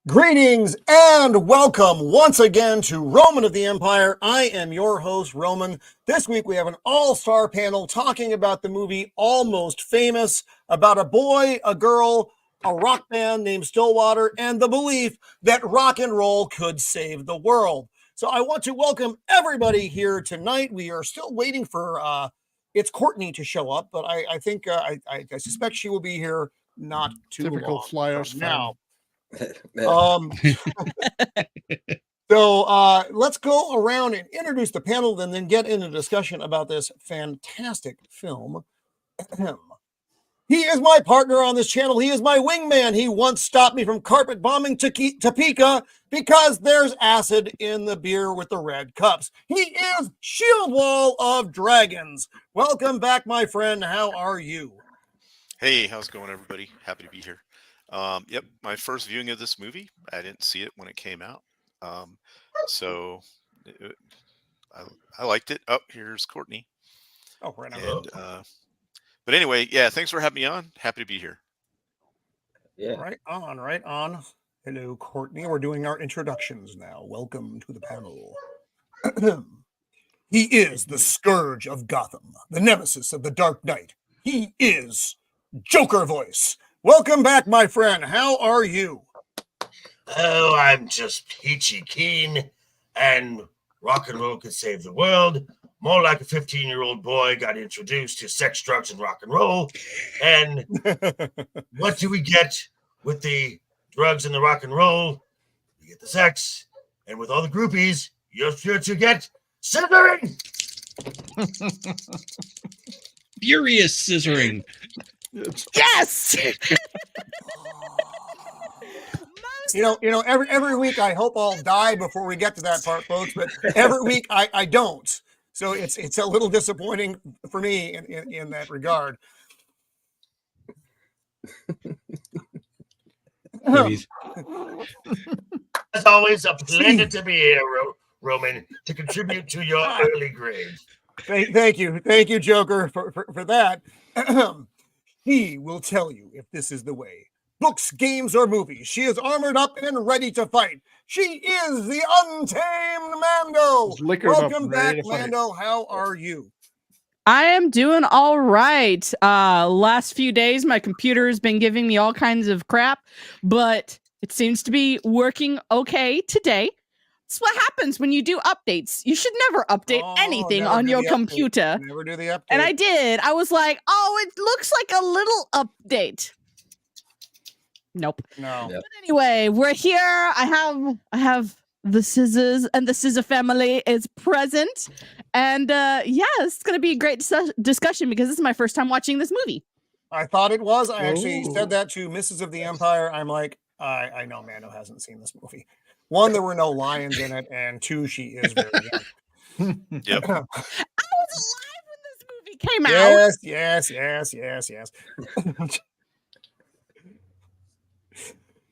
Greetings and welcome once again to Roman of the Empire. I am your host, Roman. This week we have an all-star panel talking about the movie Almost Famous, about a boy, a girl, a rock band named Stillwater, and the belief that rock and roll could save the world. So I want to welcome everybody here tonight. We are still waiting for it's Courtney to show up, but I think I suspect she will be here not too Typical long Flyers from now. fan. So let's go around and introduce the panel and then get into discussion about this fantastic film. He is my partner on this channel. He is my wingman. He once stopped me from carpet bombing Topeka because there's acid in the beer with the red cups. He is Shield Wall of Dragons. Welcome back, my friend. How are you? Hey, how's it going, everybody? Happy to be here. Yep, my first viewing of this movie. I didn't see it when it came out, so I liked it. Oh, here's Courtney. Oh, right on. And, but anyway, yeah, thanks for having me on. Happy to be here. Yeah, right on, right on. Hello, Courtney. We're doing our introductions now. Welcome to the panel. He is the scourge of Gotham, the nemesis of the Dark Knight. He is Joker Voice. Welcome back, my friend. How are you? Oh, I'm just peachy keen, and rock and roll could save the world. More like a 15-year-old boy got introduced to sex, drugs, and rock and roll. And what do we get with the drugs and the rock and roll? You get the sex, and with all the groupies, you're sure to get scissoring. Furious scissoring. Yes. You know, every week I hope I'll die before we get to that part, folks. But every week I don't, so it's a little disappointing for me in that regard. As always, a pleasure to be here, Roman, to contribute to your early grade. Thank you, Joker, for that. He will tell you if this is the way. Books, games, or movies. She is armored up and ready to fight. She is the untamed Mando. Welcome back, Mando. How are you? I am doing all right. Last few days, my computer has been giving me all kinds of crap, but it seems to be working okay today. It's what happens when you do updates. You should never update anything on your computer. Never do the update. And I did. I was like, oh, it looks like a little update. Nope. No. But anyway, we're here. I have the scissors, and the scissor family is present. And yeah, it's going to be a great discussion because this is my first time watching this movie. I thought it was. I actually said that to Mrs. of the Empire. I'm like, I know Mando hasn't seen this movie. One, there were no lions in it, and two, she is very young. Yep. I was alive when this movie came out. Yes.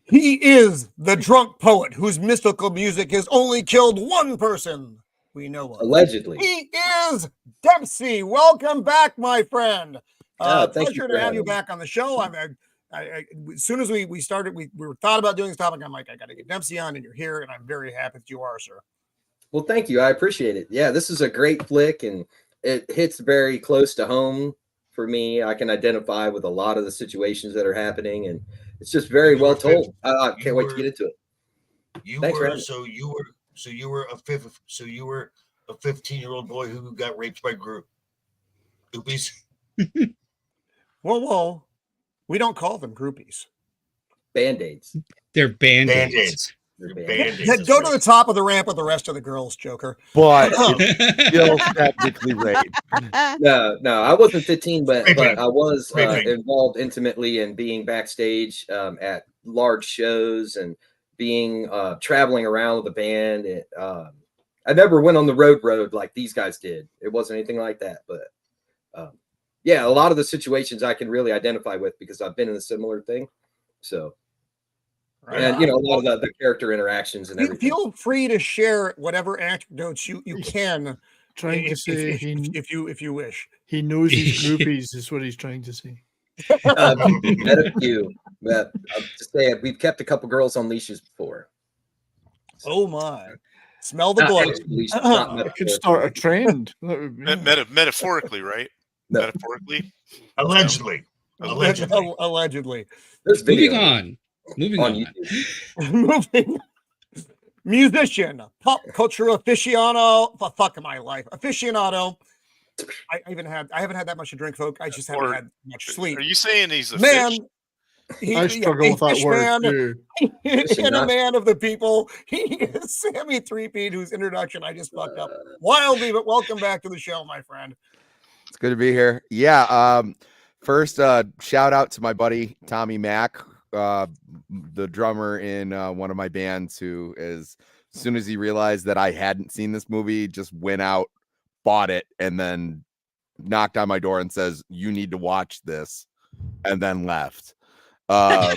He is the drunk poet whose mystical music has only killed one person we know of. Allegedly. He is Dempsey. Welcome back, my friend. Pleasure to have you back on the show. As soon as we started, we thought about doing this topic. I'm like, I got to get Dempsey on, and you're here, and I'm very happy that you are, sir. Well, thank you. I appreciate it. Yeah, this is a great flick, and it hits very close to home for me. I can identify with a lot of the situations that are happening, and it's just very well told. I can't wait to get into it. You were a 15-year-old boy who got raped by groupies. Whoa. We don't call them groupies. Band-aids. They're band-aids. Go to the top of the ramp with the rest of the girls, Joker. But it's still technically rape. No, I wasn't 15, but I was involved intimately in being backstage at large shows and being traveling around with the band. I never went on the road like these guys did. It wasn't anything like that, but yeah, a lot of the situations I can really identify with because I've been in a similar thing. So, and a lot of the character interactions and everything. Feel free to share whatever anecdotes you can. Trying to say if you wish. He knows his groupies is what he's trying to say. Met a few. But I'll just say we've kept a couple girls on leashes before. Oh my! Smell the blood. I could start a trend. That would be... Metaphorically, right? No. Metaphorically. Allegedly. Allegedly. Moving on. Moving. Musician, pop culture aficionado. Fuck my life. Aficionado. I haven't had that much to drink, folk. I just haven't had much sleep. Are you saying he's a man? fish? I struggle with that word too. And a man of the people. He is Sammy Threepeat, whose introduction I just fucked up wildly. But welcome back to the show, my friend. It's good to be here. Yeah. First, shout out to my buddy Tommy Mack, the drummer in one of my bands, who is, as soon as he realized that I hadn't seen this movie, just went out, bought it, and then knocked on my door and says, "You need to watch this," and then left. I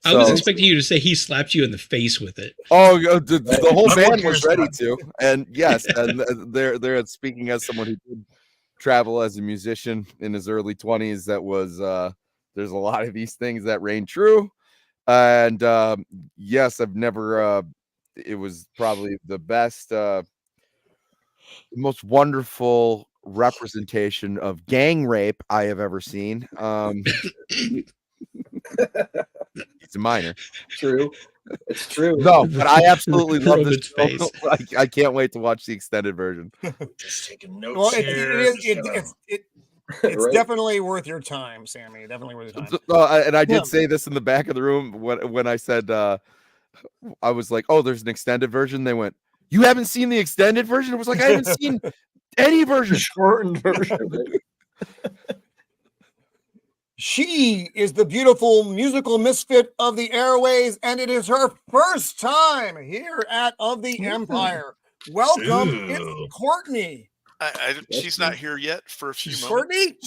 was expecting you to say he slapped you in the face with it. Oh, the whole band was ready to, and yes, and they're speaking as someone who did travel as a musician in his early 20s. That was there's a lot of these things that reign true, and yes, I've never. It was probably the best, most wonderful representation of gang rape I have ever seen. It's a minor. True. It's true. No, but I absolutely love this film. I can't wait to watch the extended version. Just taking notes. Well, here. it's definitely worth your time, Sammy. Definitely worth your time. And I did say this in the back of the room when I said I was like, "Oh, there's an extended version." They went, "You haven't seen the extended version?" It was like, I haven't seen any version. Shortened version. She is the beautiful musical misfit of the airways, and it is her first time here at Of the Empire. Welcome, it's Courtney. She's not here yet for a few moments. Courtney?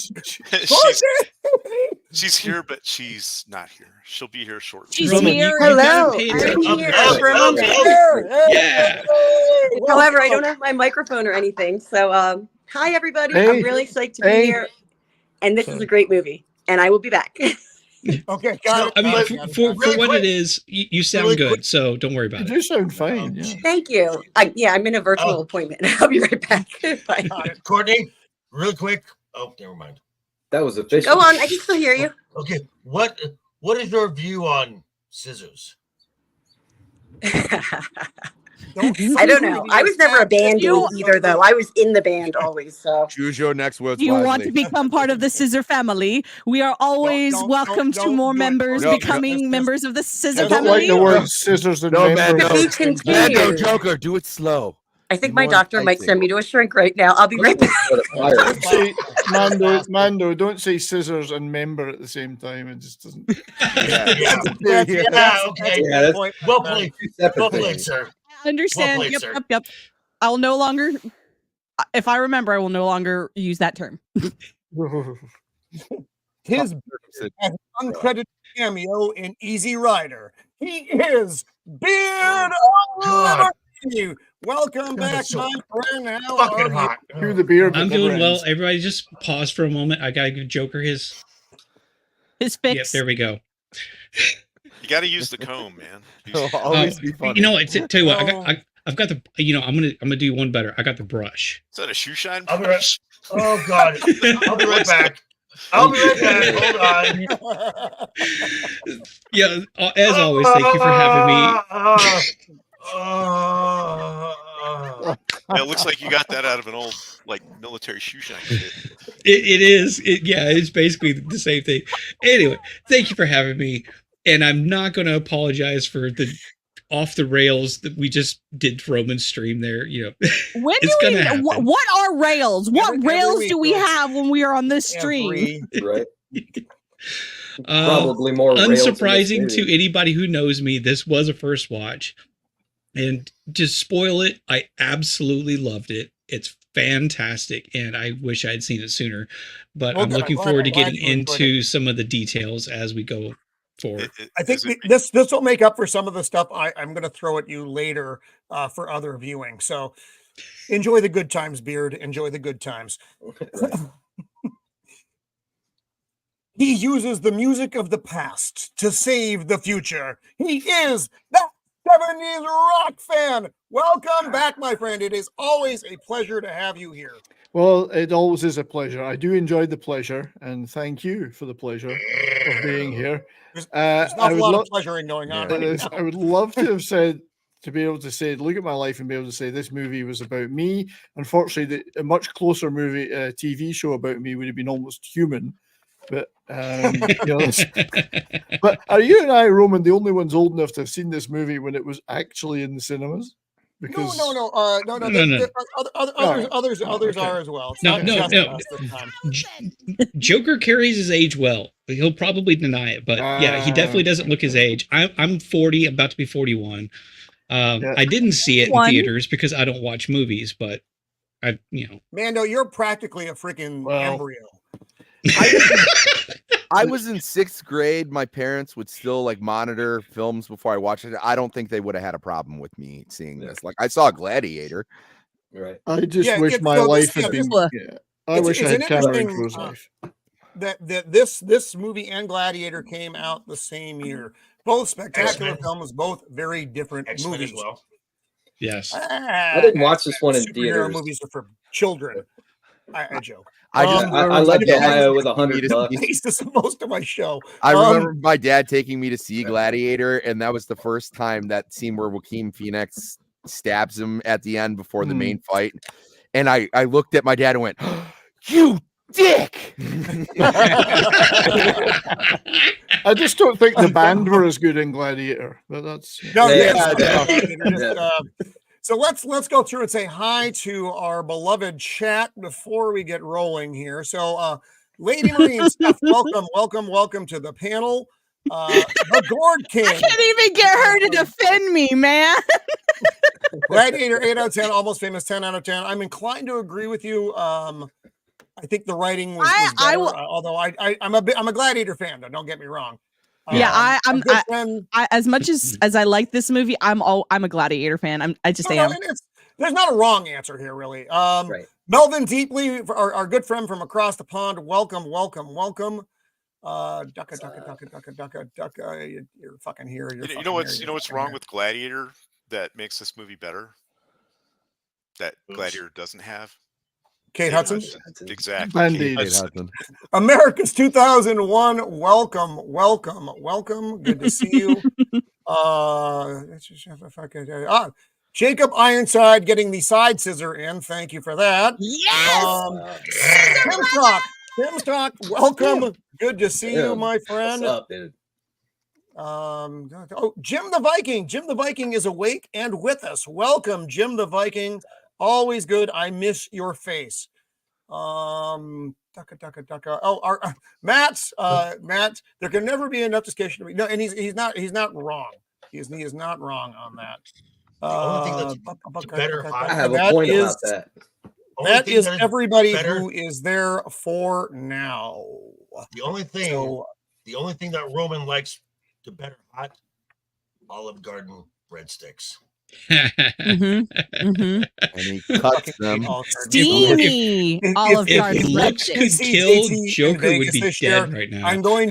She's here, but she's not here. She'll be here shortly. She's here. Hello. I'm here for a moment. Yeah. However, I don't have my microphone or anything. So, hi, everybody. Hey. I'm really psyched to be here. And this is a great movie. And I will be back. Okay. I mean, for what it is, you sound good. So don't worry about it. You do sound fine. Yeah. Thank you. I'm in a virtual appointment. I'll be right back. Bye. Courtney, real quick. Oh, never mind. That was official. Go on. I can still hear you. Okay. What is your view on scissors? I don't know. I was never a band aid either, though. I was in the band always. So Choose your next words. Do you want to become part of the Scissor family? We are always welcome to more members becoming members of the Scissor I don't family. like the word scissors and no, Joker, do it slow. I think my doctor might send me to a shrink right now. I'll be right back. Say, Mando, don't say scissors and member at the same time. It just doesn't. Okay. Well played. Well played, sir. I understand. Well played, Yep. I will no longer, if I remember, I will no longer use that term. His uncredited cameo in Easy Rider. He is Beard of Liberty. Welcome back, my friend. Fucking hot. Cue the beer. I'm doing well. Everybody just pause for a moment. I gotta give Joker his fix. Yep, there we go. You got to use the comb, man. Always be funny. You know what? Tell you what, I've got the. I'm gonna do one better. I got the brush. Is that a shoe shine I'll be brush? Oh God! I'll be right back. Hold on. Yeah. As always, thank you for having me. It looks like you got that out of an old military shoe shine kit. It is. It's basically the same thing. Anyway, thank you for having me. And I'm not going to apologize for the off the rails that we just did Roman's stream there. When what are rails? What rails do we have when we are on this stream? Right. Probably more unsurprising to anybody who knows me. This was a first watch, and to spoil it, I absolutely loved it. It's fantastic, and I wish I'd seen it sooner. But I'm looking forward to getting into some of the details as we go forward. I think this will make up for some of the stuff I'm going to throw at you later for other viewing. So enjoy the good times, Beard. Enjoy the good times. He uses the music of the past to save the future. He is that 70s rock fan. Welcome back, my friend. It is always a pleasure to have you here. Well, it always is a pleasure. I do enjoy the pleasure, and thank you for the pleasure of being here. There's not a lot of pleasuring going on right now. I would love to have said, to be able to say, look at my life and be able to say this movie was about me. Unfortunately, a much closer movie, TV show about me would have been Almost Human. But but are you and I, Roman, the only ones old enough to have seen this movie when it was actually in the cinemas? Because No. Others are as well. It's No. us this time. Joker carries his age well. He'll probably deny it, but yeah, he definitely doesn't look his age. I'm 40, about to be 41. I didn't see it in theaters because I don't watch movies, but Mando, you're practically a freaking embryo. I was in 6th grade. My parents would still like monitor films before I watched it. I don't think they would have had a problem with me seeing this. Like I saw Gladiator. Right. I just wish my life had been. I wish I had Cameron Crowe's life. That this movie and Gladiator came out the same year. Both spectacular films, both very different movies. As well. Yes. I didn't watch this one in theaters. Movies are for children. I joke. I left Ohio with $100. This is most of my show. I remember my dad taking me to see Gladiator, and that was the first time that scene where Joaquin Phoenix stabs him at the end before the main fight. And I looked at my dad and went, "You dick!" I just don't think the band were as good in Gladiator, but that's So let's go through and say hi to our beloved chat before we get rolling here. So Lady Marie and Steph, welcome to the panel. The Gourd King. I can't even get her to defend me, man. Gladiator 8 out of 10, Almost Famous 10 out of 10. I'm inclined to agree with you. I think the writing was better, although I'm a Gladiator fan, though. Don't get me wrong. I'm as much as I like this movie, I'm a Gladiator fan. I am. There's not a wrong answer here, really. Right. Melvin Deeply, our good friend from across the pond. Welcome. Ducka. You're fucking here. You know what's wrong with Gladiator that makes this movie better? That Gladiator doesn't have. Kate Hudson. Exactly. Kate Hudson. America's 2001. Welcome. Good to see you. Jacob Ironside getting the side scissor in. Thank you for that. Yes. Tim Stock, welcome. Good to see you, my friend. What's up, dude? Jim the Viking. Jim the Viking is awake and with us. Welcome, Jim the Viking. Always good. I miss your face. Matt. Matt. There can never be enough discussion. No, and he's not wrong. He is not wrong on that. The only thing that's better. I have a point about that. That is everybody who is there for now. The only thing that Roman likes to better hot Olive Garden breadsticks. And he cuts them. Steamy Olive Garden looks could kill, Joker would be dead right now. I'm going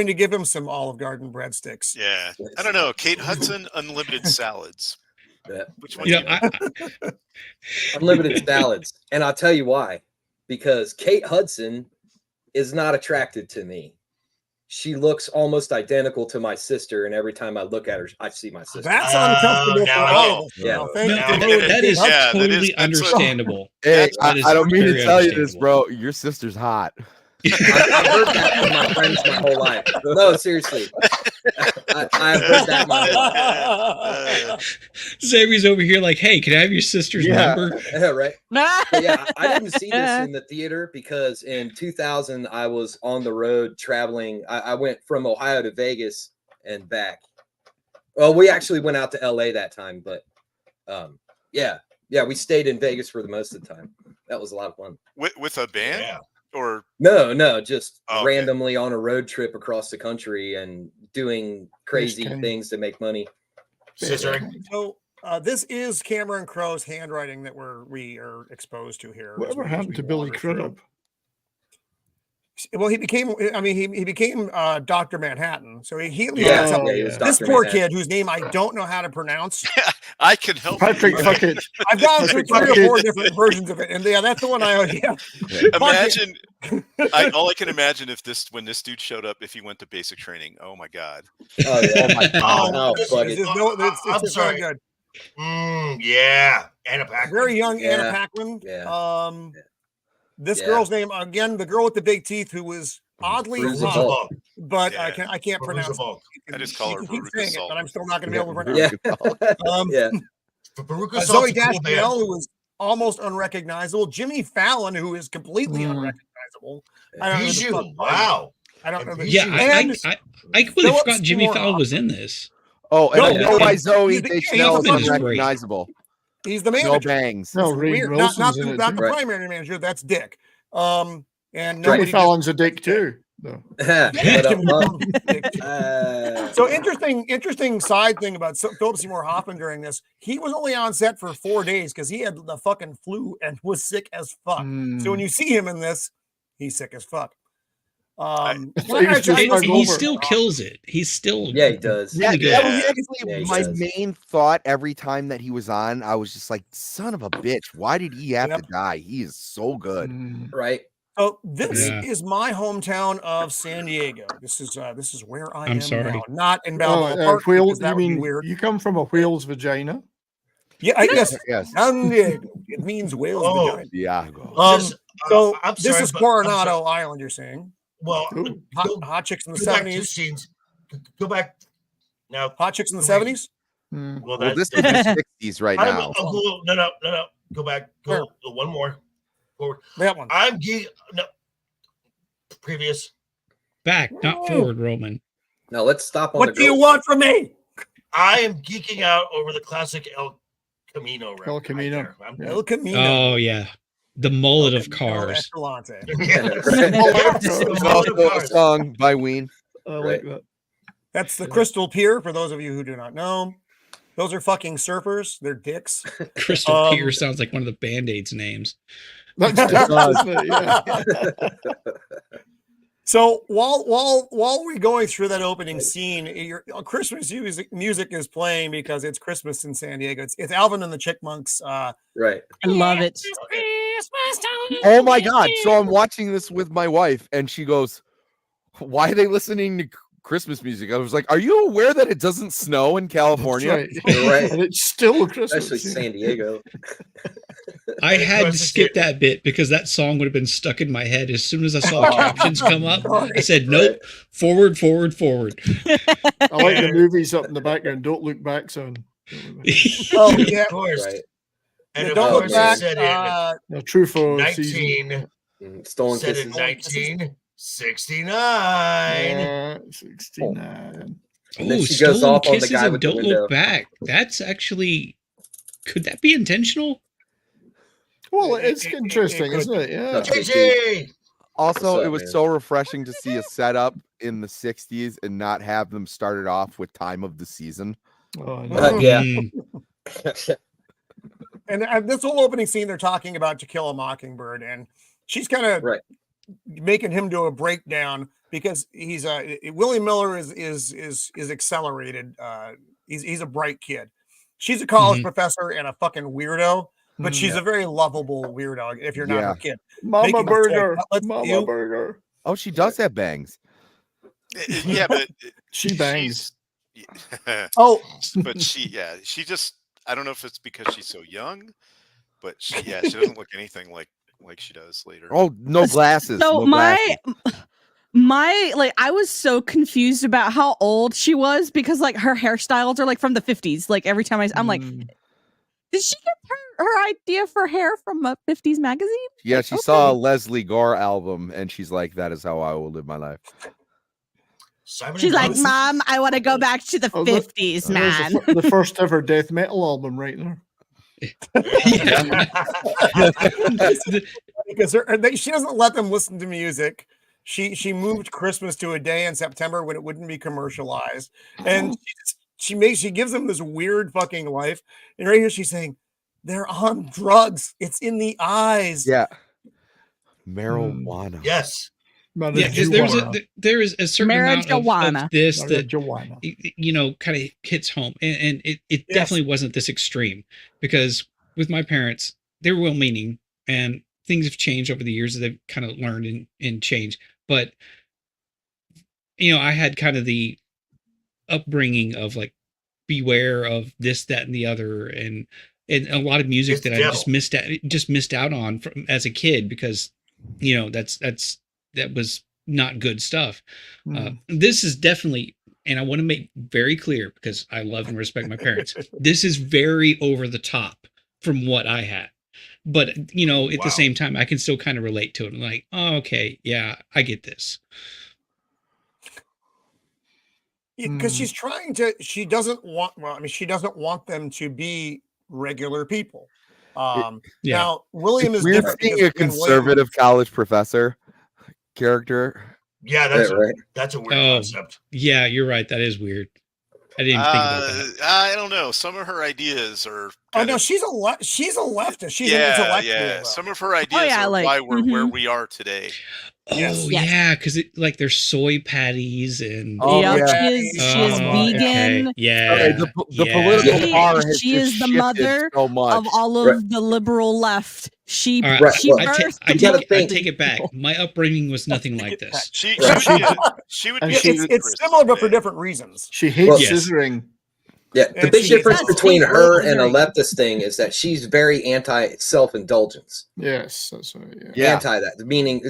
to give him some Olive Garden breadsticks. Yeah, I don't know. Kate Hudson, unlimited salads. Which one? Unlimited salads, and I'll tell you why. Because Kate Hudson is not attracted to me. She looks almost identical to my sister, and every time I look at her, I see my sister. That's uncomfortable for all of us. Yeah, that is totally understandable. Hey, I don't mean to tell you this, bro. Your sister's hot. I've heard that from my friends my whole life. No, seriously. I've heard that my whole life. Xavier's over here like, hey, can I have your sister's number? Yeah, right. But yeah, I didn't see this in the theater because in 2000 I was on the road traveling. I went from Ohio to Vegas and back. Well, we actually went out to LA that time, but yeah, we stayed in Vegas for the most of the time. That was a lot of fun. With a band? Yeah. Or no, just randomly on a road trip across the country and doing crazy things to make money. Scissoring. So this is Cameron Crowe's handwriting that we are exposed to here. Whatever happened to Billy Crudup? Well, he became. I mean, he became Dr. Manhattan. So he Yeah, got something. he was This Dr. poor Manhattan. kid, whose name I don't know how to pronounce. I can help Patrick you. Fuckett. I've gone through Patrick 3 or 4 Fuckett. different versions of it, and yeah, that's the one I. Yeah. Imagine. All I can imagine when this dude showed up, if he went to basic training. Oh my god. Oh yeah. Oh my God. Oh, fuck It's it. just no, it's I'm just sorry. not good. Yeah, Anna Paquin. Very young Anna Yeah. Paquin. Yeah. This Yeah. girl's name again, the girl with the big teeth, who was oddly Veruca hot, Balk. but Yeah. I can't pronounce it. Balk. I just call her You can keep Veruca saying it, Salt. but I'm still not going to be able to pronounce Yeah. it. Yeah. Veruca Salt's Zoe a cool band. Deschanel, who was almost unrecognizable. Jimmy Fallon, who is completely unrecognizable. I don't know who the Bijou. fuck- Wow. I don't know. And Yeah, And I completely Philip forgot Jimmy Seymour Fallon Hoffman. was in this. Oh, and No, I know why he's Zoe the- Deschanel is he's the- unrecognizable. He's the No manager. bangs. No, It's Rainn weird. Wilson's Not in it, the too. Right. primary manager. That's Dick. And Jimmy nobody Fallon's a dick too. No. What up, Bob? Dick. Uh, So interesting side thing about Philip Seymour Hoffman during this, he was only on set for 4 days because he had the fucking flu and was sick as fuck. So when you see him in this, he's sick as fuck. He was I just He hungover. still kills it. He's still yeah, he does. Yeah, really good. that was Yeah. actually Yeah, he my does. main thought every time that he was on. I was just like, son of a bitch, why did he have Yep. to die? He is so good. Right. So this Yeah. is my hometown of San Diego. This is where I I'm am sorry. now. Not in Balboa Park. Whale, because that you would be mean weird. you come from a whale's vagina? Yeah, yes. Yes. San Diego. It means whales. Oh. vagina. Yeah. So I'm this sorry, is but- I'm Coronado sorry. Island. You're saying Well, Ooh. hot chicks in the go back 2 '70s. scenes. Go back now. Hot chicks in the Okay. '70s. Hmm. Well, Well, this that, is the 60s right now. no. Go back. Go one more forward. That one. I'm previous. Back, not forward, Roman. Now let's stop on What the do you girls. want from me? I am geeking out over the classic El Camino. El Camino. There. I'm- El Camino. Oh yeah, the mullet El of Camino cars. Escalante. Yeah, right. There's The also mullet of a cars. song by Ween. I like Right. that. That's the Crystal Pier. For those of you who do not know, those are fucking surfers. They're dicks. Crystal Pier sounds like one of the Band-Aids names. That's isn't it? Yeah. So while we're going through that opening scene, your Christmas music is playing because it's Christmas in San Diego. It's Alvin and the Chipmunks. Right. I love it. Oh my God. So I'm watching this with my wife, and she goes, why are they listening to Christmas music? I was like, are you aware that it doesn't snow in California? Right. Right. And it's still Christmas. Especially San Diego. I had to skip that bit because that song would have been stuck in my head as soon as I saw the captions come up. I said, "Nope, forward, forward, forward." I like the movies up in the background. Don't look back, son. Oh yeah, Of course. Right. And Yeah, of don't look course, back, it said No, true for in season. 19. Stolen Said Kisses. in 1969. 69. And then Oh, she goes stolen off on the kisses guy and with the don't window. look back. That's actually, could that be intentional? Well, it's It interesting, could. isn't it? Yeah. That's JJ! Also, What's it up, was man? so refreshing to see a setup in the 60s and not have them started off with time of the season. Oh, no. Yeah. Mm. and this whole opening scene, they're talking about To Kill a Mockingbird, and she's kind of Right. making him do a breakdown because he's Willie Miller is accelerated. He's a bright kid. She's a college professor and a fucking weirdo, but she's a very lovable weirdo if you're not her kid. Mama Making Burger. mistakes. Let's Mama you- Burger. Oh, she does have bangs. Yeah, but She bangs. Oh, but she just, I don't know if it's because she's so young, but she doesn't look anything like she does later. Oh, no glasses. So no my glasses. like I was so confused about how old she was because like her hairstyles are like from the 50s. Like every time I'm like, did she get her idea for hair from a 50s magazine? Yeah, she saw a Leslie Gore album and she's like, that is how I will live my life. Simon She's and like, Garfunkel. Mom, I want to go back to the Oh, look, 50s, There's man. the first ever death metal album right there. because she doesn't let them listen to music. She moved Christmas to a day in September when it wouldn't be commercialized, and she gives them this weird fucking life. And right here, she's saying they're on drugs. It's in the eyes. Yeah. Marijuana. Yes. Yeah, there is a certain amount of this that kind of hits home, and it definitely wasn't this extreme, because with my parents, they were well-meaning, and things have changed over the years that they've kind of learned and changed. But I had kind of the upbringing of like, beware of this, that, and the other, and a lot of music that I just missed out on as a kid, because that was not good stuff. This is definitely, and I want to make very clear, because I love and respect my parents, this is very over the top from what I had. But, at the same time, I can still kind of relate to it. I'm like, oh, okay, yeah, I get this. Because she doesn't want them to be regular people. Now, William is weird different. being a conservative college professor character. Yeah, that's a weird concept. Yeah, you're right. That is weird. I didn't think about that. I don't know. Some of her ideas are. She's a leftist. She's an yeah. intellectual. Some of her ideas are why we're where we are today. Oh yeah, because like there's soy patties and she is vegan. Okay. Yeah, the political power has she is the mother so much. of all of the liberal left. I take it back. My upbringing was nothing like this. She would be. It's similar, but for different reasons. She hates scissoring. Yeah, the big difference between her and a leftist thing is that she's very anti self-indulgence. Yes, that's right. Anti that, meaning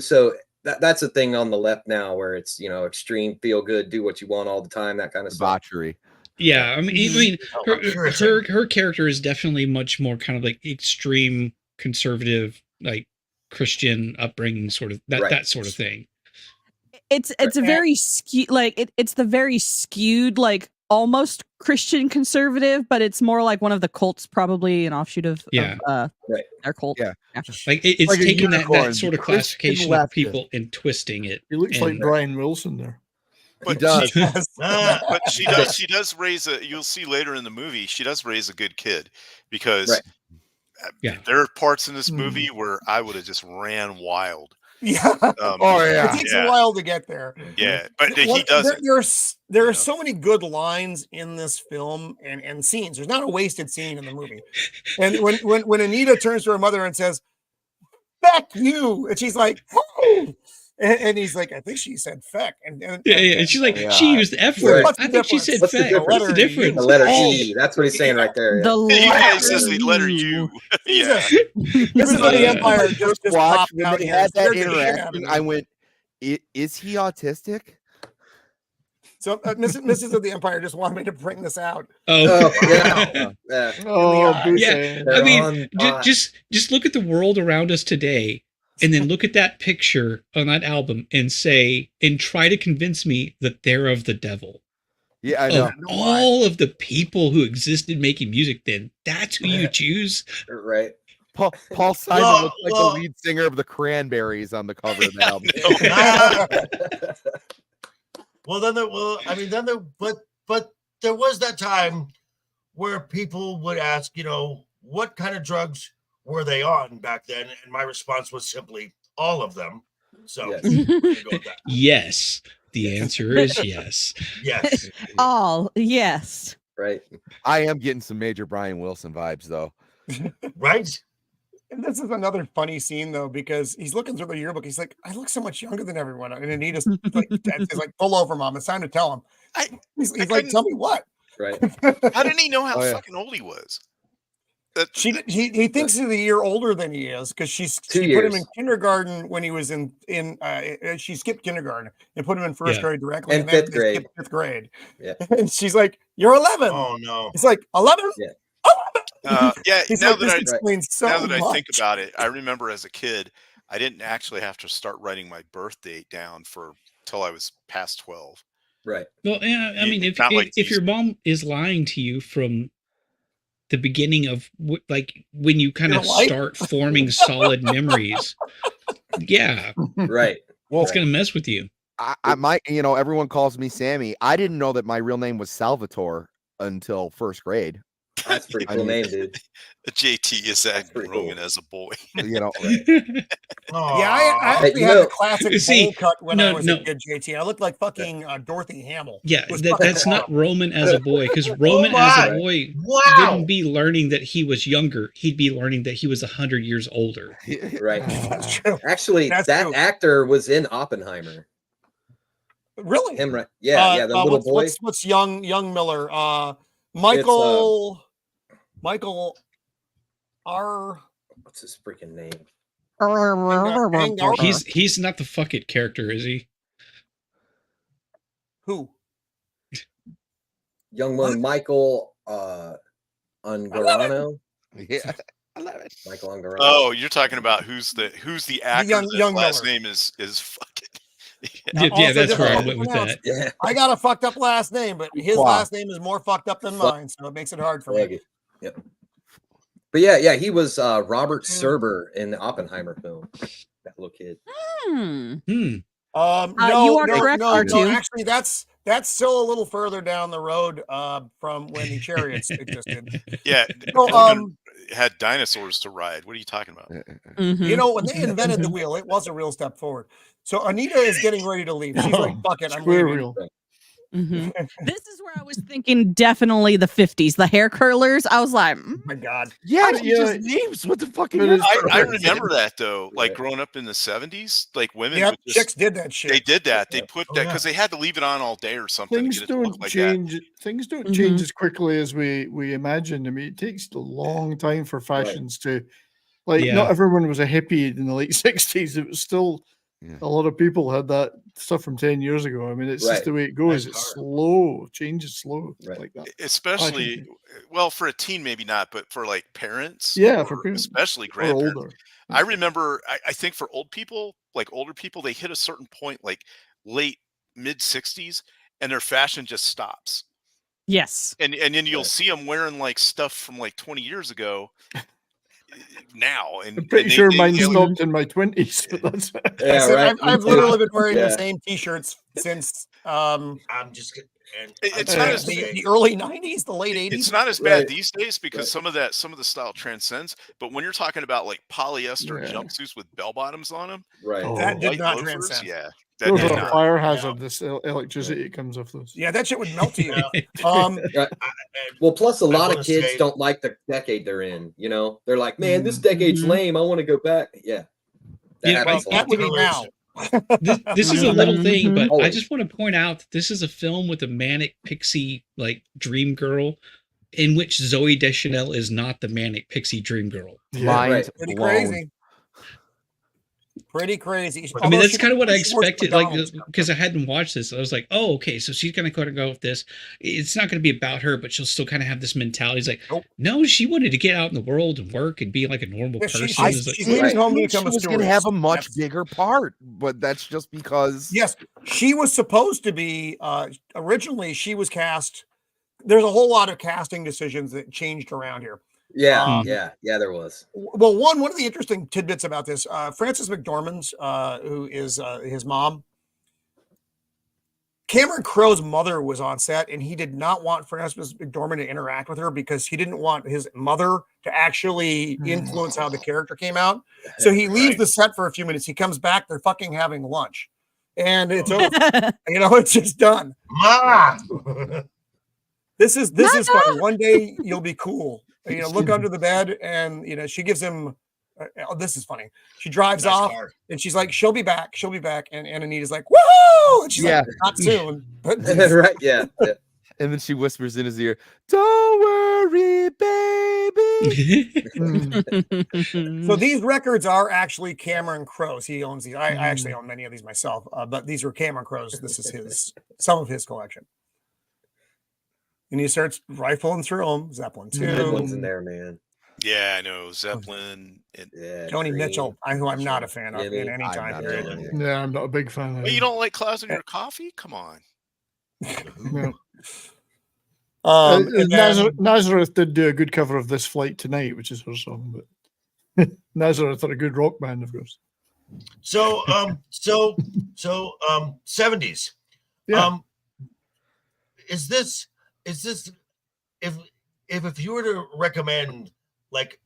that's a thing on the left now, where it's extreme, feel good, do what you want all the time, that kind of stuff. Debauchery. Yeah, I mean, her character is definitely much more kind of like extreme conservative, like Christian upbringing, sort of that sort of thing. It's a very skewed, like it's the very skewed, like almost Christian conservative, but it's more like one of the cults, probably an offshoot of their cult. Yeah. Like it's like taking that sort of classification of leftist. people and twisting it. He looks like Brian Wilson there. But he does. But she does raise you'll see later in the movie, she does raise a good kid, because there are parts in this movie where I would have just ran wild. Yeah. It takes a while to get there. Yeah, but he does. There are so many good lines in this film and scenes. There's not a wasted scene in the movie. And when Anita turns to her mother and says, "Feck you," and she's like, "Hey," and he's like, "I think she said feck." And she's like, she used the F word. I think she said feck. What's the difference? The letter E. That's what he's saying right there. He says the letter U. Yeah. This is what the Empire just popped when out they here. had that interaction. I went, "Is he autistic?" So Mrs. of the Empire just wanted me to bring this out. Oh yeah. I mean, just look at the world around us today, and then look at that picture on that album and try to convince me that they're of the devil. Yeah, I know. Of all of the people who existed making music then, that's who you choose. Right. Paul Simon looks like the lead singer of the Cranberries on the cover of that album. But there was that time where people would ask, what kind of drugs were they on back then? And my response was simply all of them. So yes. I'm gonna go with that. Yes. The answer is yes. Yes. All yes. Right. I am getting some major Brian Wilson vibes though. Right. And this is another funny scene though, because he's looking through the yearbook. He's like, "I look so much younger than everyone." And Anita's like, "Dad's like, pull over, Mom. It's time to tell him." He's like, "Tell me what?" Right. How didn't he know how fucking old he was? He thinks he's a year older than he is, because she put him in kindergarten when he was in she skipped kindergarten and put him in first grade directly, and fifth grade. Fifth grade. Yeah. And she's like, "You're 11." Oh no. He's like, 11? Yeah. Now that I think about it, I remember as a kid, I didn't actually have to start writing my birth date down till I was past 12. Right. Well, yeah, I mean, if your mom is lying to you from the beginning of like when you kind of start forming solid memories, right. Well, it's gonna mess with you. I might, everyone calls me Sammy. I didn't know that my real name was Salvatore until first grade. That's a pretty cool name, dude. JT is that Roman cool. as a boy. You know, Yeah, I actually had the classic bowl cut when I was a kid, JT. I looked like fucking Dorothy Hamill. Yeah, that's not Roman as a boy, because Roman as a boy wouldn't be learning that he was younger. He'd be learning that he was 100 years older. Right. That's true. Actually, that actor was in Oppenheimer. Really? Him, right? Yeah, the little boy. What's young Miller? Michael R. What's his freaking name? He's not the fuck it character, is he? Who? Young one, Michael Angarano. Yeah, I love it. Michael Angarano. Oh, you're talking about who's the actor? Young last Miller. name is fucking. Yeah, that's where I went with that. Yeah. I got a fucked up last name, but his last name is more fucked up than mine, so it makes it hard for me. Yep. But yeah, he was Robert Serber in the Oppenheimer film. That little kid. No, you are correct, R2. No, actually, that's still a little further down the road from when the chariots existed. Yeah, So, had dinosaurs to ride. What are you talking about? You know, when they invented the wheel, it was a real step forward. So Anita is getting ready to leave. She's like, "Fuck it, I'm leaving." This is where I was thinking definitely the 50s, the hair curlers. I was like, oh my God. Yeah, she just leaves. What the fuck? I remember that though. Like growing up in the 70s, like women. Yeah, chicks did that shit. They did that. They put that because they had to leave it on all day or something. Things to get it to don't look like change. that. Things don't change as quickly as we imagine. I mean, it takes a long time for fashions to, like, not everyone was a hippie in the late 60s. It was still a lot of people had that stuff from 10 years ago. I mean, it's just the way it goes. It's slow. Change is slow like that. Especially, well, for a teen, maybe not, but for like parents. Yeah, for parents. Especially grandparents. I remember, I think for old people, like older people, they hit a certain point, like late, mid 60s, and their fashion just stops. yes. And then you'll see them wearing like stuff from like 20 years ago. Now, and I'm pretty sure mine stopped in my 20s, but that's I've literally been wearing the same t-shirts since I'm just it's not as the early 90s, the late 80s. It's not as bad these days because some of the style transcends, but when you're talking about like polyester jumpsuits with bell bottoms on them, that did not transcend. Those are a fire hazard. This electricity comes off those. Yeah, that shit would melt you. Well, plus a lot of kids don't like the decade they're in. You know, they're like, "Man, this decade's lame. I want to go back." Yeah, that would be now. This is a little thing, but I just want to point out that this is a film with a manic pixie like dream girl, in which Zoe Deschanel is not the manic pixie dream girl. Pretty crazy. Pretty crazy. I mean, that's kind of what I expected, like, because I hadn't watched this. I was like, oh, okay, so she's going to go with this. It's not going to be about her, but she'll still kind of have this mentality. It's like, no, she wanted to get out in the world and work and be like a normal person. She's leaving home to become a stewardess. She was going to have a much bigger part, but that's just because. Yes, she was supposed to be. Originally, she was cast. There's a whole lot of casting decisions that changed around here. Yeah, there was. Well, one of the interesting tidbits about this, Frances McDormand's, who is his mom, Cameron Crowe's mother was on set, and he did not want Frances McDormand to interact with her because he didn't want his mother to actually influence how the character came out. So he leaves the set for a few minutes. He comes back, they're fucking having lunch, and it's over. It's just done. This is funny. One day you'll be cool. Look under the bed, and she gives him. This is funny. She drives off, and she's like, "She'll be back. She'll be back." And Anita's like, "Woo!" And she's like, "Not soon." But right, yeah. And then she whispers in his ear, "Don't worry, baby." So these records are actually Cameron Crowe's. He owns these. I actually own many of these myself, but these are Cameron Crowe's. This is some of his collection. And he starts rifling through them. Zeppelin 2. Zeppelin's in there, man. Yeah, I know. Zeppelin. And Joni Mitchell, who I'm not a fan of in any time period. Yeah, I'm not a big fan of it. You don't like clouds in your coffee? Come on. Nazareth did do a good cover of This Flight Tonight, which is her song, but Nazareth are a good rock band, of course. So 70s. Yeah. Is this if if you were to recommend like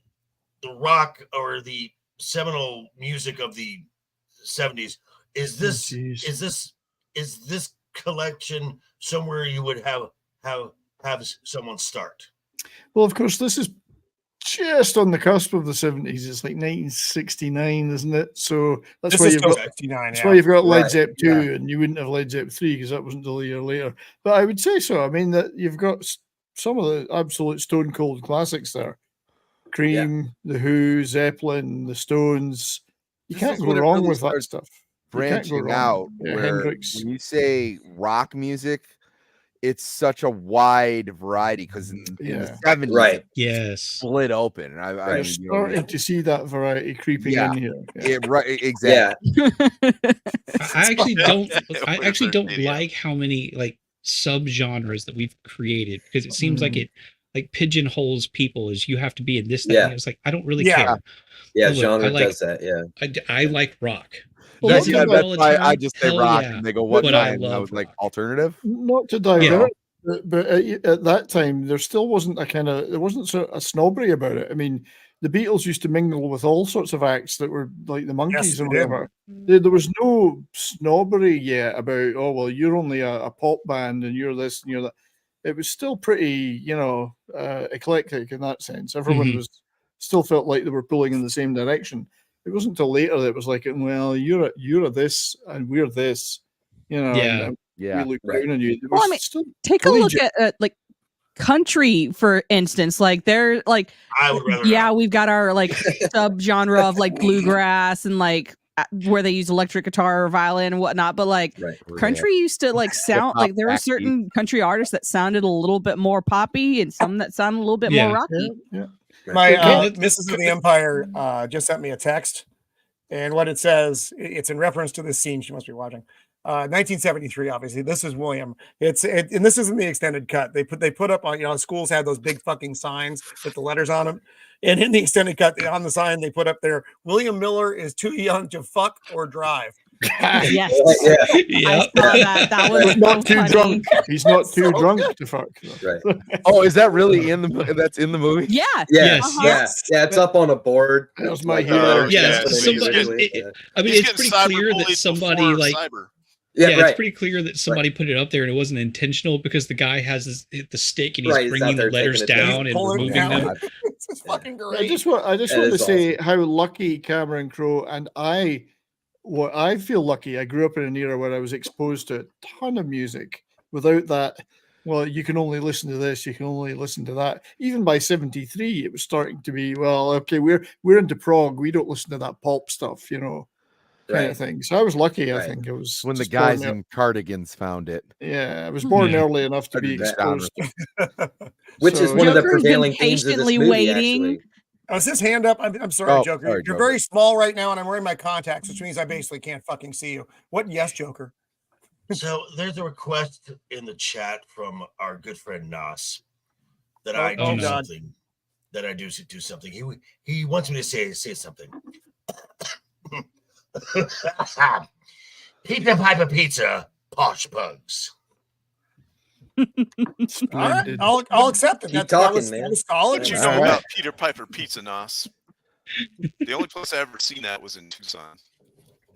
the rock or the seminal music of the 70s, is this collection somewhere you would have someone start? Well, of course, this is just on the cusp of the 70s. It's like 1969, isn't it? So that's why you've got 69. That's why you've got Led Zepp 2, and you wouldn't have Led Zepp 3 because that wasn't until a year later. But I would say so. I mean, that you've got some of the absolute stone cold classics there. Cream, The Who, Zeppelin, The Stones. You can't go wrong with that stuff. Branching out, where when you say rock music, it's such a wide variety because in the 70s, yes, split open. I'm starting to see that variety creeping in here. Exactly. I actually don't like how many like subgenres that we've created, because it seems like it like pigeonholes people as you have to be in this thing. It's like I don't really care. Yeah, genre does that. Yeah, I like rock. Well, that's why I just say rock, and they go, "What kind?" And I was like, "Alternative." Not to divert, but at that time, there still wasn't there wasn't a snobbery about it. I mean, the Beatles used to mingle with all sorts of acts that were like the Monkees or whatever. There was no snobbery yet about, oh well, you're only a pop band and you're this and you're that. It was still pretty, eclectic in that sense. Everyone was still felt like they were pulling in the same direction. It wasn't until later that it was like, well, you're a this and we're this, and we look down on you. Well, I mean, take a look at like country, for instance. Like they're like, I would rather we've got our like subgenre of like bluegrass and like where they use electric guitar or violin and whatnot. But like country used to like sound like there were certain country artists that sounded a little bit more poppy and some that sounded a little bit more rocky. My Missus of the Empire just sent me a text, and what it says, it's in reference to this scene she must be watching. 1973, obviously. This is William. And this isn't the extended cut. They put up on, schools had those big fucking signs with the letters on them. And in the extended cut, on the sign, they put up there, William Miller is too young to fuck or drive. Yes. I saw that. That was not too drunk. He's not too drunk to fuck. Right. Oh, is that really in the? That's in the movie? Yeah. Yes. Yeah. It's up on a board. That was my hero. I mean, it's pretty clear that somebody like. It's pretty clear that somebody put it up there and it wasn't intentional, because the guy has the stick and he's bringing the letters down and removing them. It's fucking great. I just want to say how lucky Cameron Crowe and I feel lucky. I grew up in an era where I was exposed to a ton of music. Without that, well, you can only listen to this, you can only listen to that. Even by 73, it was starting to be, well, okay, we're into prog, we don't listen to that pop stuff, kind of thing. So I was lucky. I think it was when the guys in cardigans found it. Yeah, I was born early enough to be exposed to. Which is one of the prevailing themes of this movie, waiting. actually. Oh, is his hand up? I'm sorry, Joker. You're Joker. very small right now, and I'm wearing my contacts, which means I basically can't fucking see you. What? Yes, Joker. So there's a request in the chat from our good friend Nas that I do something. That I do something. He wants me to say something. Pizza Piper Pizza, Posh Bugs. All right, I'll accept it. That was solid. What you know about Peter Piper Pizza, Nos? The only place I ever seen that was in Tucson,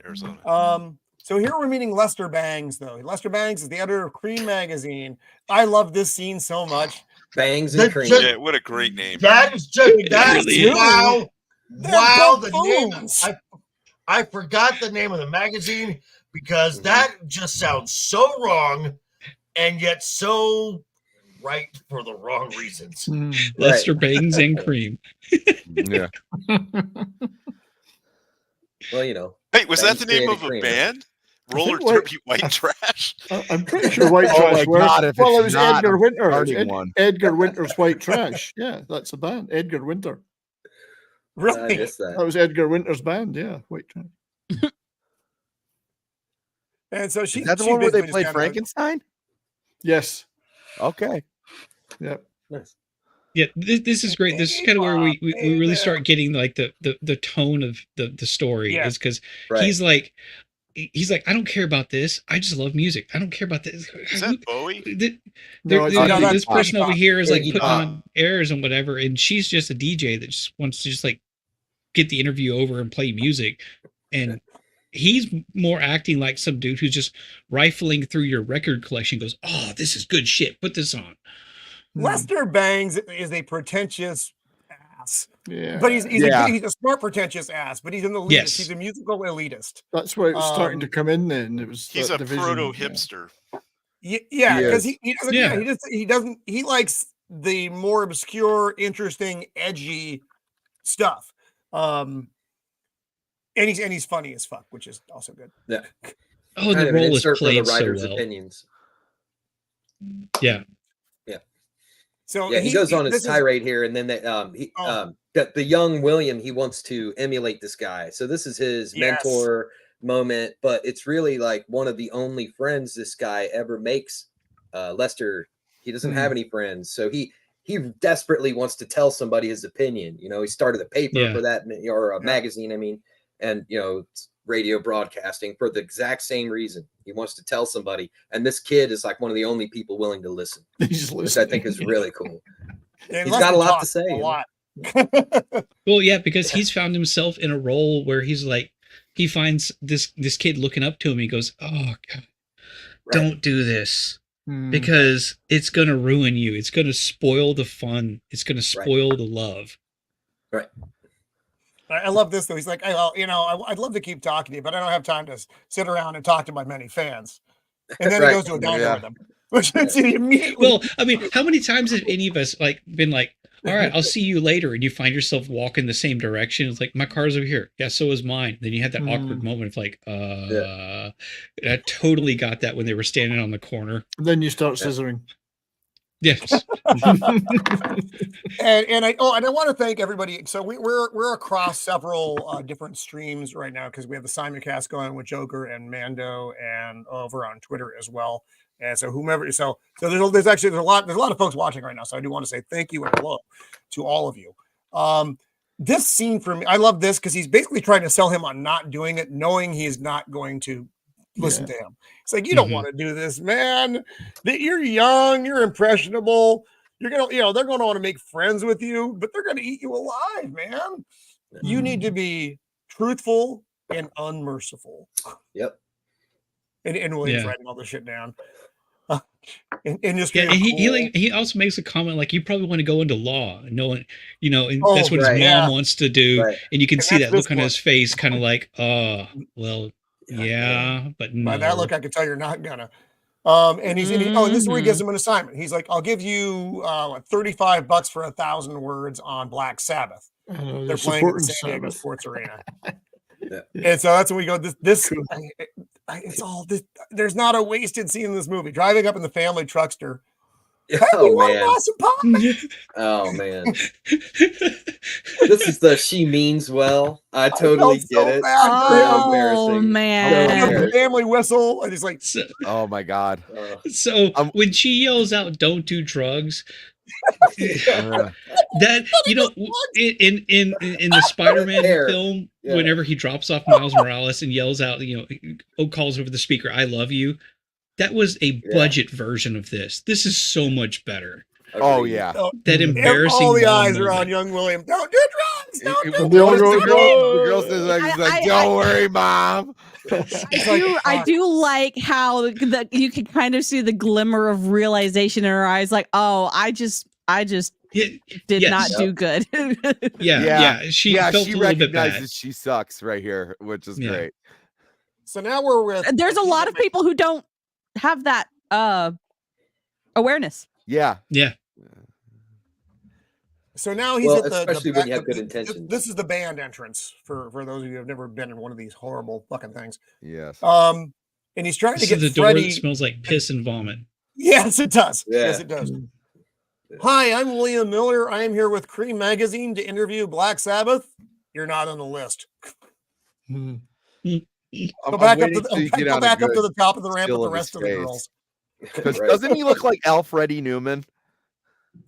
Arizona. So here we're meeting Lester Bangs, though. Lester Bangs is the editor of Cream magazine. I love this scene so much. Bangs and Cream. Yeah, what a great name. That is just wow. Wow, the name. I forgot the name of the magazine because that just sounds so wrong and yet so right for the wrong reasons. Lester Bangs and Cream. Yeah. Well, Hey, was that the name of a band? Roller Derby White Trash? I'm pretty sure White Trash was. Well, it was Edgar Winter. Edgar Winter's White Trash. Yeah, that's a band. Edgar Winter. Really? That was Edgar Winter's band. Yeah, White Trash. And so is that the one where they played Frankenstein? Yes. Okay. Yep. Nice. Yeah, this is great. This is kind of where we really start getting like the tone of the story, is because he's like, he's like, I don't care about this. I just love music. I don't care about this. Is that Bowie? This person over here is like Iggy putting Pop. on airs and whatever, and she's just a DJ that just wants to just like get the interview over and play music. And he's more acting like some dude who's just rifling through your record collection, goes, oh, this is good shit. Put this on. Lester Bangs is a pretentious ass. Yeah. But he's a smart pretentious ass, but he's an elitist. Yes. He's a musical elitist. That's why it was starting to come in then. It was He's that a division, proto hipster. Yeah, because he doesn't. Yeah. He likes the more obscure, interesting, edgy stuff. And he's funny as fuck, which is also good. Yeah. Oh, Kind the of an role is insert for the played so writer's well. opinions. Yeah. So Yeah, he goes on his tirade here, and then the young William, he wants to emulate this guy. So this is his mentor moment, but it's really like one of the only friends this guy ever makes. Lester, he doesn't have any friends, so he desperately wants to tell somebody his opinion. You know, he started a paper for that, or a magazine, I mean, and you know, radio broadcasting for the exact same reason. He wants to tell somebody, and this kid is like one of the only people willing to listen, which I think is really cool. He's got a lot to say. Well, yeah, because he's found himself in a role where he's like, he finds this kid looking up to him. He goes, "Oh God, don't do this because it's gonna ruin you. It's gonna spoil the fun. It's gonna spoil the love." Right. I love this though. He's like, I'd love to keep talking to you, but I don't have time to sit around and talk to my many fans. And then he goes to a diner with them, which is immediately. Well, I mean, how many times have any of us like been like, all right, I'll see you later, and you find yourself walking the same direction? It's like, my car's over here. Yeah, so is mine. Then you had that awkward moment of like, I totally got that when they were standing on the corner. Then you start scissoring. Yes. and I want to thank everybody. So we're across several different streams right now because we have the Simon Cast going with Joker and Mando, and over on Twitter as well. And so there's a lot of folks watching right now. So I do want to say thank you and hello to all of you. This scene for me, I love this because he's basically trying to sell him on not doing it, knowing he's not going to listen to him. It's like, you don't want to do this, man. You're young, you're impressionable. You're gonna, they're going to want to make friends with you, but they're going to eat you alive, man. You need to be truthful and unmerciful. Yep. And William's writing all this shit down. And he also makes a comment like, you probably want to go into law, knowing, and that's what his mom wants to do, and you can see that look on his face, kind of like, well. Yeah, but no. By that look, I can tell you're not gonna. And this is where he gives him an assignment. He's like, I'll give you $35 for 1,000 words on Black Sabbath. They're playing at the San Diego Sports Arena. And so that's when we go, it's all this. There's not a wasted scene in this movie. Driving up in the family truckster. Oh man. This is the she means well. I totally get it. Oh man. Family whistle. And it's like, oh my God. So when she yells out, "Don't do drugs," that in the Spider-Man film, whenever he drops off Miles Morales and yells out, calls over the speaker, "I love you." That was a budget version of this. This is so much better. Oh yeah. That embarrassing. All the eyes are on young William. Don't do drugs. The girl says like, "Don't worry, Mom." I do like how you can kind of see the glimmer of realization in her eyes, like, oh, I just did not do good. She felt a little bit recognizes bad. She sucks right here, which is great. So now we're with. There's a lot of people who don't have that awareness. Yeah. So now he's at the especially when you have good intentions. This is the band entrance for those of you who have never been in one of these horrible fucking things. Yes. And he's trying to get the Freddy. door that smells like piss and vomit. Yes, it does. Yeah. Yes, it does. Hi, I'm William Miller. I am here with Cream Magazine to interview Black Sabbath. You're not on the list. Go back up to the top of the ramp with the rest of the girls. Because doesn't he look like Alfred Newman?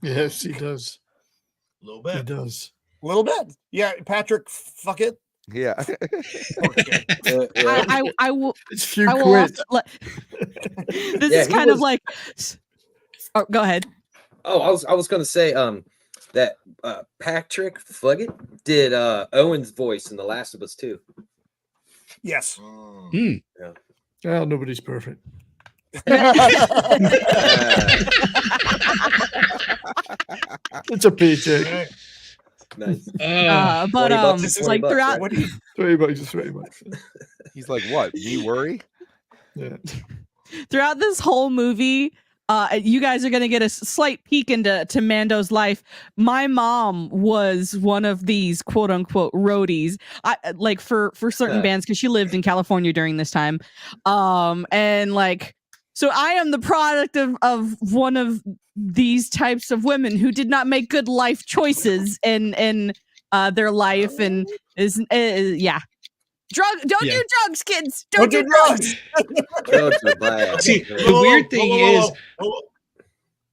Yes, he does. A little bit. He does. A little bit. Yeah, Patrick, fuck it. Yeah. I will. It's few I will quid. also, this is kind of like. Oh, go ahead. Oh, I was going to say that Patrick Fugit did Owen's voice in The Last of Us 2. Yes. Yeah. Well, nobody's perfect. It's a paycheck. Nice. But $20 like $20, throughout right? $20. He's like, what? Me worry? Yeah. throughout this whole movie, you guys are gonna get a slight peek into Mando's life. My mom was one of these quote unquote roadies. Like for certain bands because she lived in California during this time, and like. So I am the product of one of these types of women who did not make good life choices in their life and is yeah. Don't do drugs, kids. Don't do drugs. Drugs are bad. See, the weird thing is,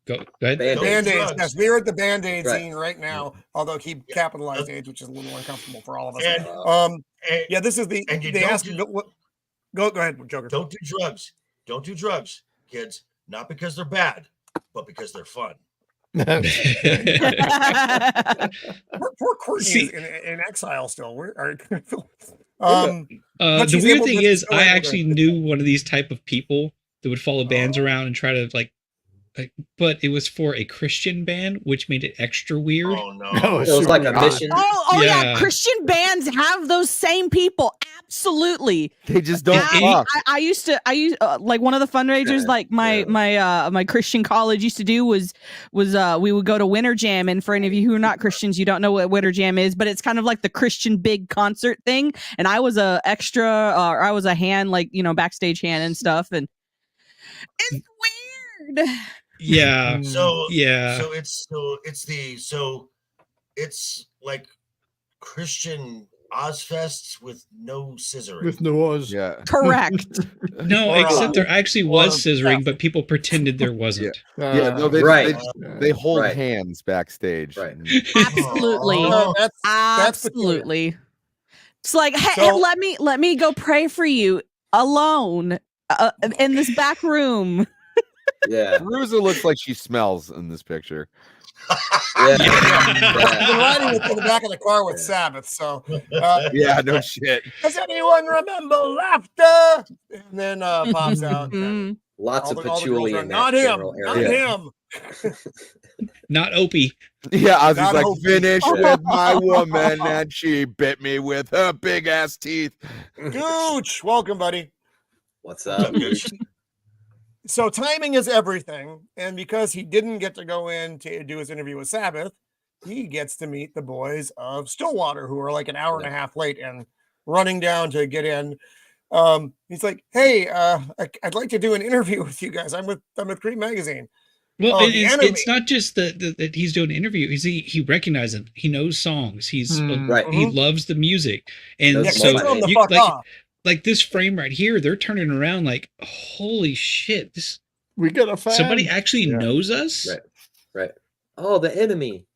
go ahead. Band-Aids. Yes, we're at the Band-Aid scene right now. Although keep capitalized AIDS, which is a little uncomfortable for all of us. Yeah, this is the. They asked. Go ahead, Joker. Don't do drugs. Don't do drugs, kids. Not because they're bad, but because they're fun. Poor Courtney is in exile still. The weird thing is, I actually knew one of these type of people that would follow bands around and try to like, but it was for a Christian band, which made it extra weird. Oh no! It was like a mission. Oh yeah. Christian bands have those same people. Absolutely. They just don't fuck. I used like one of the fundraisers like my Christian college used to do was we would go to Winter Jam, and for any of you who are not Christians, you don't know what Winter Jam is, but it's kind of like the Christian big concert thing. And I was a extra, or I was a hand, like, you know, backstage hand and stuff, and it's weird. Yeah. So it's like Christian Ozfests with no scissoring. With no Oz. Yeah. Correct. No, except there actually was scissoring, but people pretended there wasn't. No, they hold hands backstage. Right. Absolutely. Absolutely. It's like, hey, let me go pray for you alone in this back room. Yeah. Bruiser looks like she smells in this picture. I've been riding with in the back of the car with Sabbath, so yeah, no shit. Does anyone remember laughter? And then pops out. Lots of patchouli in not that him, general area. not him. Not Opie. Yeah, I was just like, Opie. finish with my woman, and she bit me with her big ass teeth. Gooch, welcome, buddy. What's up, Gooch? So timing is everything, and because he didn't get to go in to do his interview with Sabbath, he gets to meet the boys of Stillwater, who are like an hour and a half late and running down to get in. He's like, "Hey, I'd like to do an interview with you guys. I'm with Creep Magazine." Well, it's not just that he's doing an interview. He recognizes him. He knows songs. He loves the music, and like this frame right here, they're turning around like, holy shit! We got a fan. Somebody actually knows us. Right. Oh, the enemy.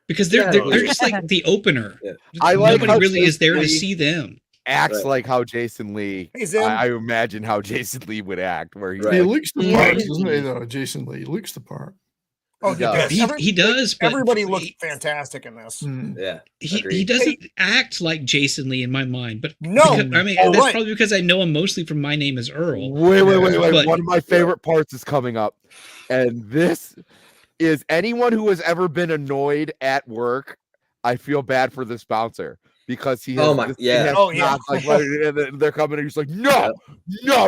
Because they're just like the opener. Yeah. Nobody really is there to see them. Acts like how Jason Lee. I imagine how Jason Lee would act. Where he looks the part, doesn't he? Though Jason Lee looks the part. Oh, he does. But everybody looks fantastic in this. Yeah, he doesn't act like Jason Lee in my mind, but no, that's probably because I know him mostly from My Name Is Earl. Wait! One of my favorite parts is coming up, and this is anyone who has ever been annoyed at work. I feel bad for this bouncer because he has. They're coming, and he's like, no,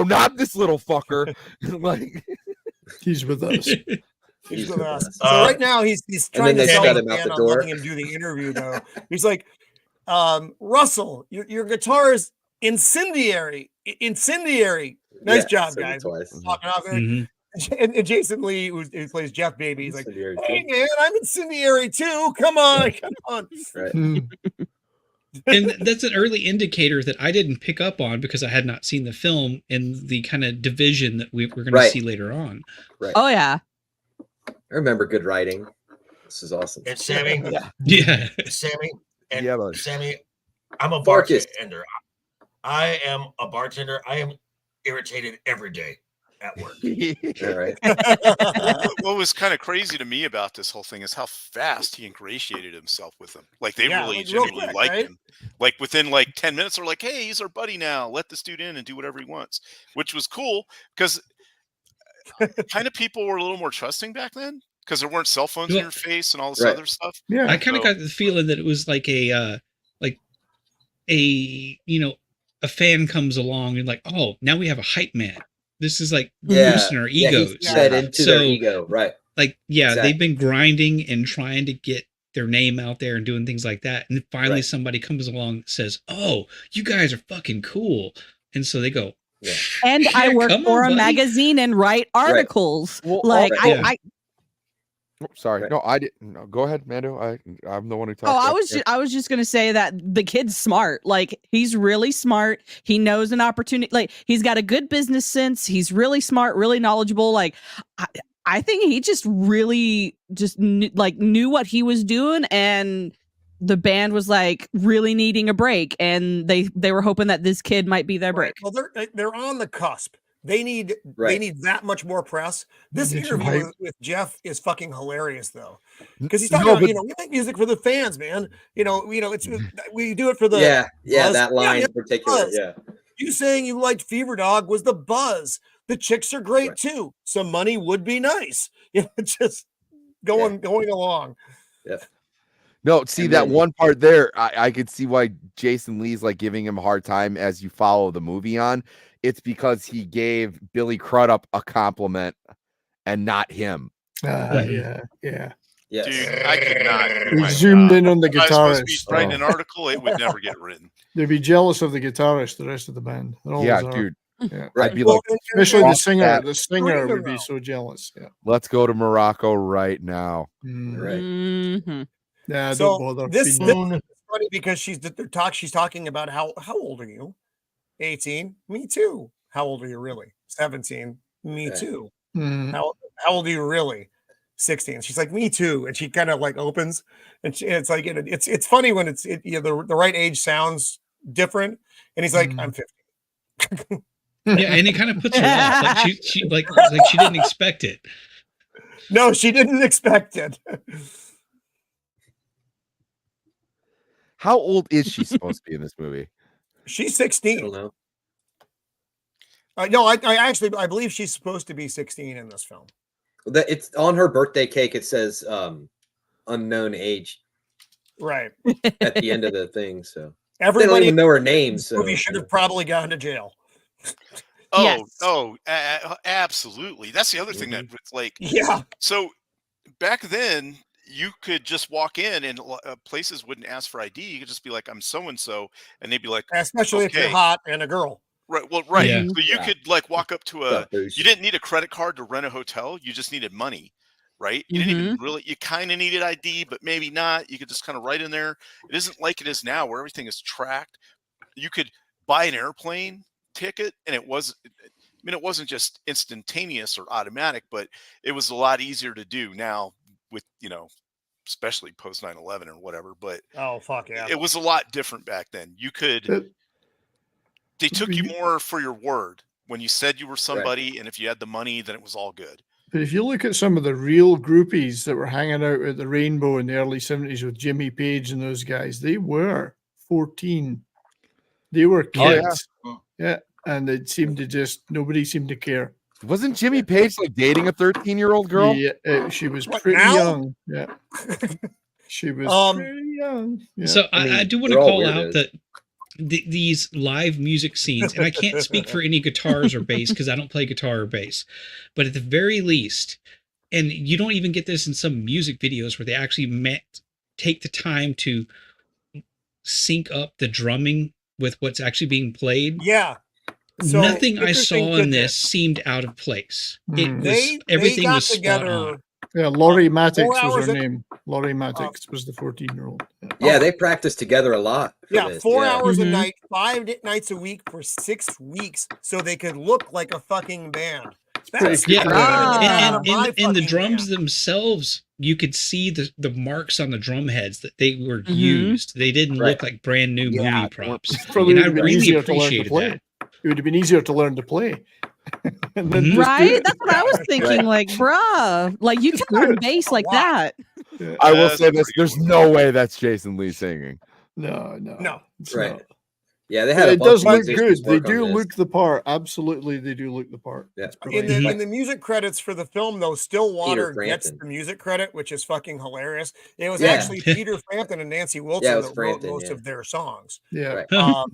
not this little fucker. Like, he's with us. He's with us. So right now he's trying to sell him out the door. Letting him do the interview though. He's like, Russell, your guitar is incendiary. Nice job, guys. Talking off there. And Jason Lee, who plays Jeff Baby, he's like, "Hey man, I'm incendiary too. Come on." Right. And that's an early indicator that I didn't pick up on because I had not seen the film and the kind of division that we're going to see later on. Right. Oh yeah. I remember good writing. This is awesome. And Sammy, yeah. Sammy, and Sammy, I'm a bartender. I am a bartender. I am irritated every day at work. All right. What was kind of crazy to me about this whole thing is how fast he ingratiated himself with them. Like they really genuinely liked him. Like within like 10 minutes, they're like, "Hey, he's our buddy now. Let this dude in and do whatever he wants," which was cool because kind of people were a little more trusting back then because there weren't cell phones in your face and all this other stuff. Yeah, I kind of got the feeling that it was like a a fan comes along and like, oh, now we have a hype man. This is like boosting our egos. He's fed into their ego, right? Like, they've been grinding and trying to get their name out there and doing things like that. And finally somebody comes along and says, oh, you guys are fucking cool. And so they go, and I work for a magazine and write articles. Well, like sorry. No, I didn't. No, go ahead, Mando. I'm the one who talked. I was just gonna say that the kid's smart. Like he's really smart. He knows an opportunity. Like he's got a good business sense. He's really smart, really knowledgeable. Like I think he just really knew what he was doing, and the band was like really needing a break, and they were hoping that this kid might be their break. Well, they're on the cusp. They need that much more press. This interview with Jeff is fucking hilarious though, because he's talking about we make music for the fans, man. It's we do it for the buzz. That line in particular. Buzz. Yeah, you saying you liked Fever Dog was the buzz. The chicks are great too. Some money would be nice. Just going along. Yeah. No, see that one part there. I could see why Jason Lee's like giving him a hard time as you follow the movie on. It's because he gave Billy Crudup a compliment and not him. Yeah. Dude, I could not. We zoomed in on the If I was supposed to be guitarist. writing an article, it would never get written. They'd be jealous of the guitarist, the rest of the band. Dude. Yeah. I'd be like, especially the singer. that. The singer would be so jealous. Yeah. Let's go to Morocco right now. Right. Mm-hmm. Yeah. So don't bother. this is funny because she's talking about how old are you? 18. Me too. How old are you really? 17. Me too. Mm. How old are you really? 16. She's like, me too. And she kind of like opens, and it's like it's funny when the right age sounds different. And he's like, I'm 50. Yeah, and it kind of puts her off. Like she she didn't expect it. No, she didn't expect it. How old is she supposed to be in this movie? She's 16. I don't know. No, I believe she's supposed to be 16 in this film. It's on her birthday cake. It says unknown age. Right. At the end of the thing. So everybody they don't even know her name. So movie should have probably gone to jail. Absolutely. That's the other thing that it's like. Yeah. So back then, you could just walk in and places wouldn't ask for ID. You could just be like, I'm so-and-so. And they'd be like, especially if you're hot and a girl. Right. Well, right. Yeah. So you could like walk up to you didn't need a credit card to rent a hotel. You just needed money. Right. You didn't even really, you kind of needed ID, but maybe not. You could just kind of write in there. It isn't like it is now where everything is tracked. You could buy an airplane ticket and it wasn't just instantaneous or automatic, but it was a lot easier to do now with, especially post 9/11 or whatever, but oh fuck yeah, it was a lot different back then. You could, they took you more for your word when you said you were somebody, and if you had the money, then it was all good. But if you look at some of the real groupies that were hanging out at the Rainbow in the early 70s with Jimmy Page and those guys, they were 14. They were kids. Yeah. And it seemed to nobody seemed to care. Wasn't Jimmy Page like dating a 13-year-old girl? Yeah, she was pretty young. Yeah. She was pretty young. Yeah. So I do want to call out that these live music scenes, and I can't speak for any guitars or bass because I don't play guitar or bass, but at the very least, and you don't even get this in some music videos where they actually take the time to sync up the drumming with what's actually being played. Yeah. So nothing I saw in this seemed out of place. It was everything was spot on. Yeah, Laurie Matix was her name. Laurie Matix was the 14-year-old. Yeah, they practiced together a lot. Yeah, 4 hours a night, 5 nights a week for 6 weeks, so they could look like a fucking band. That's Yeah, Ah. and the drums themselves, you could see the marks on the drum heads that they were Mhm. used. They didn't Right. look like brand new Yeah, movie they weren't props. Probably And would I have been really easier to learn to appreciated play. that. It would have been easier to learn to play. And then Mhm. just do Right? it. That's what I was thinking. Like, bruh, like you can Just do learn it. bass A like lot. that. Yeah. I will That's say a this: pretty there's good no way that's Jason Lee singing. No, No. it's Right. not. Yeah, they But had a it bunch does of look musicians good. They work on do this. look the part. Absolutely, they do look the part. Yeah. It's In brilliant. the mid credits for the film, though, Stillwater gets Frampton. the music credit, which is fucking hilarious. It was Yeah. actually Peter Frampton and Nancy Yeah, Wilson it was that wrote Frampton, most yeah. of their songs. Yeah. Right.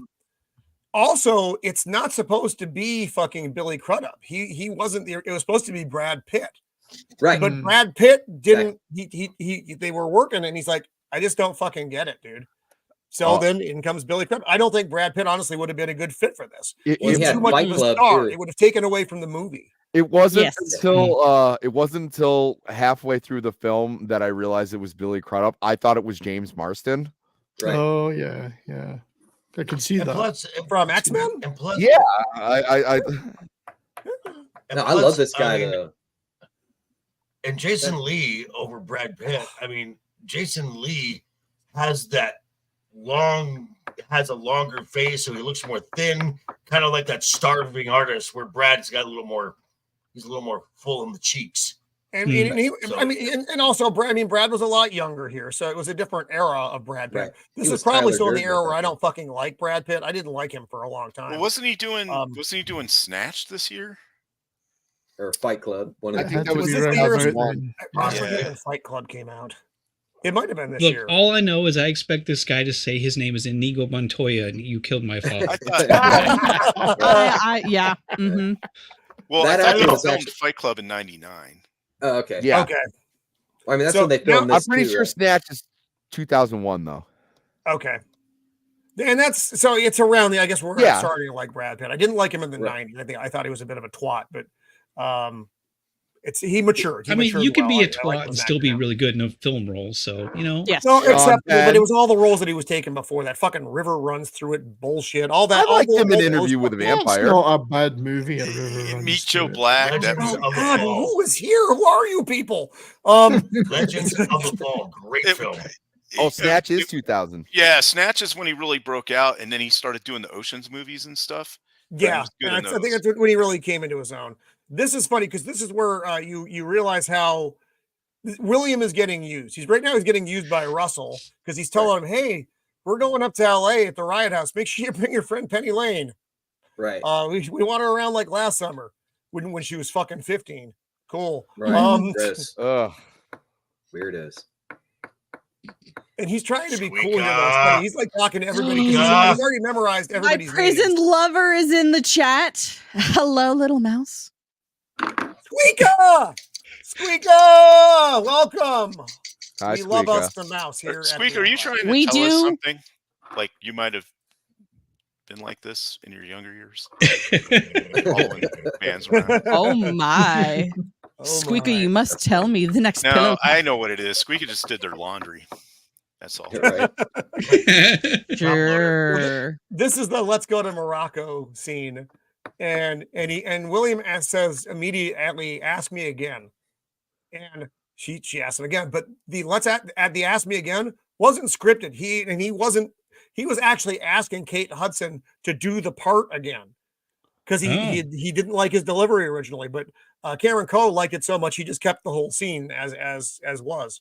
Also, it's not supposed to be fucking Billy Crudup. He wasn't there. It was supposed to be Brad Pitt. Right. But Mm. Brad Pitt didn't. He they were working, and he's like, I just don't fucking get it, dude. So then in comes Billy Crudup. I don't think Brad Pitt honestly would have been a good fit for this. It, Well, He's he had too much Fight of a Club, star. too. It would have taken away from the movie. it wasn't Yes. until halfway through the film that I realized it was Billy Crudup. I thought it was James Marston. Right. Oh yeah, yeah. I can see And that. plus, From X-Men? and plus, Yeah, I and No, I plus, love this guy mean, though. And Jason Lee over Brad Pitt. I mean, Jason Lee has a longer face, so he looks more thin, kind of like that starving artist. Where Brad's got he's a little more full in the cheeks. And also Brad was a lot younger here, so it was a different era of Brad Pitt. Right. This He is was probably Tyler still in the Durden era at where that I don't point. fucking like Brad Pitt. I didn't like him for a long time. Well, wasn't he doing Um, Snatch this year? Or Fight Club. One of I the think Had that to was be this right the year about one. then. I forget Yeah. when Fight Club came out. It might have been this Look, year. all I know is I expect this guy to say his name is Inigo Montoya, and you killed my father. I thought. Yeah. Mm-hmm. Well, That I thought actor they was filmed actually- Fight Club in '99. Oh, okay. Yeah, Okay. I mean, that's So when they now- filmed I'm this. pretty too, sure right? Snatch is 2001 though. Okay. And that's so it's around the I guess we're Yeah. starting to like Brad Pitt. I didn't like him in the Right. 90s. I thought he was a bit of a twat, but he matured. I mean, you could be a I like twat him and as still actor be now. really good in a film role. So, Yes. No, Sean acceptable, but Penn. it was all the roles that he was taking before that. Fucking River Runs Through It bullshit. All that. I liked all him in those Interview with a fucking- It's Vampire. not a bad movie. A River Runs Meet Through Joe It. Black. That Legends movie. of the God, Fall. who is here? Who are you people? Legends of the Fall. Great It- film. Oh, Snatch is 2000. Yeah, Snatch is when he really broke out, and then he started doing the Ocean's movies and stuff. Yeah, was good and in I think those. that's when he really came into his own. This is funny because this is where you realize how William is getting used. He's getting used by Russell because he's telling him, "Hey, we're going up to LA at the Riot House. Make sure you bring your friend Penny Lane. Right. We want her around like last summer when she was fucking 15. Cool. Right. Gross. Ugh. Weirdos. And he's trying to be cool here. Squeaker. Though. It's funny. He's like talking to everybody. 'Cause he's already memorized My everybody's prison names. lover is in the chat. Hello, little mouse. Squeaker! Squeaker! Welcome. Hi, We love Squeaka. us the mouse here. at Squeak, the are you Empire. trying to We tell us do. something? Like you might have been like this in your younger years? Following fans around. Oh my. Oh Squeaker, my. you must tell me the next No, pillow. I know what it is. Squeaky just did their laundry. That's all. Right. Sure. This is the let's go to Morocco scene. And William says immediately, ask me again. And she asked him again. But the the ask me again wasn't scripted. He was actually asking Kate Hudson to do the part again. Because he didn't like his delivery originally, but Cameron Crowe liked it so much he just kept the whole scene as was.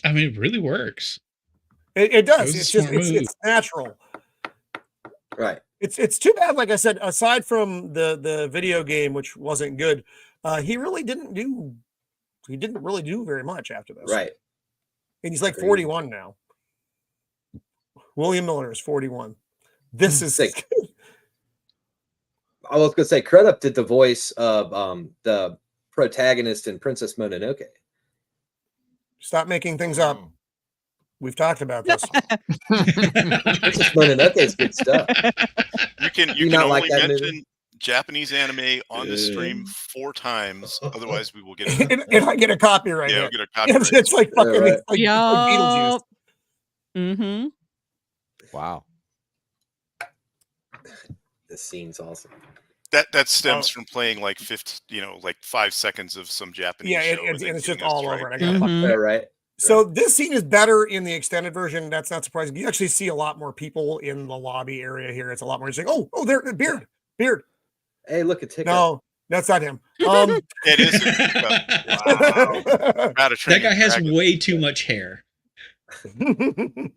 I mean, it really works. It does. was a It's just smart move. it's natural. Right. It's too bad. Like I said, aside from the video game, which wasn't good, he didn't really do very much after this. Right. And he's like Agreed. 41 now. William Miller is 41. This is Sick. I was going to say, Crudup did the voice of the protagonist in Princess Mononoke. Stop making things up. We've talked about this. Princess Mononoke is good stuff. You can you not only like that mention movie? Japanese anime on the stream 4 times, otherwise we will get If I get a copyright, yeah, hit. we'll get a copyright. It's like fucking right. it's like Beetlejuice. Mm-hmm. Wow. This scene's awesome. That stems from playing like 5 seconds of some Japanese show. And it's just getting us all straight. over. And I got fucked. Yeah, right. So this scene is better in the extended version. That's not surprising. You actually see a lot more people in the lobby area here. It's a lot more. It's like, oh, there, beard. Hey, look at TikTok. No, that's not him. It is. Wow. That guy has way too much hair. And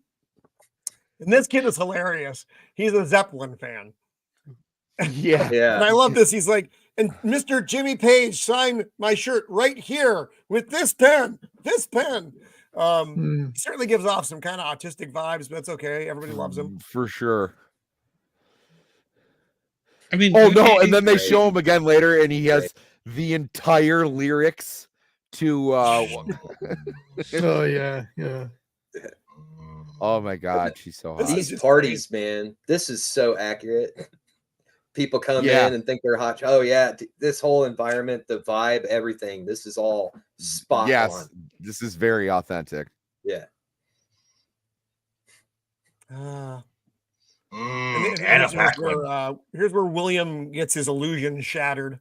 this kid is hilarious. He's a Zeppelin fan. Yeah. Yeah. And I love this. He's like, and Mr. Jimmy Page signed my shirt right here with this pen. He certainly gives off some kind of autistic vibes, but that's okay. Everybody loves him. For sure. I mean, oh no, and then they show him again later, and he has the entire lyrics to oh yeah. Oh my god, she's so hot. These parties, man, this is so accurate. People come in and think they're hot. Oh yeah, this whole environment, the vibe, everything. This is all spot on. This is very authentic. Yeah. Here's where William gets his illusion shattered.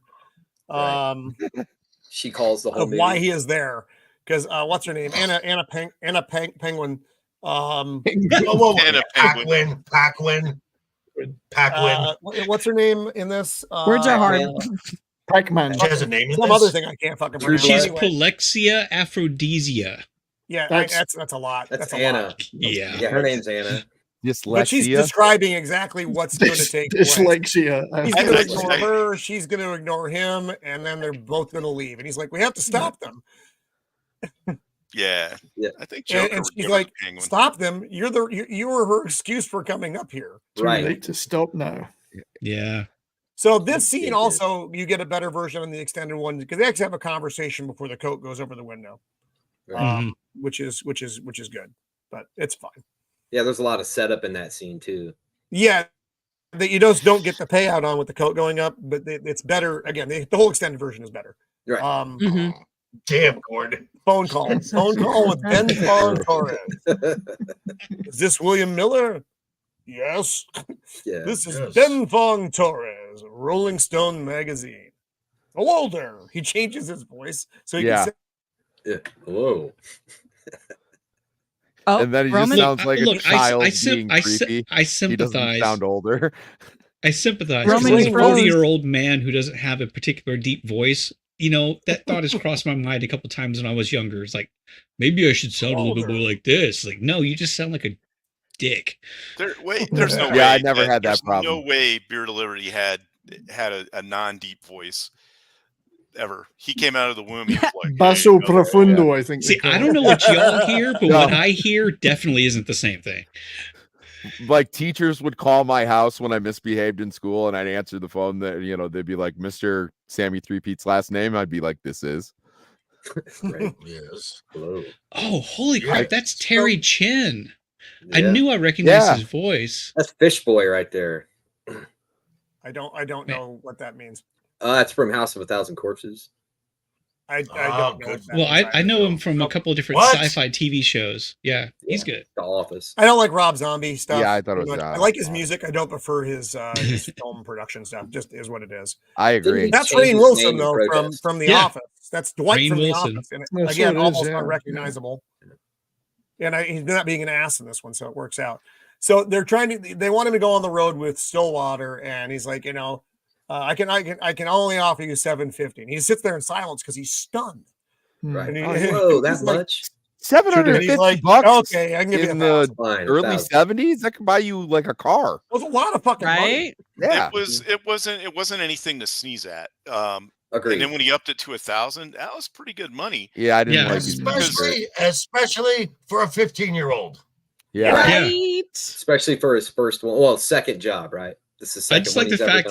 She calls the whole of why he is there, because what's her name? Anna Penguin. Paquin. What's her name in this? Words are hard. Pac-Man. She has a name. Some other thing I can't fucking pronounce. She's anyway. Polexia Aphrodisia. Yeah, that's a lot. That's Anna. Lot. Yeah, her name's Anna. But she's describing exactly what's going to take place. Dyslexia. He's going to ignore her. She's going to ignore him, and then they're both going to leave. And he's like, "We have to stop them." Yeah. I think Joker and she's like, "Stop them! You were her excuse for coming up here." Too late to stop now. Yeah. So this scene also, you get a better version on the extended one because they actually have a conversation before the coat goes over the window, which is good, but it's fine. Yeah, there's a lot of setup in that scene too. Yeah, that you just don't get the payout on with the coat going up, but it's better. Again, the whole extended version is better. Right. Damn, Gordon. Phone call with Ben Torres. Is this William Miller? Yes. Yeah. This is Ben Fong Torres, Rolling Stone magazine. Hello there. He changes his voice so he can say, hello. And then he just sounds like a child being creepy. I sympathize. He doesn't sound older. I sympathize. As a 40-year-old man who doesn't have a particular deep voice, that thought has crossed my mind a couple times when I was younger. It's like, maybe I should sound a little bit more like this. Like, no, you just sound like a dick. There's no way. Yeah, I never had that problem. No way Beard of Liberty had a non-deep voice ever. He came out of the womb. He was like, Basso profundo, I think. See, I don't know what y'all hear, but what I hear definitely isn't the same thing. Like teachers would call my house when I misbehaved in school, and I'd answer the phone. That they'd be like, "Mr. Sammy Three-Peat's last name." I'd be like, "This is." Right. Yes. Hello. Oh, holy crap! That's Terry Chin. Yeah. I knew I recognized his voice. That's Fish Boy right there. I don't know what that means. It's from House of a Thousand Corpses. I don't know. Well, I know him from a couple of different sci-fi TV shows. Yeah, he's good. The Office. I don't like Rob Zombie stuff. Yeah, I thought it was. I like his music. I don't prefer his film production stuff. Just is what it is. I agree. That's Rainn Wilson though from The Office. That's Dwight Rainn from Wilson. The Office. And again, almost unrecognizable. And he's not being an ass in this one, so it works out. So they want him to go on the road with Stillwater, and he's like, I can only offer you $750. And he sits there in silence because he's stunned. Right. Whoa, that much? $750 bucks. Okay, I can give you in the early 70s. That could buy you like a car. It was a lot of fucking money. Yeah. It wasn't anything to sneeze at. Agreed. And then when he upped it to 1,000, that was pretty good money. Yeah, I didn't like it. Especially for a 15-year-old. Yeah. Right. Especially for his first one. Well, second job, right? This is I just like the fact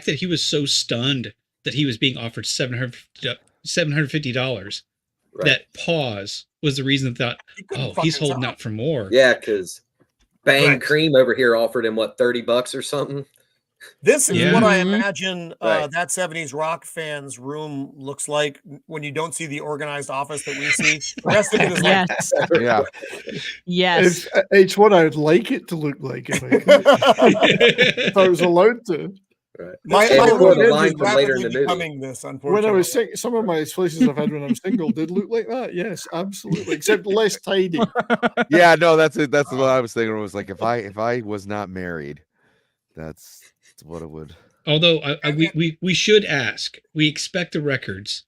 that he was so stunned that he was being offered $750. Right. That pause was the reason that he's holding out for more. Yeah, because Bang Cream over here offered him $30 or something. This is what I imagine that 70s rock fans' room looks like when you don't see the organized office that we see. The rest of it is yes. It's what I would like it to look like if I was allowed to. Right. My And before the room line is from later in rapidly the movie. becoming this, When I unfortunately. was sick, some of my places I've had when I'm single did look like that. Yes, absolutely. Except less tidy. Yeah, no, that's it. That's what I was thinking. It was like if I was not married, that's what it would. Although we should ask, we expect the records,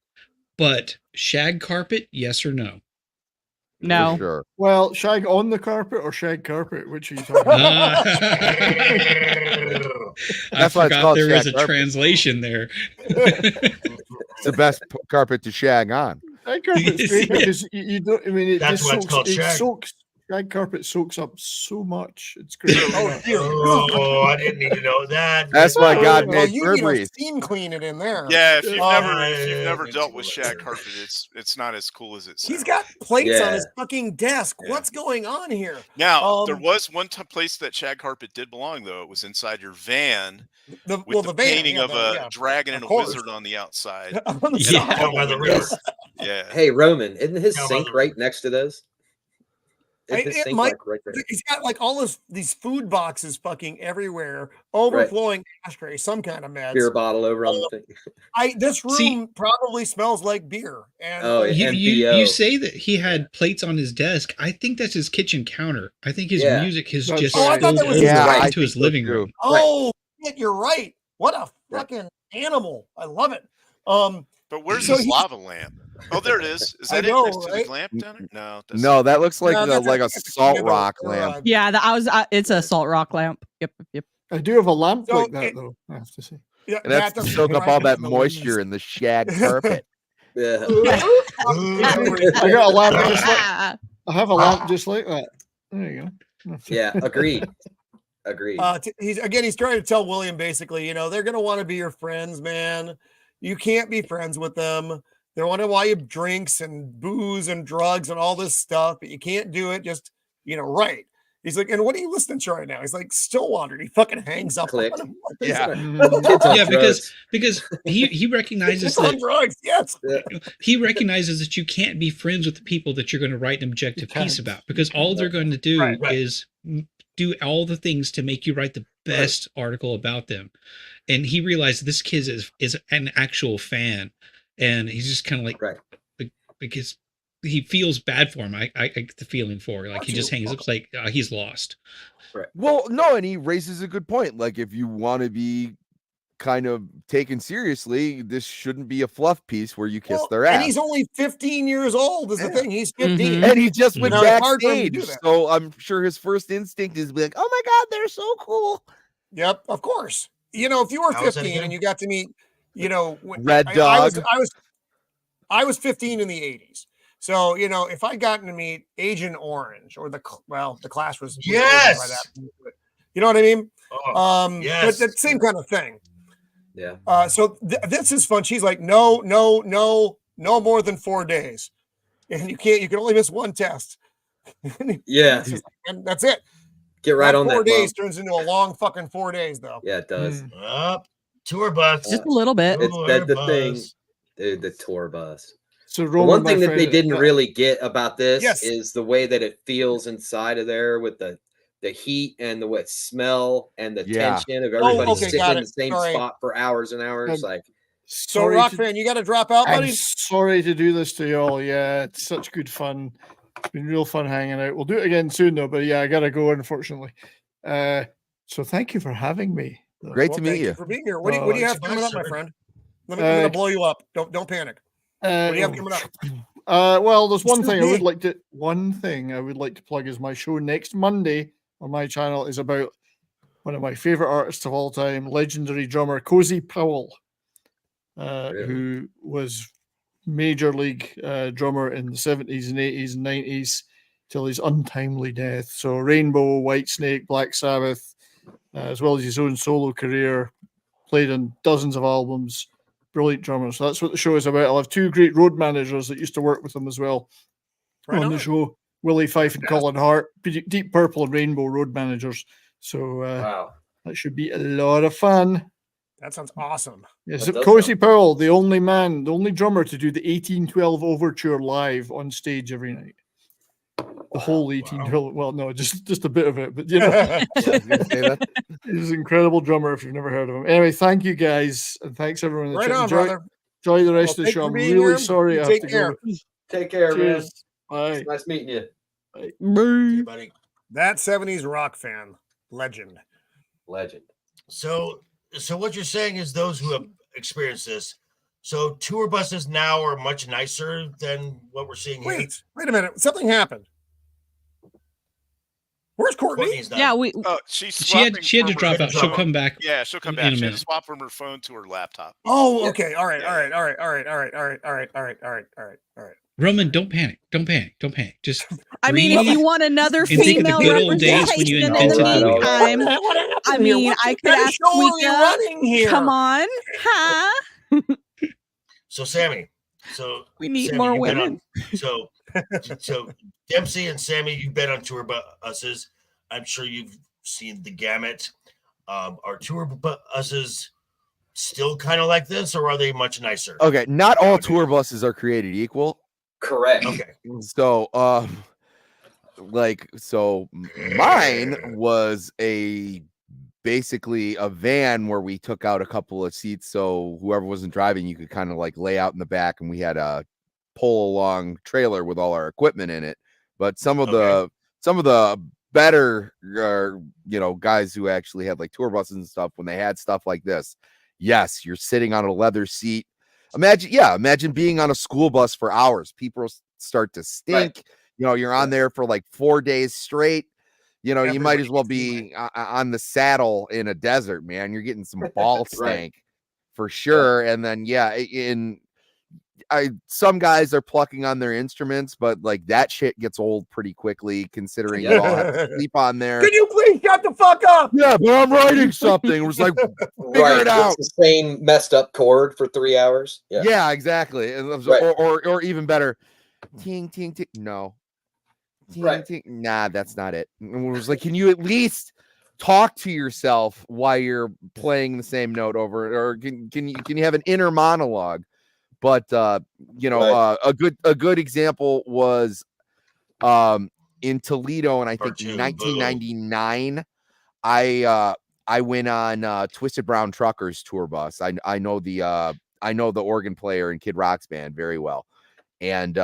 but shag carpet, yes or no? No. For sure. Well, shag on the carpet or shag carpet? Which are you talking about? I That's why it's forgot called there was shag a carpet. translation there. It's the best carpet to shag on. Shag carpet's great Yeah. because you don't. I mean, it That's just why it's soaks. called It shag. soaks. Shag carpet soaks up so much. It's great. Oh, dear. Oh, I didn't even know that. That's why God Well, made you need to Febreze. steam clean it in there. Yeah, if you've Yeah, never me dealt too. with shag carpet, it's not as cool as it sounds. He's got plates on Yeah. his fucking desk. Yeah. What's going on here? Now there was one place that shag carpet did belong, though. It was inside your van with the van, painting yeah, of a dragon of and a course. wizard on the outside. On the and a Yeah. couple By the windows. river. Yeah. Hey, Roman, isn't his How sink about right next to those? Isn't his It sink might- like right there? He's got like all these food boxes fucking everywhere, overflowing ashtray, some kind of meds. Beer bottle over on the thing. This room See- probably smells like beer. And Oh, yeah. You MPO. say that he had plates on his desk. I think that's his kitchen counter. I think his Yeah. music has That's just right. Oh, I thought spilled that was over his I into his think so living too. room. oh, shit, you're right. What a Right. fucking animal. I love it. But where's So his he- lava lamp? Oh, there it is. Is I that know, it next to right? the lamp down there? No. That's No, that looks like Yeah, that's like a it's salt kind of rock a- lamp. Yeah, it's a salt rock lamp. Yep. I do have a lamp So like that, it- though. I have to say. Yeah, And that's to doesn't soak up right all that in the moisture leaves. in the shag carpet. Yeah. I got a lamp just like Ah, I have a lamp just like that. There you go. Yeah. Agreed. Agreed. He's trying to tell William basically, they're gonna want to be your friends, man. You can't be friends with them. They want to buy you drinks and booze and drugs and all this stuff, but you can't do it. Just right. He's like, and what are you listening to right now? He's like, Stillwater. And he fucking hangs up Click. on him. Yeah. Kids on Yeah, drugs. because he recognizes It's on that drugs. Yes. he recognizes that you can't be friends with the people that you're going to write an objective You piece can't. about, because all they're going to do Right. is do all the things to make you write the best article about them. And he realized this kid is an actual fan, and he's just kind of like, Right. because he feels bad for him. I get the feeling for like he just hangs up like he's lost. Well, no, and he raises a good point. Like, if you want to be kind of taken seriously, this shouldn't be a fluff piece where you kiss their ass. And he's only 15 years old. Is the thing? He's 15. And he just went Now, it's hard for him to do backstage, that. so I'm sure his first instinct is to be like, "Oh my god, they're so cool." Yep, of course. If you were How was that 15 again? and you got to meet, when, Red I Dog. I was 15 in the 80s. So, if I gotten to meet Agent Orange or the class was older Yes! by that, you know what I mean? Oh, yes. That same kind of thing. Yeah. So this is fun. She's like, no more than 4 days. And you can only miss one test. Yeah. And that's it. Get right on that. 4 days Mom. turns into a long fucking 4 days though. Yeah, it does. Up. Tour bus. just a little bit. It's Tour the thing. bus. Dude, the tour bus. So The Roman, one my thing that they friend, didn't really get about this Yes. is the way that it feels inside of there with the heat and the wet smell and the Yeah. tension of everybody okay, sitting got in it. the same Sorry. spot for hours and hours. Like, So sorry Rock to- fan, you got to drop out, I'm buddy. sorry to do this to you all. Yeah, it's such good fun. It's been real fun hanging out. We'll do it again soon though. But yeah, I gotta go unfortunately. So thank you for having me. Great Well, to meet thank you. for being here. What do you it's have coming up, my sir. friend? I'm gonna Uh, blow you up. Don't panic. What do you have coming up? Well, there's one It's thing I would big. like to plug is my show next Monday on my channel is about one of my favorite artists of all time, legendary drummer Cozy Powell, Really? who was major league drummer in the 70s and 80s and 90s till his untimely death. So Rainbow, Whitesnake, Black Sabbath, as well as his own solo career, played on dozens of albums. Brilliant drummer. So that's what the show is about. I'll have two great road managers that used to work with him as well Right on the on. show. Willie Fife and Colin Hart, Deep Purple and Rainbow road managers. So wow. that should be a lot of fun. That sounds awesome. Yes, That does Cozy Powell, the only drummer to do the 1812 Overture live on stage every night. whole 18-year-old. Well, no, just a bit of it, but you know, he's an incredible drummer. If you've never heard of him, anyway, thank you guys, and thanks everyone in the chat. Enjoy the rest of the show. I'm really sorry I have to go. Take care, Cheers. man. Bye. It's nice meeting you. Bye. Okay, buddy. That 70s rock fan, legend. So what you're saying is those who have experienced this. So tour buses now are much nicer than what we're seeing here. Wait a minute. Something happened. Where's Courtney? Yeah, she had to drop out. She'll come back. Yeah, she'll come back. She had to swap from her phone to her laptop. Oh, okay. All right. Roman, don't panic. Just I mean, if you want another female representation in the meantime, I mean, I could ask Wika. Come on, huh? So Sammy, we need more women. So Dempsey and Sammy, you've been on tour buses. I'm sure you've seen the gamut. Are tour buses still kind of like this, or are they much nicer? Okay, not all tour buses are created equal. Correct. Okay. So, mine was basically a van where we took out a couple of seats, so whoever wasn't driving, you could kind of like lay out in the back, and we had a pull along trailer with all our equipment in it. But some of the better, guys who actually had like tour buses and stuff, when they had stuff like this, yes, you're sitting on a leather seat. Imagine being on a school bus for hours. People start to stink. Right. You're on there for like 4 days straight. You might as well be on the saddle in a desert, man. You're getting some ball stank for sure. And then, some guys are plucking on their instruments, but like that shit gets old pretty quickly, considering you all have to sleep on there. Can you please shut the fuck up? Yeah, but I'm writing something. It was like, figure it out. It's the same messed up chord for 3 hours. Yeah, exactly. Or even better, ting ting ting. No, ting, ting. Nah, that's not it. And it was like, can you at least talk to yourself while you're playing the same note over, or can you have an inner monologue? But a good example was in Toledo, and I think 1999, I went on Twisted Brown Truckers tour bus. I know the organ player in Kid Rock's band very well, and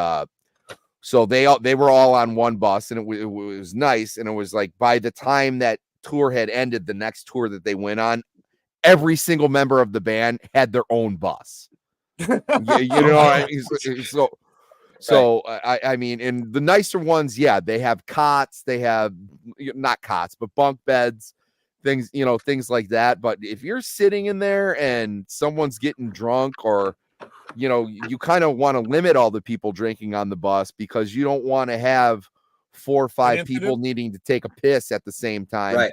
so they were all on one bus, and it was nice. And it was like, by the time that tour had ended, the next tour that they went on, every single member of the band had their own bus. I mean, and the nicer ones, they have cots, they have not cots, but bunk beds, things like that. But if you're sitting in there and someone's getting drunk, or you kind of want to limit all the people drinking on the bus, because you don't want to have 4 or 5 people needing to take a piss at the same time. Right.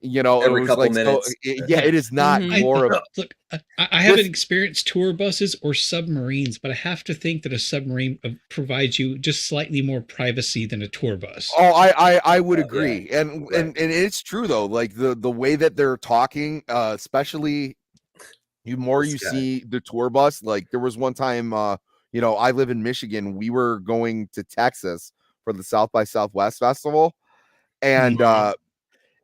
Every couple minutes. It is not more of. Look, I haven't experienced tour buses or submarines, but I have to think that a submarine provides you just slightly more privacy than a tour bus. Oh, I would agree, and it's true though. Like the way that they're talking, especially you see the tour bus. Like there was one time, I live in Michigan. We were going to Texas for the South by Southwest festival, and.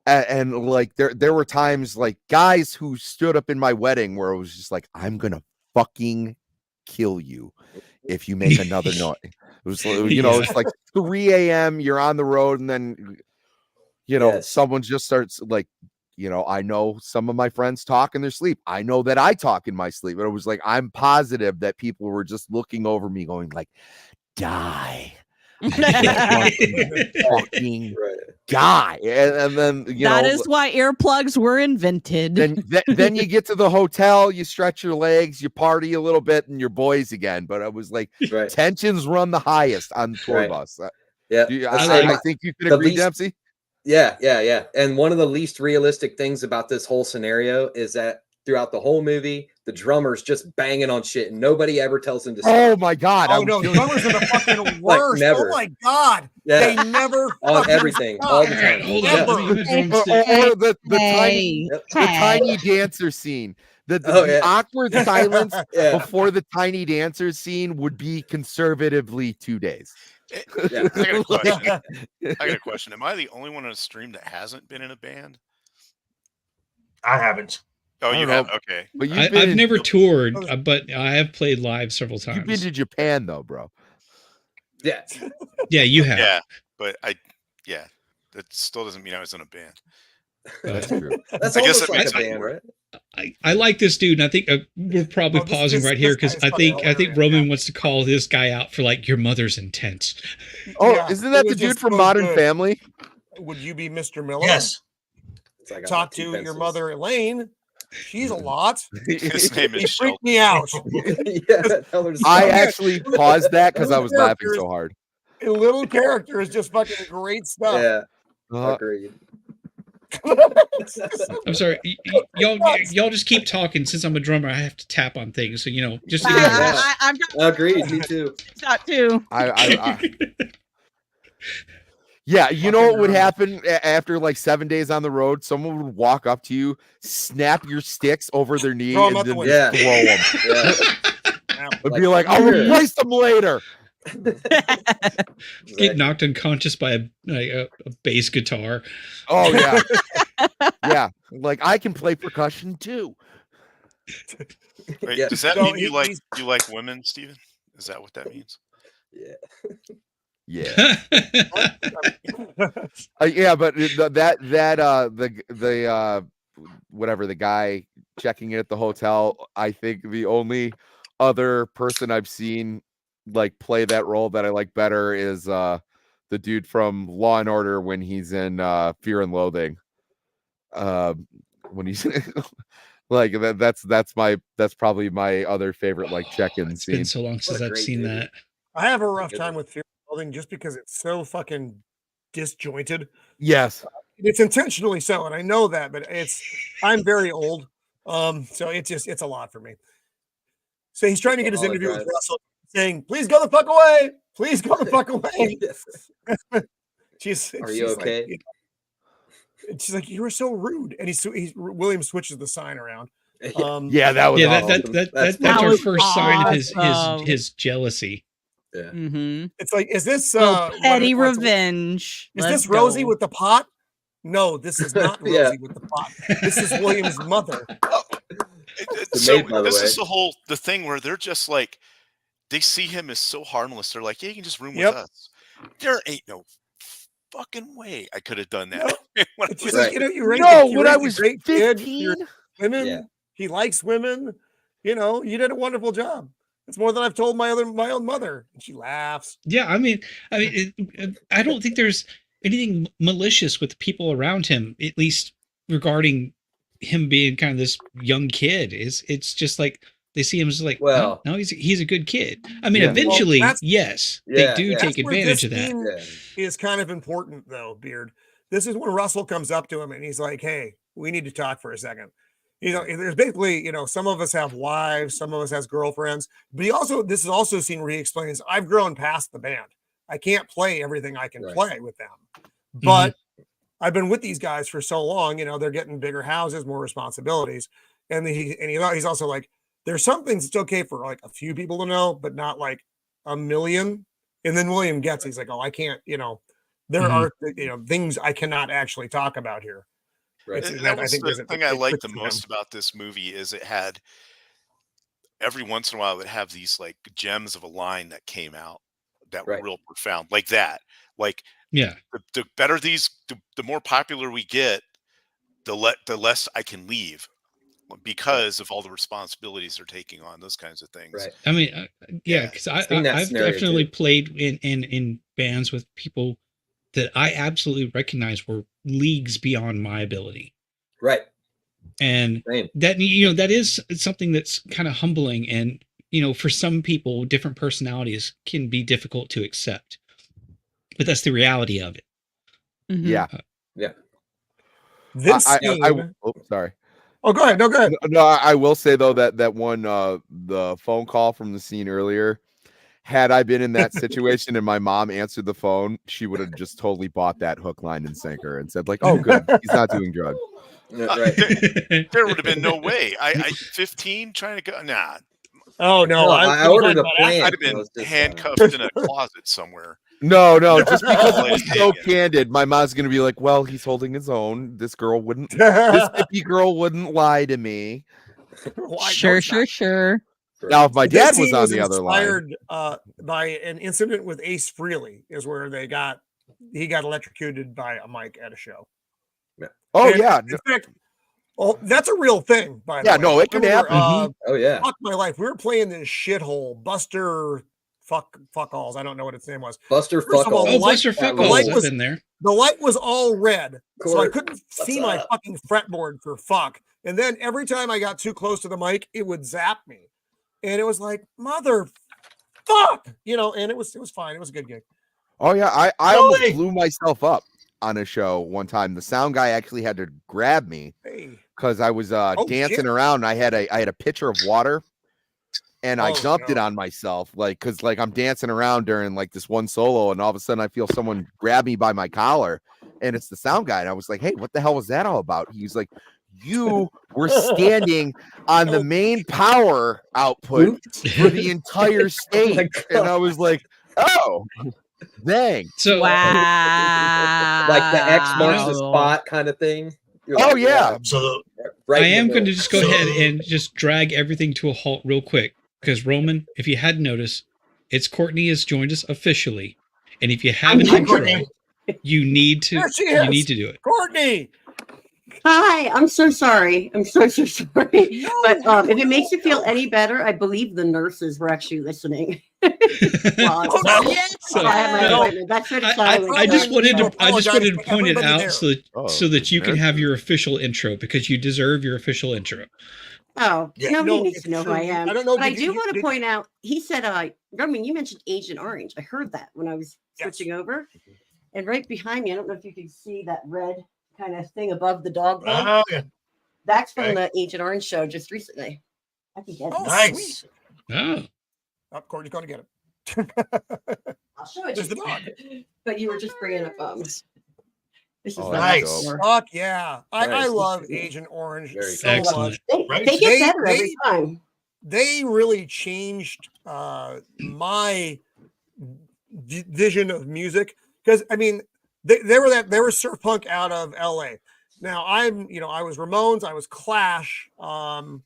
And like there were times like guys who stood up in my wedding where it was just like, I'm gonna fucking kill you if you make another noise. It was it's like 3 a.m. You're on the road, and then someone just starts like, I know some of my friends talk in their sleep. I know that I talk in my sleep. And it was like, I'm positive that people were just looking over me going like, die. Fucking guy, and then that is why earplugs were invented. Then you get to the hotel, you stretch your legs, you party a little bit, and you're boys again. But I was like, tensions run the highest on the tour bus. I think you can agree, Dempsey. Yeah. And one of the least realistic things about this whole scenario is that throughout the whole movie, the drummer's just banging on shit, and nobody ever tells him to stop. Oh my god! Oh no, drummers are the fucking worst. Never. Oh my god, they never on everything stop. all the time. Or the tiny dancer scene. The awkward silence before the tiny dancer scene would be conservatively 2 days. Yeah. I got a question. I got a question. Am I the only one on a stream that hasn't been in a band? I haven't. Oh, I you don't have? know. Okay. But I've never toured, but I have played live several times. You've been to Japan though, bro. Yeah. Yeah, you have. Yeah, but that still doesn't mean I was in a band. That's true. That's I guess almost that like makes a it band, work. right? I like this dude, and I think we're probably Oh, pausing this right here guy's because I fucking think hilarious. Roman wants to call this guy out for like your mother's intense. Oh, Yeah, isn't that it the was dude just from so Modern good. Family? Would you be Mr. Miller? Yes. It's like I Talk got two to your pencils. mother, Elaine. She's a lot. His name He is freaked Sheldon. me out. Yeah, tell her to I stop. actually paused that because I was laughing so hard. A little character is just fucking great stuff. Yeah, Uh, agreed. I'm sorry, y'all just keep talking. Since I'm a drummer, I have to tap on things. So just I've got Agreed. Me too. that too. Yeah, you know Fucking what would drummer. happen after like 7 days on the road? Someone would walk up to you, snap your sticks over their knee, Throw 'em and out the then window. throw them. Yeah. It'd be like, I'll here. replace them later. get knocked unconscious by a bass guitar. Oh yeah, yeah. Like I can play percussion too. Wait, Yeah. does that So mean you he's- like women, Steven? Is that what that means? Yeah. Yeah, yeah. But the whatever, the guy checking in at the hotel. I think the only other person I've seen like play that role that I like better is the dude from Law and Order when he's in Fear and Loathing. When he's like that's probably my other favorite like check-in It's scene. been so long since a I've great seen movie. that. I have a rough time with Fear and Loathing just because it's so fucking disjointed. Yes. It's intentionally so, and I know that, but I'm very old. So it's a lot for me. So he's trying to get his interview with Russell, saying, "Please go the fuck away. Please go the fuck away." she's Are you okay? Like, she's like, "You were so rude," and William switches the sign around. Yeah, that was Yeah, awesome. that's That our was first sign of awesome. his jealousy. Yeah. Mm-hmm. It's like, is this Petty revenge. Is Let's this Rosie go. with the pot? No, this is not Rosie Yeah. with the pot. This is William's mother. So maid, by the this way. is the thing where they're just like, they see him as so harmless. They're like, yeah, you can just room Yep. with us. There ain't no fucking way I could have done that. When I It's was- just like, you raised No, you when I raised a was great kid. 15. You're women. Yeah. He likes women. You did a wonderful job. It's more than I've told my own mother. And she laughs. Yeah, I mean, I don't think there's anything malicious with the people around him, at least regarding him being kind of this young kid. It's just like they see him as like, Well- no, he's a good kid. I mean, Yeah. eventually, Well, that's- yes, Yeah, they do yeah. take That's where advantage this of that. scene Yeah. is kind of important, though, Beard. This is when Russell comes up to him and he's like, "Hey, we need to talk for a second." There's basically, some of us have wives, some of us has girlfriends, but this is also a scene where he explains, "I've grown past the band. I can't play everything I can Right. play with them, but I've been with these guys for so long. They're getting bigger houses, more responsibilities, and he's also like, there's some things it's okay for like a few people to know, but not like a million." And then William he's like, "Oh, I can't. There are things I cannot actually talk about here." Right. It's- And that I was think the there's a- thing I it liked the clicks to most about this movie is it had every once in a while it would have these like gems of a line that came out that were Right. real profound, like that. Like Yeah, the better these, the more popular we get, the less I can leave because of all the responsibilities they're taking on, those kinds of things. Right. I mean, yeah, Yeah. because Seen that I've scenario, definitely too. played in bands with people that I absolutely recognize were leagues beyond my ability. Right. And Same. that that is something that's kind of humbling, and for some people different personalities can be difficult to accept, but that's the reality of it. Mhm. Yeah. This scene. Sorry. Oh, go ahead. No, go ahead. No, I will say though that one the phone call from the scene earlier, had I been in that situation and my mom answered the phone, she would have just totally bought that hook, line, and sinker and said like, "Oh, good, he's not doing drugs." Right. There would have been no way. I 15 trying to go. Nah, Oh no, No, I ordered a plant. I'd have been It was just, handcuffed in a closet somewhere. No, just because I'll it was let it so hang. candid, my mom's gonna be like, "Well, he's holding his own. This hippie girl wouldn't lie to me." Why, no, Sure, it's not. sure. Now, if my This dad was scene on the other line, inspired by an incident with Ace Frehley, is where he got electrocuted by a mic at a show. oh And yeah, in fact, that's a real thing. By the yeah, way, no, it can happen. Oh yeah. Fuck my life. We were playing this shithole, Buster fuck alls. I don't know what its name was. Buster First of all, Fuck Oh, the light- Buster the Fuckballs. light I've was- been there. The light was all red, so I Court, couldn't what's see my up? fucking fretboard for fuck. And then every time I got too close to the mic, it would zap me, and it was like mother fuck, and it was fine. It was a good gig. Oh yeah, I almost Really? blew myself up on a show one time. The sound guy actually had to grab me Hey, because I was dancing shit. around. And I had a pitcher of water, and I Oh, dumped it no. on myself, because I'm dancing around during like this one solo, and all of a sudden I feel someone grab me by my collar, and it's the sound guy, and I was like, "Hey, what the hell was that all about?" He's like, "You were standing on the main power output for the entire stage," and I was like, "Oh, dang." So Wow. Like the X marks the spot kind of thing. You're Oh like, yeah. So right. I in the am going to middle. just go So- ahead and just drag everything to a halt real quick. Because Roman, if you hadn't noticed, it's Courtney has joined us officially. And if you have an Hi, intro, Courtney. you need to There she is. do it. Courtney. Hi, I'm so sorry. I'm so sorry. No. But if it makes you feel any better, I believe the nurses were actually listening. Well, Oh, no. Yes. So- I have my No. appointment. That's what it I sounded like. just wanted to apologize to point it everybody out there. so that you can have your official intro, because you deserve your official intro. Oh, Yeah, nobody no, needs to it's know who I true. am. I don't know, But I did do you- want to did- point out, he said, Roman, you mentioned Agent Orange. I heard that when I was Yes. switching over. And right behind me, I don't know if you can see that red kind of thing above the dog leg. Oh, yeah. That's from Okay. the Agent Orange show just recently. I can get it. Oh, Nice. sweet. Oh. Oh, Courtney's going to get it. I'll show it There's to the you. dog. But you were just bringing up this is Oh, the nice. next one. Fuck yeah. I Nice. love Agent Orange Very so excellent. much. They, Right. they get better every time. They really changed my vision of music, because I mean they were surf punk out of LA. Now I was Ramones, I was Clash, and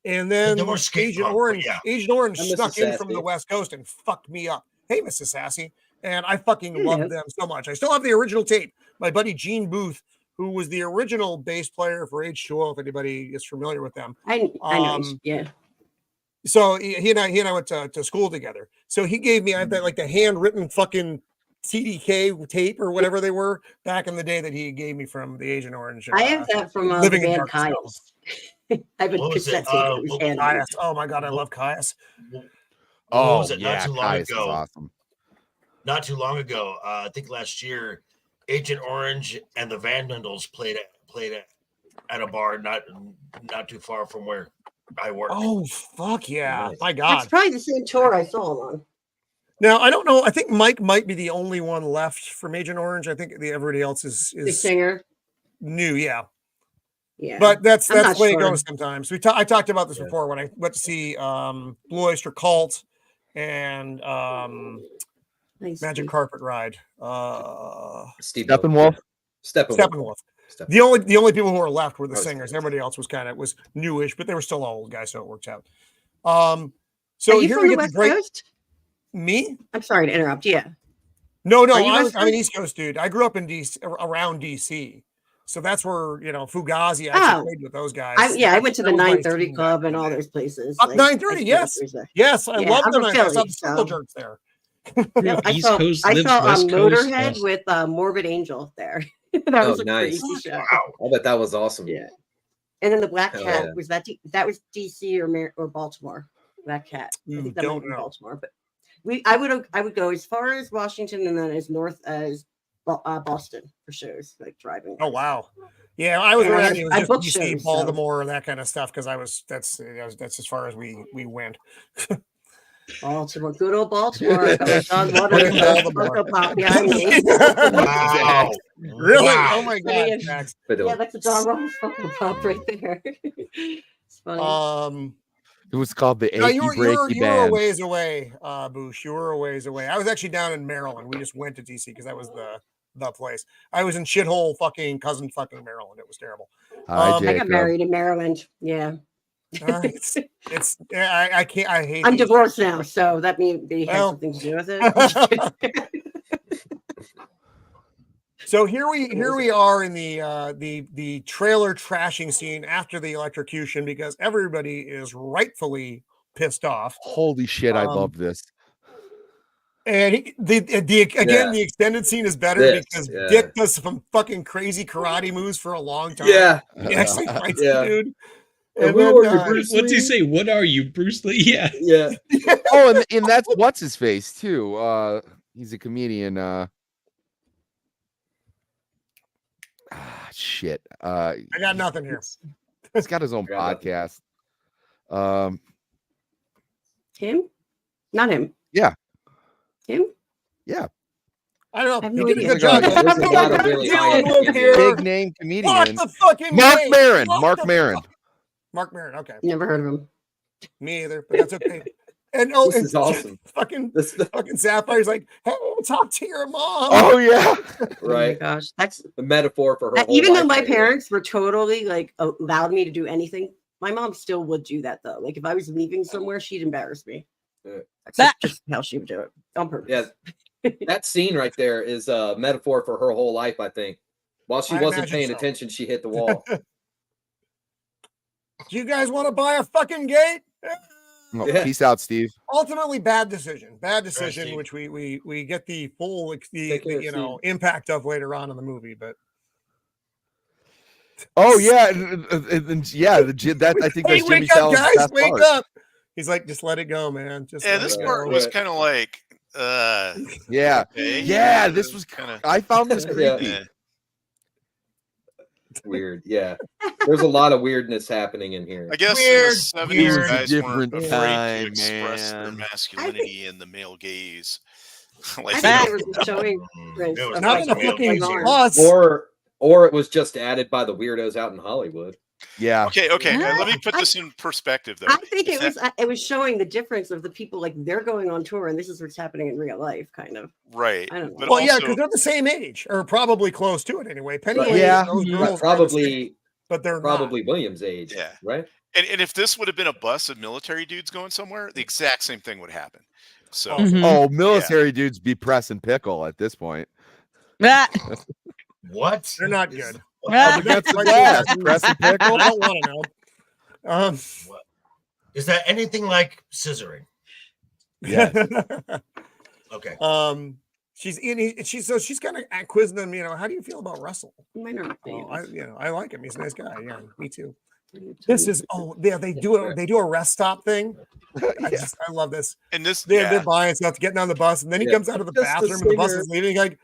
then They were skate Agent punk, Orange. yeah. Agent Orange I'm Mrs. snuck in from Sassy. the West Coast and fucked me up. Hey, Mrs. Sassy, and I fucking Hello. love them so much. I still have the original tape. My buddy Gene Booth, who was the original bass player for H2O, if anybody is familiar with them. I know. Um, Yeah. So he and I went to school together. So he gave me I have that like the handwritten fucking TDK tape or whatever they were back in the day that he gave me from the Agent Orange. I have that from the Living in band Darkness album. Caius. I have a What was cassette it? tape that was What- handed. Caius. Oh my god, I love Caius. What Oh was it? yeah, Not too long Caius is ago. awesome. Not too long ago. I think last year, Agent Orange and the Vandals played at a bar not too far from where I work. Oh fuck yeah, Nice. my That's god. probably the same tour I saw them on. Now I don't know. I think Mike might be the only one left from Agent Orange. I think everybody else The is singer. new. Yeah. Yeah. But that's I'm the not way sure. it goes sometimes. I talked about this Yeah. before when I went to see Blue Oyster Cult and Nice. Magic Carpet Ride. Steppenwolf. Steppenwolf. Step- The only people who were left were the Oh, singers. Steppenwolf. Everybody else was newish, but they were still all old guys, so it worked out. So Are you here from we the get the West great Coast? me. I'm sorry to interrupt. Yeah. No, Are you I'm West an Coast? East Coast dude. I grew up in DC, around DC, so that's where Fugazi. I Oh. actually played with those guys. I went to the That was my 930 scene Club back and in all the day. those places. 930, yes. Yes, I Yeah, love I'm them. from I saw Philly, the solo so- jerks there. Yeah, I East saw, Coast I lives saw West Coast. Motorhead Oh. with Morbid Angel there. that Oh, was a nice. crazy show. Wow. I bet that was awesome. Yeah. And then the Black Hell Cat yeah. was that was DC or Baltimore. Black Cat. I think that might Don't be know. Baltimore, but I would go as far as Washington and then as north as Boston for shows, like driving. Oh wow, yeah, I was And around. It was I just booked DC, shows, so- Baltimore, and that kind of stuff because that's as far as we went. Baltimore, good old Baltimore. Got my John Water Fucking Baltimore. Funko Pop behind me. Wow. Really? Wow. Oh my god, Max. Yeah, that's a John Waters Funko Pop right there. It's funny. It was called the No, Achy you were Breaky a Band. ways away, Boosh. You were a ways away. I was actually down in Maryland. We just went to DC because that was the place. I was in shithole fucking cousin fucking Maryland. It was terrible. Hi, I Jacob. got married in Maryland. Yeah. I can't. I hate. I'm divorced now, so that means they had something to do with it. So here we are in the trailer trashing scene after the electrocution because everybody is rightfully pissed off. Holy shit! I love this. And the extended scene is better because Dick does some fucking crazy karate moves for a long time. Yeah, he actually fights the dude. And then, what's he say? What are you, Bruce Lee? Yeah, yeah. Oh, and that's what's his face too. He's a comedian. Shit. I got nothing here. He's got his own podcast. Him? Not him. Yeah. Him? Yeah. I don't know. No He did a idea. good job. There's a lot of really big name comedian. What the fucking Mark name? Maron. What Mark the Maron. fuck? Mark Maron. Okay. Never heard of him. Me either, but that's okay. And This is awesome. Fucking Sapphire's like, hey, talk to your mom. Oh yeah. Right. Oh my gosh, that's the metaphor for her. even though my parents were totally like allowed me to do anything, my mom still would do that though. Like if I was leaving somewhere, she'd embarrass me. That's just how she would do it on purpose. Yeah. That scene right there is a metaphor for her whole life, I think. While she wasn't paying attention, she hit the wall. Do you guys want to buy a fucking gate? Oh, peace out, Steve. Ultimately, bad decision, Right, which we get the full care, impact of later on in the movie. But oh yeah, that I think hey, that's Jimmy wake up, Fallon's guys, best wake part. up. He's like, just let it go, man. Just let this it part go. was kind of like, yeah, okay. yeah. This was kind of. I found this creepy. Yeah. Weird, yeah. There's a lot of weirdness happening in here. I guess Weird, in the 70s, weird. guys Different weren't afraid time, to express their man. masculinity in the male gaze. Like, I think it was showing It was Not in a male fucking gaze here. bus. Or it was just added by the weirdos out in Hollywood. Yeah. okay. Let me put this in perspective, though. I think it was showing the difference of the people, like they're going on tour and this is what's happening in real life, kind of. Right. I don't know. But Well, yeah, also- because they're the same age, or probably close to it anyway. Penny, Right. and Yeah. those girls are the Probably, same, but they're probably William's age. Yeah. Right. And if this would have been a bus of military dudes going somewhere, the exact same thing would happen. So, Oh, military dudes be pressing pickle at this point. What? They're not good. That's the best. Pressing pickle. I don't want to know. What? Is that anything like scissoring? Yes. Okay. She's kind of quizzing him. How do you feel about Russell? Minor things. I like him. He's a nice guy. Yeah, me too. This is they do a rest stop thing. I love this. and this, They're buying stuff, getting on the bus, and then he comes out of the Just the bathroom and the bus singer. is leaving. Like,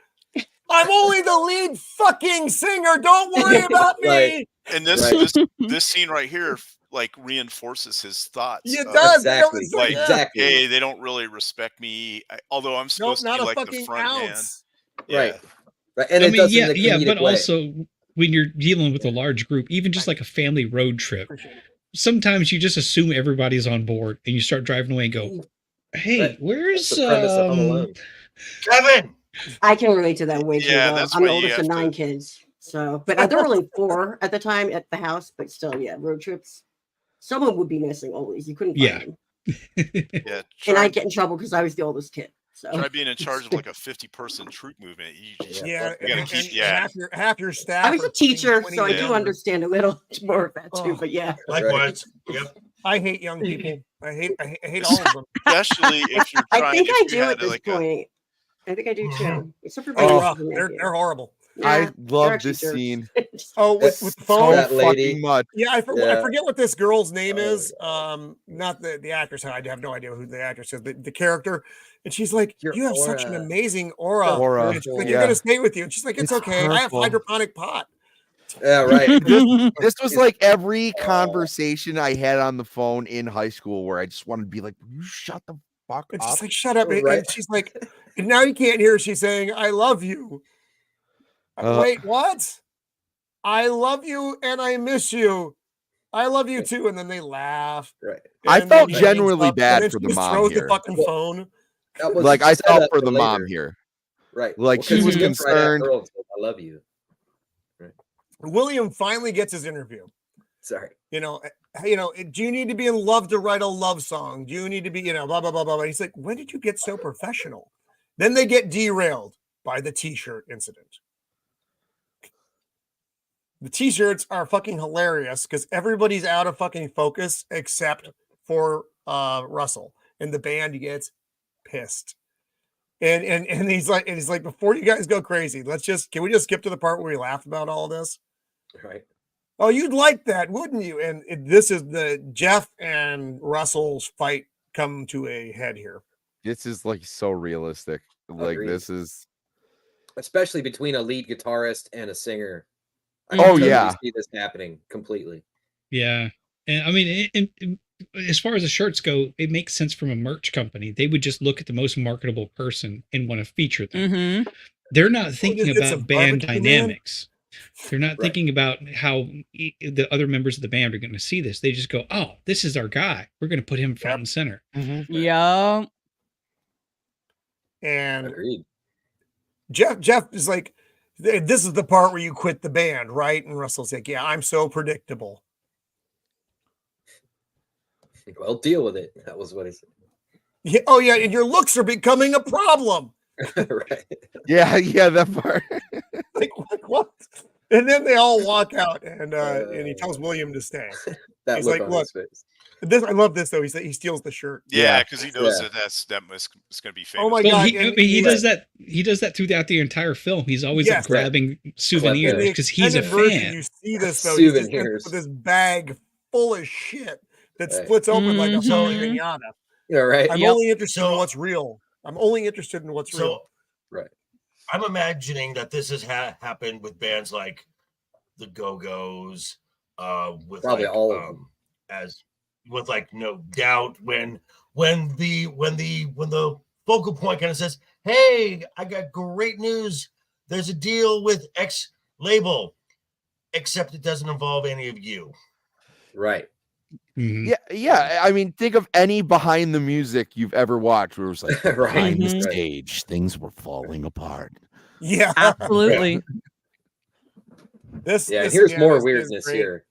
I'm only the lead fucking singer. Don't worry about me. Right. and this scene right here, like reinforces his thoughts. It of, does. Exactly. It's like, Exactly. Hey, they don't really respect me, although I'm Nope, supposed to not be a like the fucking front ounce. man. Right. Yeah. Right. And it does in a comedic but way. also when you're dealing with a large group, even just like a family road trip, sometimes you just assume everybody's on board and you start driving away and go, hey, Right. where's That's the premise of Home Alone. Kevin. I can relate to that way too. Yeah, though. that's I'm the why you oldest of have to- 9 kids. So, but there were only 4 at the time at the house, but still, yeah, road trips. Someone would be missing always. You couldn't find them. Yeah. And I'd get in trouble because I was the oldest kid. So Try being in charge of like a 50-person troop movement. You just, Yeah, you gotta and keep, yeah. half your staff. I was are a teacher, 20 so I do younger. understand a little more of that too. Oh. But yeah, Likewise. Yep. I hate young people. I hate all of them. Especially if you're trying. I think if I you do had at this like point. I think I do too. Except for They're babies rough. and They're nephews. horrible. I Nah, love they're actually this jerks. scene Oh, with the so phone. That lady. fucking much. Yeah, I Yeah. forget what this girl's name Oh, is. Not the actress. I have no idea who the actress is. The character, and she's like, Your "You have such an aura. amazing aura. Aura, And she's like, yeah. You're gonna stay with you." And she's like, "It's It's okay. I have hurtful. hydroponic pot." Yeah, right. This was like every conversation I had on the phone in high school where I just wanted to be like, "Will you shut the fuck And up?" she's like, "Shut up!" Right. And she's like, and now you can't hear her. She's saying, "I love you." Wait, what? I love you and I miss you. I love you too, and then they laugh. Right. I And felt then he hangs genuinely up, and bad then for she the just mom throws here. the fucking phone. That was Like I set felt up for the later. mom here. Right. Like she was he gets right at concerned. Earl and says, I love you. Right. William finally gets his interview. Sorry. You know, do you need to be in love to write a love song? Do you need to be, blah, blah, blah, blah, blah. He's like, when did you get so professional? Then they get derailed by the t-shirt incident. The t-shirts are fucking hilarious because everybody's out of fucking focus except for Russell, and the band gets pissed. And he's like, before you guys go crazy, can we just skip to the part where we laugh about all this? Right. Oh, you'd like that, wouldn't you? And this is the Jeff and Russell's fight come to a head here. This is like so realistic. Like Agreed. this is, especially between a lead guitarist and a singer. I Oh, can totally yeah. see this happening completely. Yeah. And I mean, as far as the shirts go, it makes sense from a merch company. They would just look at the most marketable person and want to feature them. Mm-hmm. They're not thinking just get some about band barbecue, man. dynamics. They're not Right. thinking about how the other members of the band are going to see this. They just go, oh, this is our guy. We're going to put him front and center. Yeah. And Agreed. Jeff is like, this is the part where you quit the band, right? And Russell's like, yeah, I'm so predictable. Well, deal with it. That was what he said. Yeah, oh yeah, and your looks are becoming a problem. Right. yeah, that part. Like what? And then they all walk out, and he tells William to stay. That He's look like, on look, his face. I love this though. He steals the shirt. Yeah, because he knows Yeah. it's going to be famous. Oh my Well, god! he does that. He does that throughout the entire film. He's always Yes. grabbing souvenirs In the because he's a extended version, fan. You see this though. He's just Souvenirs. with this bag full of shit that Right. splits open like a Mhm. Sony pinata. Yeah, right. I'm Yep. only interested in So- what's real. I'm only interested in what's real. Right. I'm imagining that this has happened with bands like the Go-Go's, with Probably like, all of them. as with like No Doubt when the focal point kind of says, "Hey, I got great news. There's a deal with X label, except it doesn't involve any of you." Right. Mhm. Yeah. I mean, think of any behind the music you've ever watched where it was like Right. behind the Mhm. stage, things were falling apart. Yeah, Absolutely. this. Yeah. this Here's again more is weirdness great. here.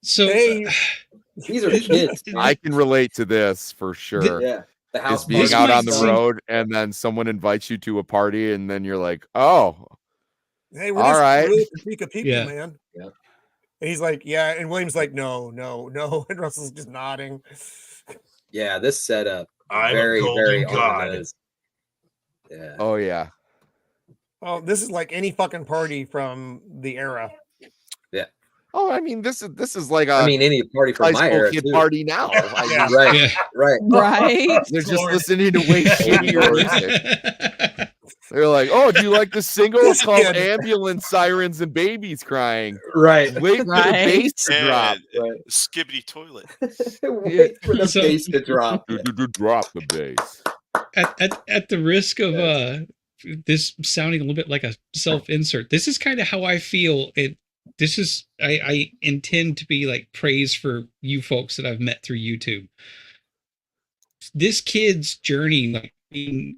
So They- These are kids. man. I can relate to this for sure. Yeah. The house Is being This out might on the seem- road and then someone invites you to a party and then you're like, oh, Hey, we're All just right. really critique of people, Yeah. man. Yeah. And he's like, yeah. And William's like, no. And Russell's just nodding. Yeah. This setup. I'm Very, a golden very on the god. nose. Yeah. oh yeah. Oh, this is like any fucking party from the era. Oh, I mean, this is like a I mean, any party high from my school era. kid too. party now. I mean, Yeah. Right. Yeah. Right. Right. they're just Lord. listening to way shittier music. They're like, oh, do you like the single This called kid- Ambulance Sirens and Babies Crying? Right. Wait for the Right. bass to drop. Right. Skibbity toilet. Wait for the So- bass to drop. Drop the bass. at the risk of this sounding a little bit like a self-insert, this is kind of how I feel. This is I intend to be like praise for you folks that I've met through YouTube. This kid's journey, like being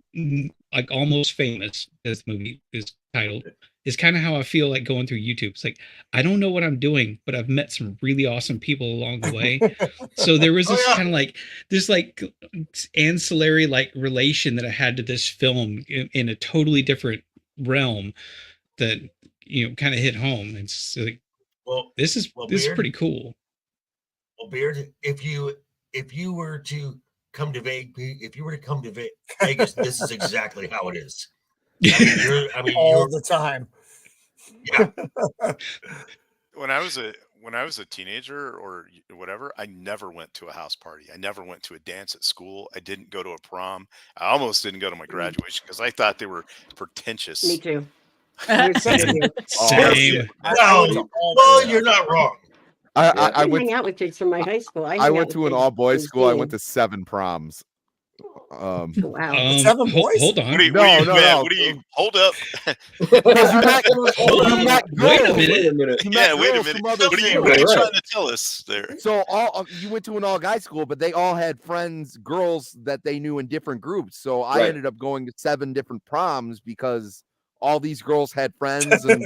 like almost famous, as the movie is titled, is kind of how I feel like going through YouTube. It's like I don't know what I'm doing, but I've met some really awesome people along the way. So there was this kind of like this like ancillary like relation that I had to this film in a totally different realm that kind of hit home. It's like Well, this is Beard? pretty cool. Well, Beard, if you were to come to Vegas, this is exactly how it is. all You're, the time. yeah. When I was a teenager or whatever, I never went to a house party. I never went to a dance at school. I didn't go to a prom. I almost didn't go to my graduation because I thought they were pretentious. Me too. Same. I went to all Well, the- you're not wrong. I I went hang out with kids from my high school. I hang went out to with an kids all boys from school. I school. went to 7 proms. Wow. 7 boys? Hold on. What do you, No, what do you, no, man, no. what do you, hold up. Hold on. Wait a minute. Yeah, wait a girls minute. from other What are you, schools. what are you Right. trying to tell us there? So you went to an all-guys school, but they all had friends, girls that they knew in different groups. So I Right. ended up going to 7 different proms because all these girls had friends, and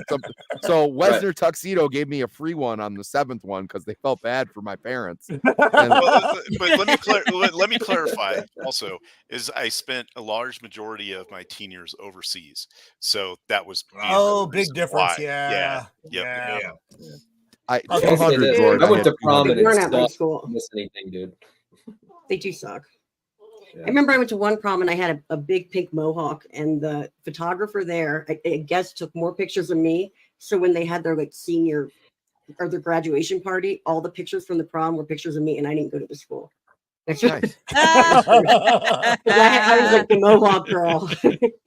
so Wesner Tuxedo gave me a free one on the 7th one because they felt bad for my parents. And, Well, but let me clarify also is I spent a large majority of my teen years overseas, so that was Oh, the big reason difference. why. Yeah. Yep. I Okay. I'll say 200, this, George. I went to had prom 200. and They it weren't at my sucked. school. Don't miss anything, dude. They do suck. Yeah. I remember I went to one prom and I had a big pink mohawk, and the photographer there, I guess, took more pictures of me. So when they had their like senior or their graduation party, all the pictures from the prom were pictures of me, and I didn't go to the school. That's right. Nice. I was like the mohawk girl.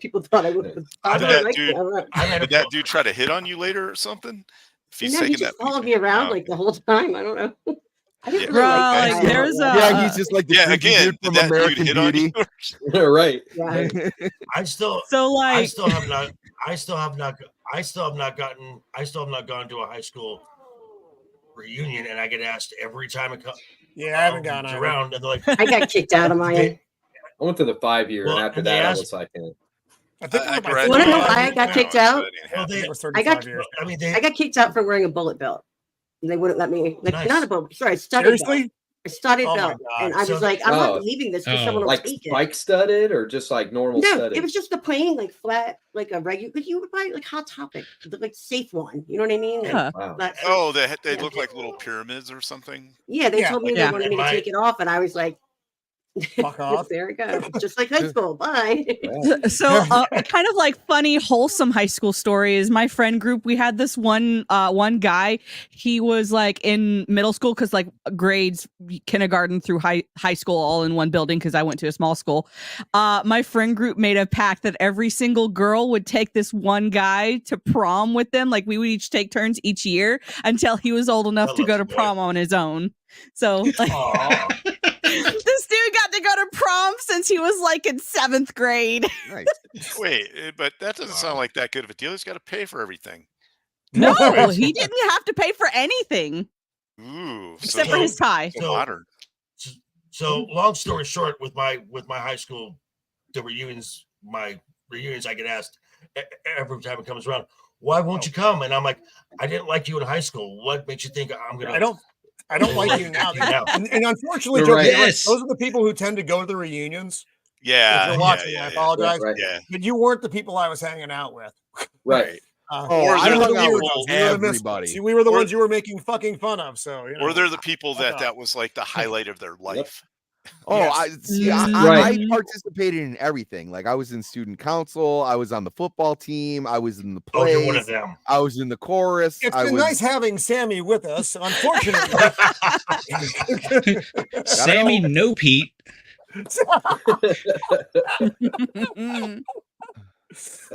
People thought I would. Did that dude, I don't know. did that dude try to hit on you later or something? If he's No, he taking just that followed picture? me around Oh, like the whole time. I don't know. I didn't Bro, really like, that guy. there's a- Yeah, he's just like the yeah, creepy again, dude did from that dude American hit on Beauty. you? Right. Yeah. I still So I like, still have not gone to a high school reunion, and I get asked every time it comes Yeah, I haven't gone either. around, and they're like, I got kicked out of mine. I went to the 5-year, Well, and after and they that, I asked- was like, I think I it was my graduated. Wanna know 35 why I years got now. kicked So out? that didn't well, happen. It was I got- 35 years. I mean, I got kicked out for wearing a bullet belt. And they wouldn't let me, like, Nice. not a bullet, sorry, a studded belt. Seriously? A studded Oh my belt. God. And I was So- like, I'm Oh. not leaving this because Oh. someone will like take it. spike studded or just like normal No, studded? it was just the plain, like flat, like a regular, like you would buy like Hot Topic, the like safe one. You know what I mean? Like, Yeah. Wow. that- Oh, they Yeah. look like little pyramids or something. yeah, they Yeah, told me like they Yeah. wanted me to my- take it off, and I was like, Fuck off. there we go. Just like high school. Bye. Yeah. So a kind of like funny, wholesome high school story is my friend group. We had this one guy. He was like in middle school because like grades kindergarten through high school all in one building because I went to a small school. My friend group made a pact that every single girl would take this one guy to prom with them. Like we would each take turns each year until he was old enough I to love go you, to boy. prom on his own. So like Aw. this dude got to go to prom since he was like in 7th grade. Nice. Wait, but that doesn't sound like that good of a deal. He's got to pay for everything. No, he didn't have to pay for anything Ooh, except so, for his tie. so modern. So long story short, with my high school, the reunions, I get asked every time it comes around, why won't you come? And I'm like, I didn't like you in high school. What makes you think I'm gonna? I don't like you now. And unfortunately, You're Joe, right. Yes. those are the people who tend to go to the reunions. If Yeah, you're yeah, watching, yeah, I yeah. apologize. Right. Yeah. But you weren't the people I was hanging out with. Right. Oh, Or I they're hung the out with people- We were the misfits. everybody. See, we were the Or- ones you were making fucking fun of. So, you know. Or they're the people Fuck off. that was like the highlight of their life. Oh, Yes. I see. Right. I participated in everything. Like I was in student council. I was on the football team. I was in the Oh, you're one plays. of them. I was in the chorus. It's I been was. nice having Sammy with us. Unfortunately, Sammy No Pete.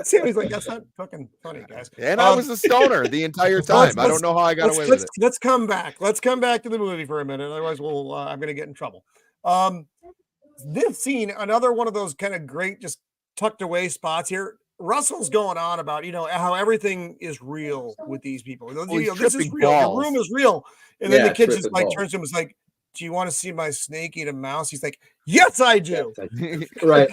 Sammy's like, that's not fucking funny, guys. And I was a stoner the entire time. I don't know how I got away with it. Let's come back. Let's come back to the movie for a minute. Otherwise, I'm going to get in trouble. This scene, another one of those kind of great, just tucked away spots here. Russell's going on about, how everything is real with these people. he's This is tripping real. balls. The room is real. And then Yeah, the kid just tripping like balls. turns to him and is like, do you want to see my snake eat a mouse? He's like, yes, I do. Right.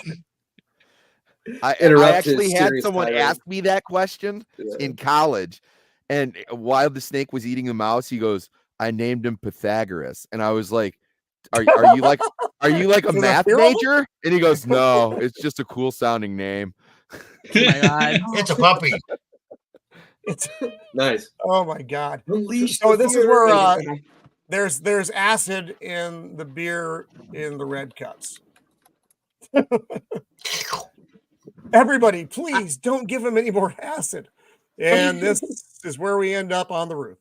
I Interrupt his actually had serious someone tirade. ask me that question Yeah. in college. And while the snake was eating the mouse, he goes, I named him Pythagoras. And I was like, are you like a Is it math fear of him? major? And he goes, no, it's just a cool sounding name. Oh my god. It's a puppy. It's, Nice. oh my God. Unleash So the this is fear. where there's acid in the beer in the red cuts. Everybody, please don't give him any more acid. And this is where we end up on the roof.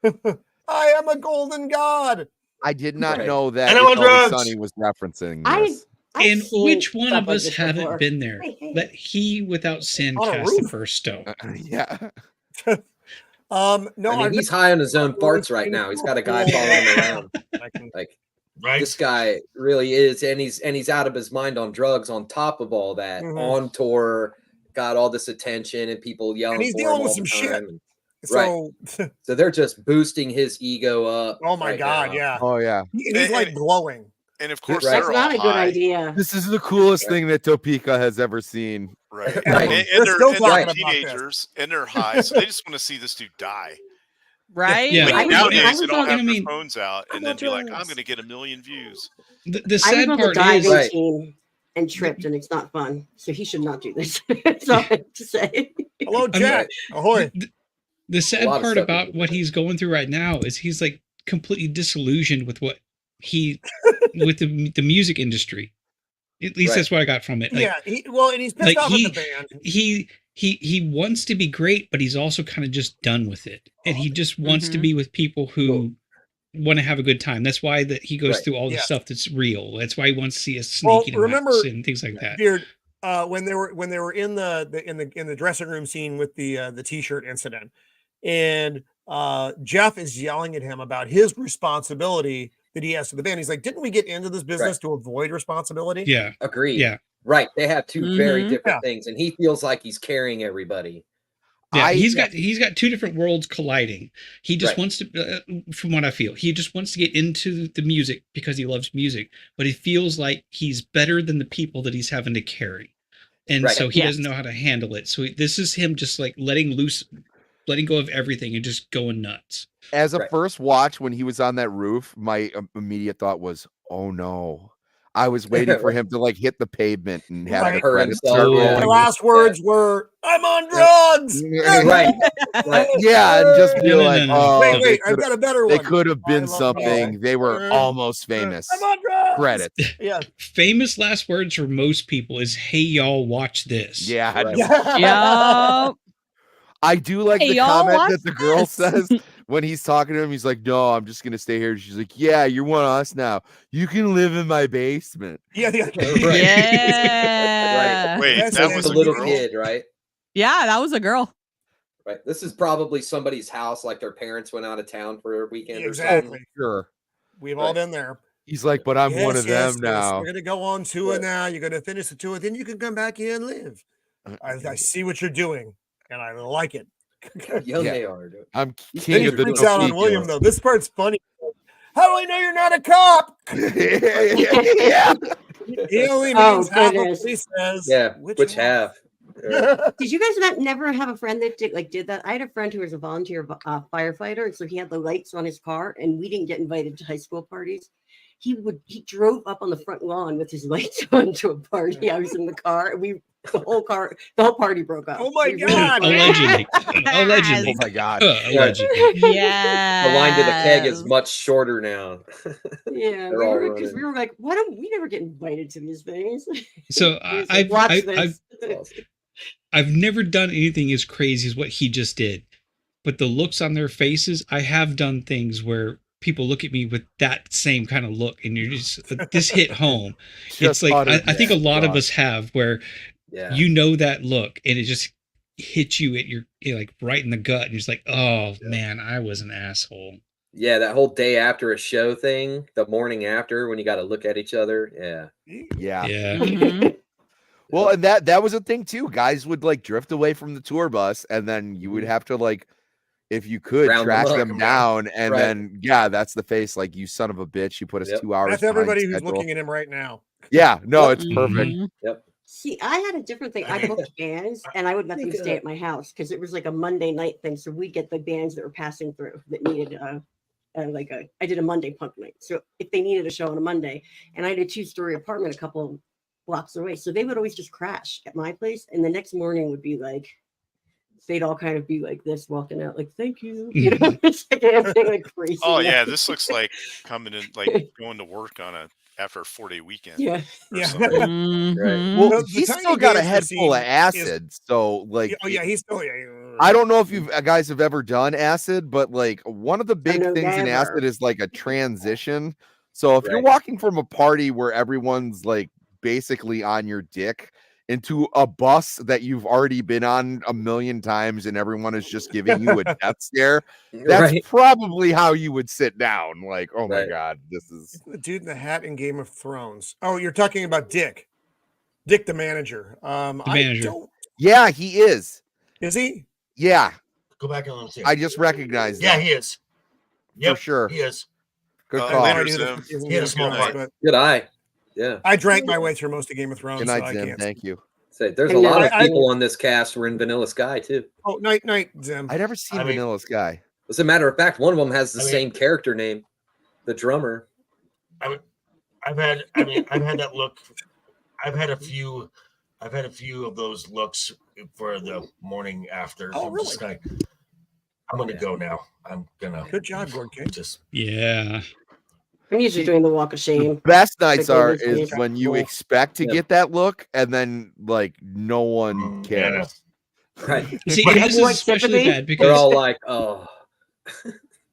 I am a golden god. I did not Right. know that And I'm on It's Always drugs. Sunny was referencing I- this. I've And seen which one stuff of like us this haven't before. been there? Hey. Let he without sin On a cast the roof. first stone. Yeah. No, I mean, he's high on his own farts right now. He's got a guy following him around. I can- Like, this guy really is, and he's out of his mind on drugs. On top of all that, on tour, got all this attention and people yelling. And he's for dealing him with all some the shit. time. So, so they're just boosting his ego up. Oh my God, now. yeah. Oh yeah. And he's like glowing. And of course, that's not a good high. idea. This is the coolest thing that Topeka has ever seen. Right. Right. And they're about teenagers and they're high, so they just want to see this dude die. Right? Yeah. Like, nowadays, they don't have I their mean, phones out and then be like, I'm going to get 1 million views. The I sad was on the part diving is team and tripped, and it's not fun. So he should not do this. That's all I have to say. Hello, Jack. Ahoy. the sad lot of part stuff about what he's going through right now is he's like completely disillusioned with what with the music industry. At least that's what I got from it. Like, Yeah. And he's pissed off at the band. He wants to be great, but he's also kind of just done with it, and he just wants to be with people who want to have a good time. That's why that he goes through all the stuff that's real. That's why he wants to see us sneaking in and things like that. Beard, when they were in the dressing room scene with the t-shirt incident, and Jeff is yelling at him about his responsibility that he has to the band. He's like, didn't we get into this business to avoid responsibility? Yeah. Agreed. Yeah. Right. They have two very different things, and he feels like he's carrying everybody. Yeah, he's got two different worlds colliding. He just wants to, from what I feel, he just wants to get into the music because he loves music, but he feels like he's better than the people that he's having to carry, and so he doesn't know how to handle it. So this is him just like letting go of everything and just going nuts. As a first watch, when he was on that roof, my immediate thought was, "Oh no." I was waiting for him to like hit the pavement and have the credits start rolling. The last words were, "I'm on drugs." Right. Yeah, and just be like, "Oh, wait, I've got a better one." They could have been something. They were almost famous. I'm on drugs. Credits. Yeah. Famous last words for most people is, "Hey y'all, watch this." Yeah. Yeah. I do like Hey, the y'all, comment watch that the girl this. says when he's talking to him. He's like, "No, I'm just gonna stay here." She's like, "Yeah, you're one of us now. You can live in my basement." Yeah. Yeah. Wait, That's that a was a a little girl? kid, right? Yeah, that was a girl. Right. This is probably somebody's house, like their parents went out of town for a weekend or Exactly. something. Sure. We've all been there. He's like, "But I'm one of them now." We're gonna go on tour now. You're gonna finish the tour, then you can come back here and live. I see what you're doing, and I like it. Young they are. Dude. I'm These king things of are the Freaks out on Topeka. William though. This part's funny. How do I know you're not a cop? Yeah. He only means half of what goodness. he says. Yeah. Which half? Did you guys never have a friend that did that? I had a friend who was a volunteer firefighter, and so he had the lights on his car, and we didn't get invited to high school parties. He drove up on the front lawn with his lights on to a party. I was in the car, and the whole party broke up. Oh my We really God. Allegedly. Oh my God. Allegedly. Yeah. The line to the keg is much shorter now. Yeah, They're all because we were like, why don't we never get invited to these things? So He was like, watch this. I've never done anything as crazy as what he just did, but the looks on their faces, I have done things where people look at me with that same kind of look, and you're just this hit home. It's like I think a lot of us have where you know that look, and it just hits you at your like right in the gut, and you're just like, oh man, I was an asshole. Yeah, that whole day after a show thing, the morning after when you got to look at each other. Yeah. Mhm. Well, and that was a thing too. Guys would like drift away from the tour bus, and then you would have to like, if you could, Round track them up. them down, and then that's the face. Like, you son of a bitch, you put us 2 hours. That's everybody who's looking at him right now. Yeah, no, it's perfect. Yep. See, I had a different thing. I booked bands, and I would let them stay at my house because it was like a Monday night thing. So we get the bands that were passing through that needed I did a Monday punk night. So if they needed a show on a Monday, and I had a 2-story apartment a couple blocks away, so they would always just crash at my place, and the next morning would be like they'd all kind of be like this, walking out like, "Thank you," you know, it's like everything like crazy. Oh yeah, this looks like coming in, like going to work after a 4-day weekend. Yeah. Mhm. Well, The he's tiny still got a dancer head full of scene acid, so like, yeah, he's still. I don't know if you guys have ever done acid, but like one of the big know things in never. acid is like a transition. So if you're walking from a party where everyone's like basically on your dick, into a bus that you've already been on a million times and everyone is just giving you a death stare, that's probably how you would sit down. Like, oh my God, this is the dude in the hat in Game of Thrones. Oh, you're talking about Dick. Dick, the manager. Yeah, he is. Is he? Yeah. Go back and see. I just recognized that. Yeah, he is. For sure. He is. Good call. He had a small part. Good eye. Yeah. I drank my way through most of Game of Thrones. Good night, so Zim. I can't. Thank you. Say, there's a lot of people on this cast who are in Vanilla Sky too. Oh, night, Zim. I never seen Vanilla Sky. As a matter of fact, one of them has the same character name, the drummer. I've had that look. I've had a few of those looks for the morning after. Oh, really? Just like, I'm gonna go now. I'm gonna. Good job, Gordon King. Just I'm usually doing the walk of shame. The best nights is when you expect to get that look and then like no one cares. Right. See, this is especially bad because they're all like, oh.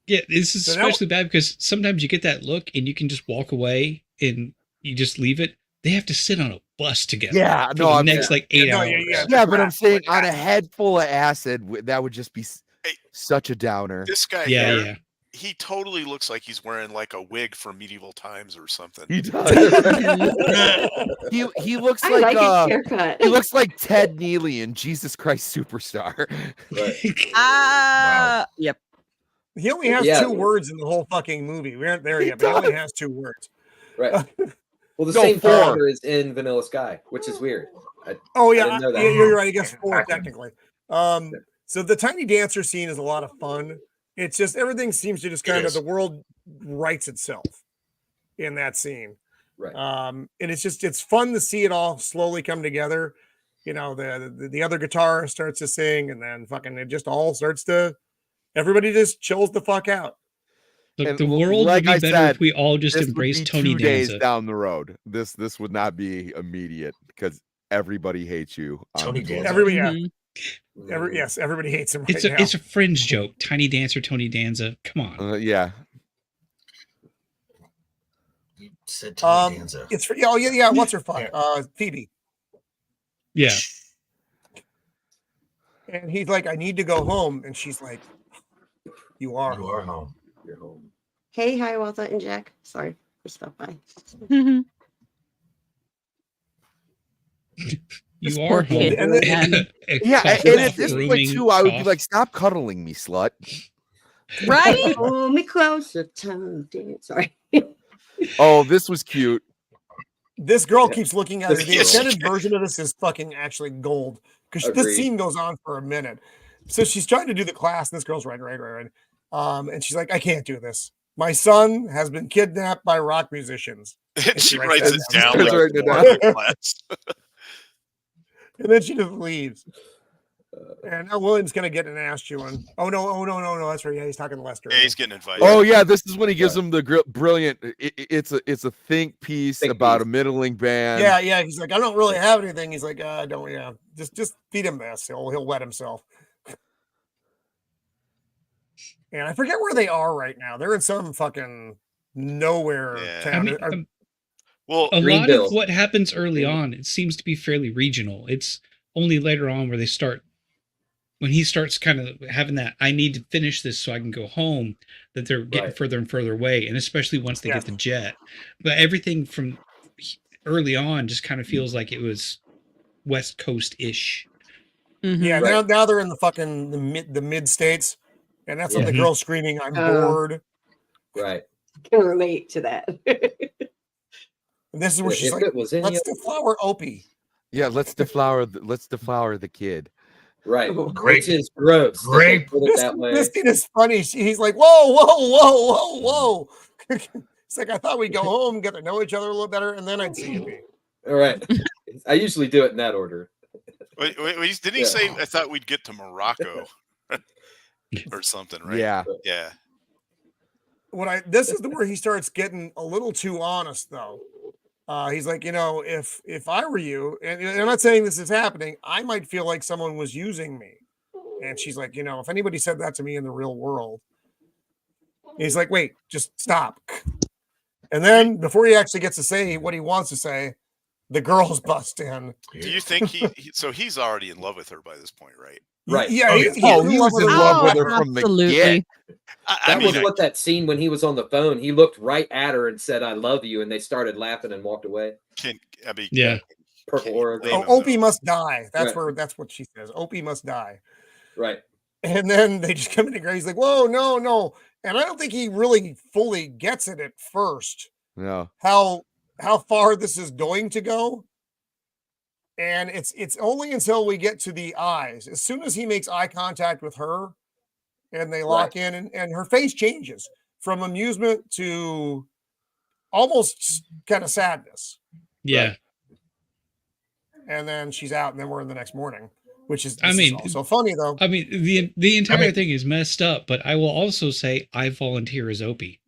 Yeah, this is especially bad because sometimes you get that look and you can just walk away and you just leave it. They have to sit on a bus together. Yeah, for the next like 8 hours. Yeah, but I'm saying on a head full of acid, that would just be such a downer. This guy, yeah. He totally looks like he's wearing like a wig from medieval times or something. He does. he looks I like his haircut. he looks like Ted Neely in Jesus Christ Superstar. Yep. He only has 2 words in the whole fucking movie. We aren't there yet, but he only has 2 words. Right. Well, the same character is in Vanilla Sky, which is weird. You're right. I guess 4 technically. So the Tiny Dancer scene is a lot of fun. It's just everything seems to just kind of the world writes itself in that scene. Right. And it's fun to see it all slowly come together. You know, the other guitar starts to sing, and then fucking it just all starts to everybody just chills the fuck out. Look, the world would be better if we all just embraced Tony Danza. 2 days down the road. This would not be immediate because everybody hates you. Tony Danza. Everybody hates him. It's a fringe joke. Tiny Dancer, Tony Danza. Come on. Yeah. You said Tony Danza. It's for yeah. What's her fuck? Phoebe. Yeah. And he's like, I need to go home, and she's like, You are home. You're home. Hey, hi, Walter and Jack. Sorry for stuff by. You are home. And then, and at this point too, I would be like, stop cuddling me, slut. Right? Hold me closer, Tony. Sorry. Oh, this was cute. This girl keeps looking at her. The extended version of this is fucking actually gold because this scene goes on for a minute. So she's trying to do the class, and this girl's right. And she's like, I can't do this. My son has been kidnapped by rock musicians. And she writes it down. And then she just leaves. And now William's gonna get an ass chewing. Oh no, that's right. Yeah, he's talking to Lester. Yeah, he's getting invited. Oh yeah, this is when he gives him the brilliant. It's a think piece about a middling band. Yeah. He's like, I don't really have anything. He's like, don't. Yeah, just feed him this. He'll wet himself. And I forget where they are right now. They're in some fucking nowhere town. I mean, well, a lot of what happens early on, it seems to be fairly regional. It's only later on where when he starts kind of having that, I need to finish this so I can go home, that they're getting further and further away. And especially once they get the jet. But everything from early on just kind of feels like it was West Coast-ish. Mm-hmm. Yeah, now they're in the fucking the mid states. And that's when the girl screaming, I'm bored. Right. I can relate to that. And this is where she's like, let's deflower Opie. Yeah, let's deflower the kid. Right. Great. Which is gross. Great. Put it that way. This scene is funny. He's like, whoa. It's like, I thought we'd go home, get to know each other a little better, and then I'd see you. All right. I usually do it in that order. Wait, didn't he say, I thought we'd get to Morocco? Or something, right? Yeah. This is where he starts getting a little too honest, though. He's like, if I were you, and I'm not saying this is happening, I might feel like someone was using me. And she's like, if anybody said that to me in the real world, he's like, wait, just stop. And then before he actually gets to say what he wants to say, the girls bust in. Do you think so he's already in love with her by this point, right? Right. Yeah. He was in love with her from the get. That was what that scene when he was on the phone. He looked right at her and said, "I love you," and they started laughing and walked away. Purple aura. Opie must die. That's what she says. Opie must die. Right. And then they just come into Greg. He's like, "Whoa, no!" And I don't think he really fully gets it at first. No. How far this is going to go. And it's only until we get to the eyes. As soon as he makes eye contact with her and they lock in and her face changes from amusement to almost kind of sadness. Yeah. Right? And then she's out and then we're in the next morning, which is, so funny though. I mean, the entire thing is messed up, but I will also say I volunteer as Opie.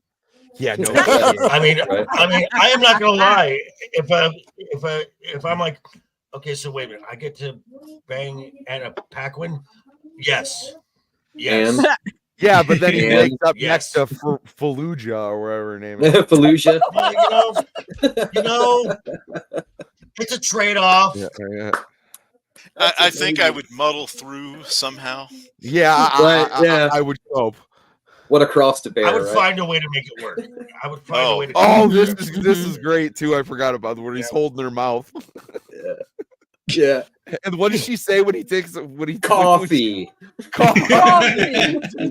Yeah, no. I mean, I am not gonna lie. If I'm like, okay, so wait a minute, I get to bang Anna Paquin? Yes. Yeah, but then he wakes up next to Fallujah or whatever her name is. Fallujah. It's a trade-off. Yeah. I think I would muddle through somehow. Yeah, I would hope. What a cross to bear! I would find a way to make it work. I would find a way to. This is great too. I forgot about when he's holding her mouth. Yeah. And what does she say when he takes coffee? Coffee.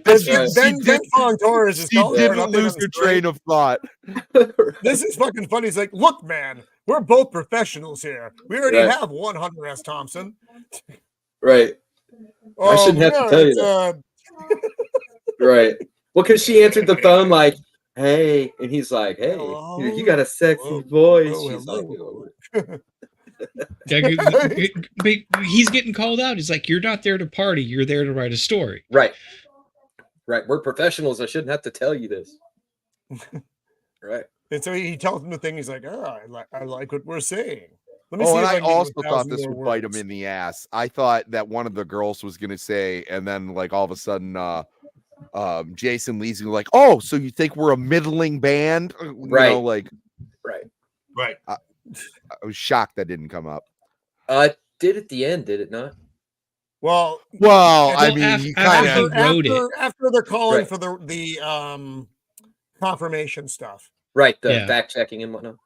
Ben Fong Torres is she didn't lose her train of thought. This is fucking funny. He's like, look, man, we're both professionals here. We already have one Hunter S. Thompson. Right. I shouldn't have to tell you that. Right. Well, because she answered the phone like, "Hey," and he's like, "Hey, you got a sexy voice." She's like, he's getting called out. He's like, "You're not there to party. You're there to write a story." Right. We're professionals. I shouldn't have to tell you this. Right. And so he tells him the thing. He's like, "Oh, I like what we're saying." And I also thought this would bite him in the ass. I thought that one of the girls was going to say, and then like all of a sudden, Jason Lee's like, "Oh, so you think we're a middling band?" Right. Right. I was shocked that didn't come up. Did at the end, did it not? Well, I mean, he kind of wrote it after they're calling for the confirmation stuff. Right, the fact checking and whatnot.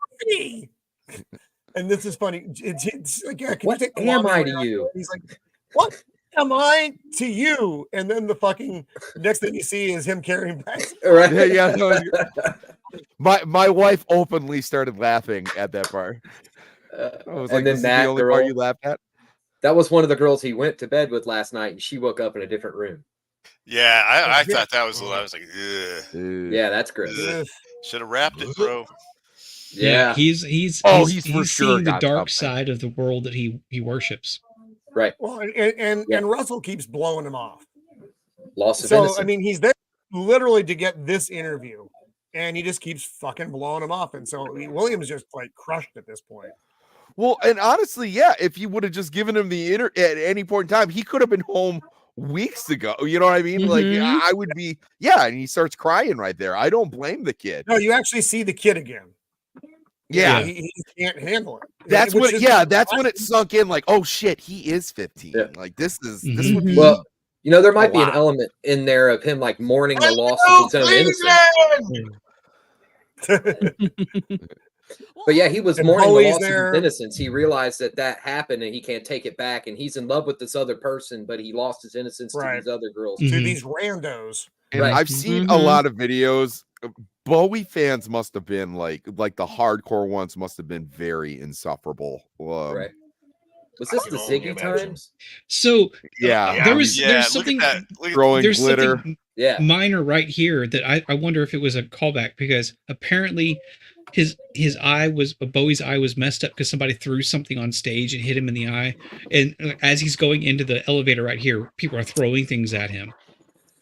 And this is funny. It's like, yeah, what am I to you? He's like, what am I to you? And then the fucking next thing you see is him carrying back. Right. Yeah. No, my wife openly started laughing at that part. I was like, "This is the only part you laughed at?" That was one of the girls he went to bed with last night, and she woke up in a different room. Yeah, I thought that was. I was like, ugh. Yeah, that's great. Should have wrapped it, bro. Yeah, he's for sure seeing the dark side of the world that he worships. Right. Well, and Russell keeps blowing him off. Loss of innocence. I mean, he's there literally to get this interview, and he just keeps fucking blowing him off. And so William's just like crushed at this point. Well, and honestly, yeah, if you would have just given him the at any point in time, he could have been home weeks ago. You know what I mean? Mm-hmm. Like, I would be, and he starts crying right there. I don't blame the kid. No, you actually see the kid again. Yeah, he can't handle it. That's when it sunk in. Like, oh shit, he is 15. Yeah. Like this would be there might be an element in there of him like mourning the loss of his own innocence. But yeah, he was mourning the loss of his innocence. He realized that happened and he can't take it back. And he's in love with this other person, but he lost his innocence to these other girls, to these randos. And I've seen a lot of videos. Bowie fans must have been like the hardcore ones must have been very insufferable. Right. Was this the Ziggy times? So there's something throwing glitter. Something minor right here that I wonder if it was a callback, because apparently his eye was Bowie's eye was messed up because somebody threw something on stage and hit him in the eye. And as he's going into the elevator right here, people are throwing things at him.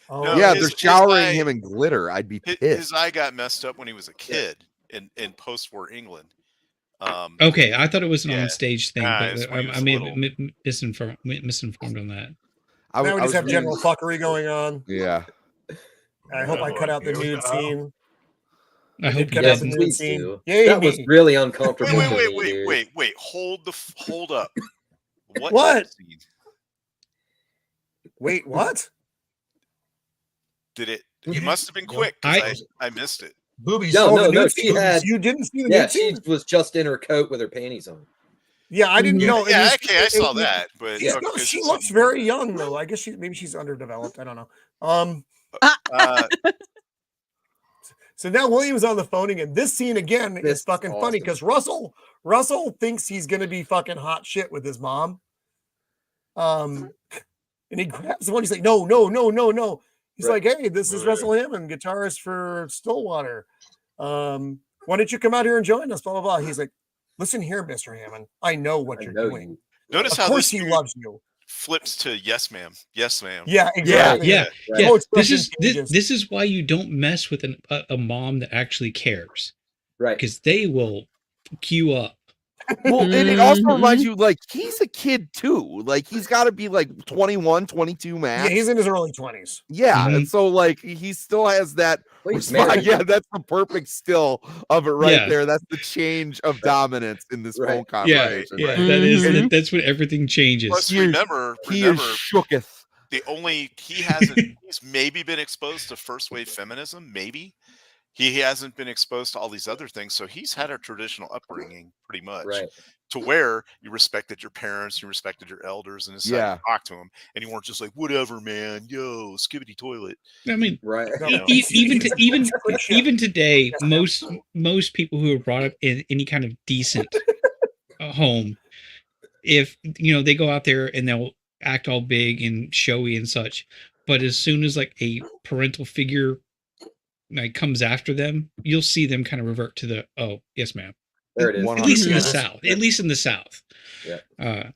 No, they're showering him in glitter. I'd be pissed. His eye got messed up when he was a kid in post-war England. Okay, I thought it was an on-stage thing, but I may have misinformed on that. Now we just have general fuckery going on. Yeah. I hope I cut out the nude scene. I hope did you cut out the didn't. nude Please scene. do. Yay, That was me. really uncomfortable. Wait, for wait, me, wait, dude. wait, wait. Hold up. What? Scene? Wait, what? Did it? Did It it? must have been No. quick because I missed it. Boobies. No, Oh, no, the no. nude She scene. had. You didn't see the Yeah, nude she scene? was just in her coat with her panties on. Yeah, I didn't Mhm. know. Yeah, was- okay, I saw that, but she's okay, not- is she it looks something more very than- young though. I guess maybe she's underdeveloped. I don't know. Uh, So now William's on the phone again. This scene again This is fucking is funny awesome. because Russell thinks he's gonna be fucking hot shit with his mom. And he grabs the one. He's like, no. He's Right. like, hey, this is Right. Russell Hammond, guitarist for Stillwater. Why don't you come out here and join us? Blah blah blah. He's like, listen here, Mr. Hammond. I know what I you're know doing. you. notice Of how course this he dude loves you. flips to yes, ma'am. Yes, ma'am. Yeah, exactly. Yeah, Right. yeah. No This expression is changes. this is why you don't mess with a mom that actually cares, Right. because they will queue up. Well, and it also Mhm. reminds you, like, he's a kid too. Like, he's got to be like 21, 22 max. Yeah, he's in his early 20s. Yeah, Mhm. and so like he still has that Well, he's response. married. Yeah, that's the perfect still of it right Yeah. there. That's the change of dominance in this Right. phone Yeah, conversation. yeah. right? Mhm. That's when everything changes. Plus, He is- remember, He is shooketh. he's maybe been exposed to first wave feminism. Maybe he hasn't been exposed to all these other things, so he's had a traditional upbringing pretty much. Right. To where you respected your parents, you respected your elders, and decided Yeah. to talk to them, and you weren't just like, "Whatever, man, yo, skibbity toilet." I mean, Right. No, You know. even today, Yes, ma'am. most people who are brought up in any kind of decent home, if they go out there and they'll act all big and showy and such, but as soon as like a parental figure like comes after them, you'll see them kind of revert to the yes, ma'am. There it is. At least in the 100%. South. At least in the South. Yeah.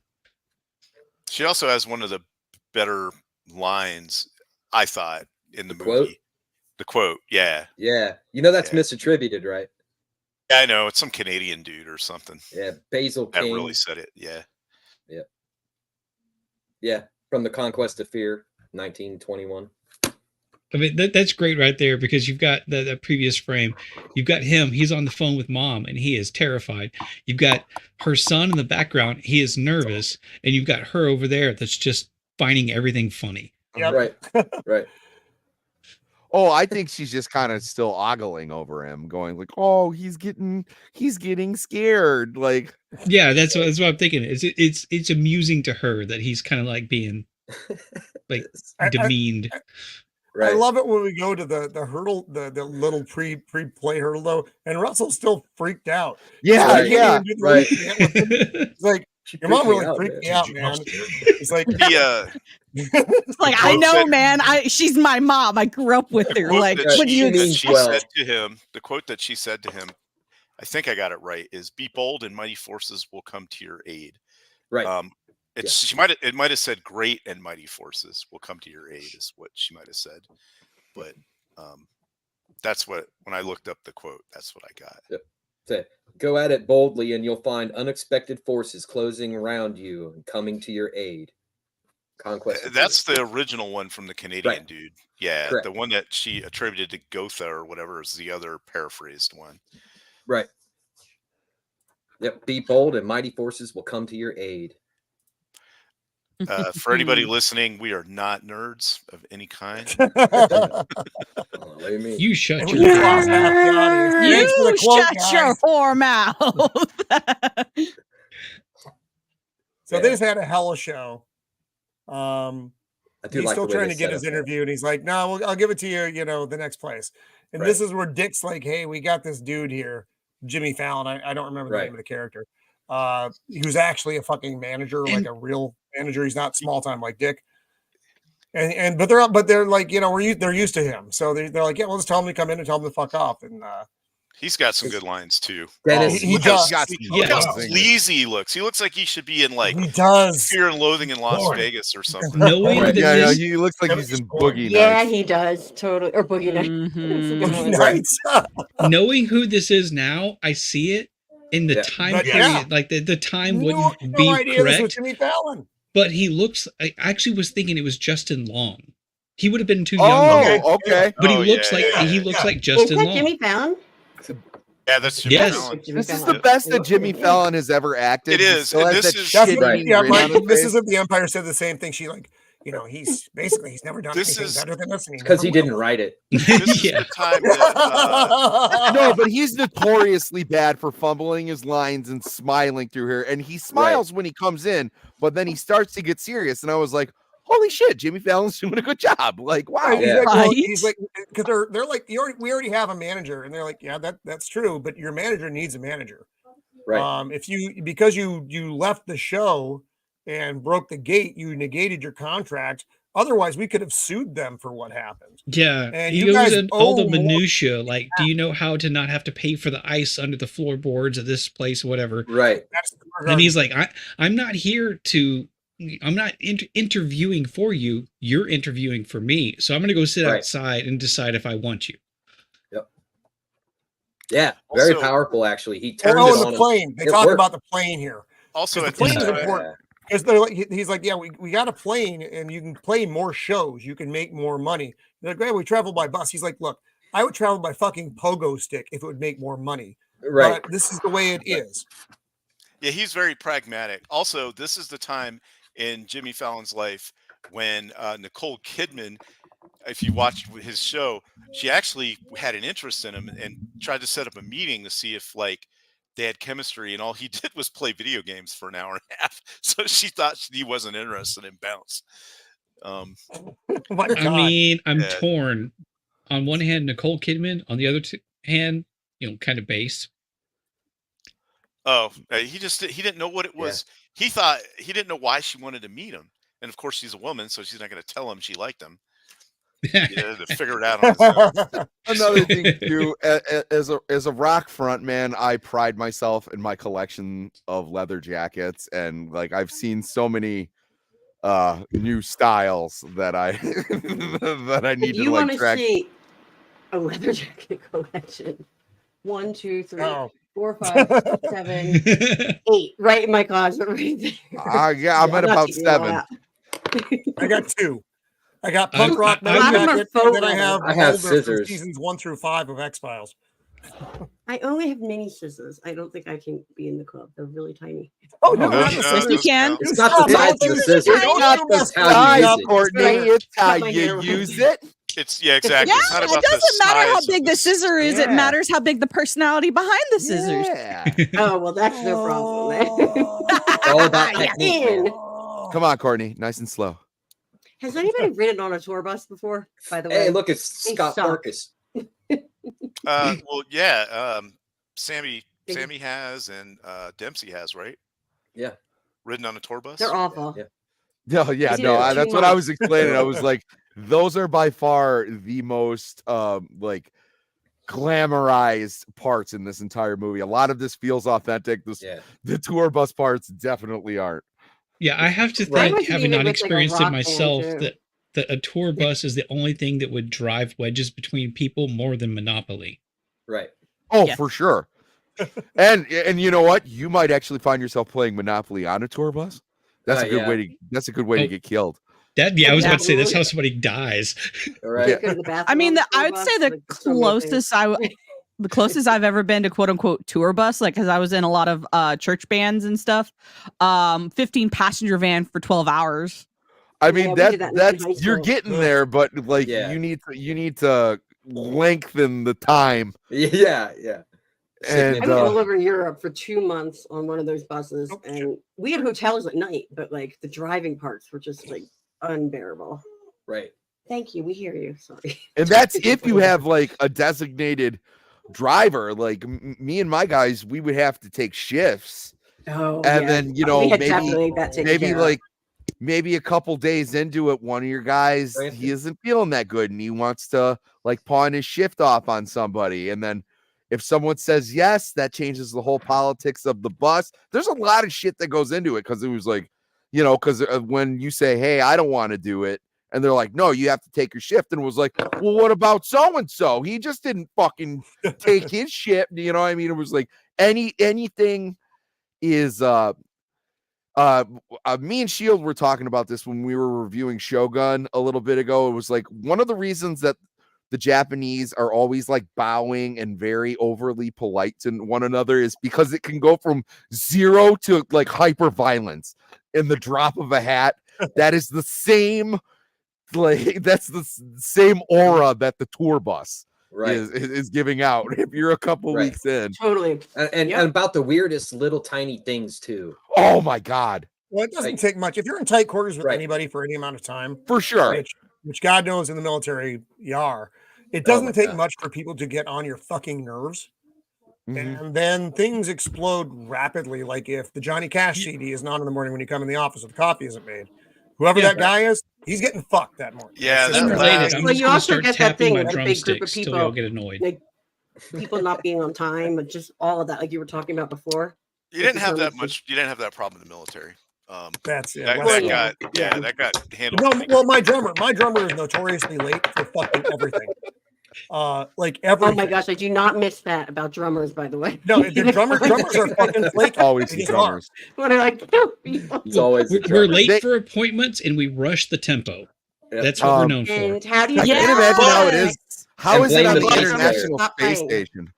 She also has one of the better lines, I thought, in the movie. Quote? The quote, yeah. Yeah. You know that's Yeah. misattributed, right? Yeah, I know. It's some Canadian dude or something Yeah. Basil that King. really said it. Yeah. Yeah. From The Conquest of Fear, 1921. I mean, that's great right there, because you've got the previous frame. You've got him. He's on the phone with mom and he is terrified. You've got her son in the background. He is nervous. And you've got her over there that's just finding everything funny. Yep. Right. Right. Oh, I think she's just kind of still ogling over him, going like, "Oh, he's getting scared." Like, Yeah, that's what I'm thinking. It's amusing to her that he's kind of like being like I- demeaned. Right. I love it when we go to the hurdle, the little pre-play hurdle though, and Russell's still freaked out. yeah, Right. yeah. Right. It's like, She your mom freaked me really out, freaked man. me out, She man. must have. It's like, It's like, I quote know, said- man. She's my mom. I grew up with The her. quote Like, that what do she, you that mean she well. said to him, the quote that she said to him, I think I got it right, is "Be bold, and mighty forces will come to your aid." Right. It might have said "great and mighty forces will come to your aid" is what she might have said, but that's what, when I looked up the quote, that's what I got. Say, go at it boldly and you'll find unexpected forces closing around you and coming to your aid. Conquest. of That's Fear. the original one from the Canadian Right. dude. Yeah, Correct. the one that she attributed to Gotha or whatever is the other paraphrased one. Right. Yep. Be bold and mighty forces will come to your aid. For anybody listening, we are not nerds of any kind. Oh, what do you mean? You shut And your we Yeah. lost half the audience. Thanks for the You quote, shut your guys. whore mouth. So Yeah. they just had a hella show. I do He's like still the way trying they to get set his up that. interview, and he's like, "No, I'll give it to you. The next place." And Right. this is where Dick's like, "Hey, we got this dude here, Jimmy Fallon. I don't remember the Right. name of the character. Who's actually a fucking manager, like a real manager. He's not small time like Dick. But they're like, they're used to him, so they're like, yeah, well, just tell him to come in and tell him to fuck off." And He's got some good lines too. Dennis, he Look how- does. got Look how Yeah. sleazy he looks. He looks like he should be in like he does. Fear and Loathing in Las Porn. Vegas or something. Knowing Right. that Yeah, this, he looks like he's He's in born. Boogie Yeah, Nights. he does totally. Or Boogie Nights. Mhm. That's a good one. Nice. knowing who this is now, I see it in the Yeah. time But period. yeah. Like the time No, wouldn't no be idea this was correct. Jimmy Fallon. But he looks. I actually was thinking it was Justin Long. He would have been too young. Oh, Okay. okay. But he Oh, looks yeah, like yeah, he yeah. looks like Is Justin that Long. Jimmy Fallon? Yeah, that's Jimmy Yes. Fallon. This is the best that Jimmy Fallon has ever acted. It He is, still and has this that is- That's shit what, eating yeah, grin on his This face. is of the Empire said the same thing. She like, he's never done This anything is- better than this. Because he didn't write it. This is Yeah. the time that No, but he's notoriously bad for fumbling his lines and smiling through here. And he smiles when he comes in, but then he starts to get serious. And I was like, holy shit, Jimmy Fallon's doing a good job. Like, wow. He's Yeah. like, well, Right? he's like, because they're like, we already have a manager, and they're like, yeah, that's true, but your manager needs a manager. Right. Because you left the show and broke the gate, you negated your contract. Otherwise, we could have sued them for what happened. Yeah, And he you goes guys in all the owe more- minutia. Like, do you know how to not have to pay for the ice under the floorboards of this place, or whatever? Right. And he's like, I'm not here to. I'm not interviewing for you. You're interviewing for me. So I'm going to go sit Right. outside and decide if I want you. Yeah. Very Also- powerful, actually. He turned Oh, it and on the him. plane. They It talk worked. about the plane here. also the at plane this is time, important. Because they're like, he's like, yeah, we got a plane, and you can play more shows. You can make more money. They're like, yeah, we travel by bus. He's like, look, I would travel by fucking pogo stick if it would make more money. Right. But this is the way it is. yeah, he's very pragmatic. Also, this is the time in Jimmy Fallon's life when Nicole Kidman, if you watched his show, she actually had an interest in him and tried to set up a meeting to see if like they had chemistry, and all he did was play video games for an hour and a half. So she thought he wasn't interested in Bounce. Oh my I God. mean, I'm Yeah. torn. On one hand, Nicole Kidman. On the other hand, kind of base. Oh, he didn't know what it was. He thought he didn't know why she wanted to meet him, and of course she's a woman, so she's not going to tell him she liked him. Yeah, to figure it out on his own. Another thing too, as a rock front man, I pride myself in my collection of leather jackets, and like I've seen so many new styles that I that I need You to want like to track. see a leather jacket collection? 1, 2, 3, Oh. 4, 5, 7, 8. Right in my closet, right there. Yeah, I'm at not about taking it all 7. out. I got 2. I got I'm- punk rock I- metal I'm a jacket, faux and then I leather. have I have older from scissors. seasons 1 through 5 of X Files. I only have mini scissors. I don't think I can be in the club. They're really tiny. Oh no, No, not no, the no, scissors. you can. no. It's not Stop. the size of the Don't scissors. do It's that. just how Size, you use it. Courtney, Right. it's how Cut my hair you with use it. it. It's exactly. Yeah, it's not it about the doesn't matter how size of big the scissor is. It Yeah. matters how big the personality behind the scissors. Yeah. Oh, well, that's no problem. It's all about Yeah. technique, man. Come on, Courtney, nice and slow. Has anybody ridden on a tour bus before, by the way? Hey, look, it's They Scott suck. Farkas. Well, yeah. Sammy They- has, and Dempsey has, right? Yeah. Ridden on a tour bus. They're awful. Yeah. No, yeah, Easy no, to do that's too what I much. was explaining. I was like, those are by far the most like glamorized parts in this entire movie. A lot of this feels authentic. Yeah. The tour bus parts definitely aren't. Yeah, I have to Right. I think, was having even not with, like, a experienced it rock band, myself, too. that a tour bus is the only thing that would drive wedges between people more than Monopoly. Right. Oh, Yeah. for sure. and you know what? You might actually find yourself playing Monopoly on a tour bus. That's a good yeah. way to. That's a good way to Oh. get killed. I was about to say that's Yeah. how somebody dies. All right. Yeah. Go to the bathroom I mean, on the I tour would bus, say the like, so many things. the closest I've ever been to quote unquote tour bus, like because I was in a lot of church bands and stuff. 15 passenger van for 12 hours. I Yeah, mean we that did that in that's high you're school. getting there, but like Yeah. you need to lengthen the time. Yeah. Yeah. And I went all over Europe for 2 months on one of those buses, Oh, and we had hotels at night, but like the driving parts were just like unbearable. Right. Thank you. We hear you. Sorry. And that's if you have like a designated driver. Like me and my guys, we would have to take shifts, Oh, and yeah. then We had maybe definitely that taken maybe care of. like maybe a couple days into it, one of your guys Right. he isn't feeling that good, and he wants to like pawn his shift off on somebody, and then if someone says yes, that changes the whole politics of the bus. There's a lot of shit that goes into it because it was like, because when you say, hey, I don't want to do it, and they're like, no, you have to take your shift, and it was like, well, what about so and so? He just didn't fucking take his shift. You know what I mean? It was like anything is me and Shield were talking about this when we were reviewing Shogun a little bit ago. It was like one of the reasons that the Japanese are always like bowing and very overly polite to one another is because it can go from 0 to like hyper violence in the drop of a hat. That is the same, like that's the same aura that the tour bus is giving out if you're a couple weeks in. Totally. And about the weirdest little tiny things too. Oh my God. Well, it doesn't take much. If you're in tight quarters with anybody for any amount of time, for sure, which God knows in the military you are, it doesn't take much for people to get on your fucking nerves. And then things explode rapidly. Like if the Johnny Cash CD is not in the morning when you come in the office or the coffee isn't made, whoever that guy is, he's getting fucked that morning. Yeah, that's related. I'm just going to start tapping my drumsticks till we all get annoyed. Like, people not being on time, but just all of that, like you were talking about before. You didn't have that much. You didn't have that problem in the military. That got handled. Well, my drummer is notoriously late for fucking everything. Like everything. Oh my gosh, I do not miss that about drummers, by the way. No, the drummers are fucking flaky. Always the drummers. When I like, it's always we're late for appointments and we rush the tempo. That's what we're known for. And how do you I can't imagine how it is. How is it on the International Space Station?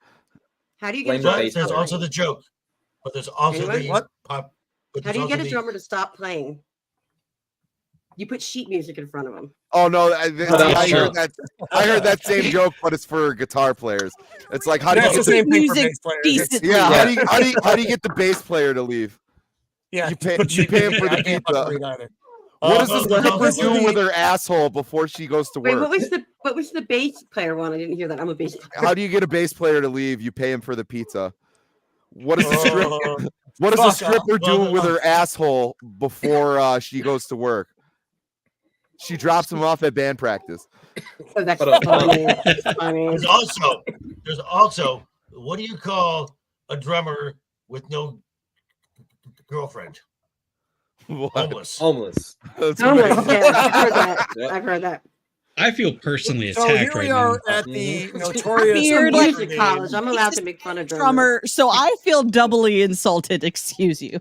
How do you get There's also the joke, but there's also the what? How do you get a drummer to stop playing? You put sheet music in front of them. Oh no, I heard that same joke, but it's for guitar players. It's like how do you get the same thing for bass players? How do you get the bass player to leave? Yeah, you pay him for the pizza. What does the stripper do with her asshole before she goes to work? Wait, what was the bass player one? I didn't hear that. I'm a bass player. How do you get a bass player to leave? You pay him for the pizza. What does the stripper do with her asshole before she goes to work? She drops him off at band practice. Oh, that's funny. There's also what do you call a drummer with no girlfriend? Homeless. Yeah, I've heard that. I feel personally attacked so here we are now. at the notorious Music college. I'm allowed to make fun of drummer, so I feel doubly insulted. Excuse you.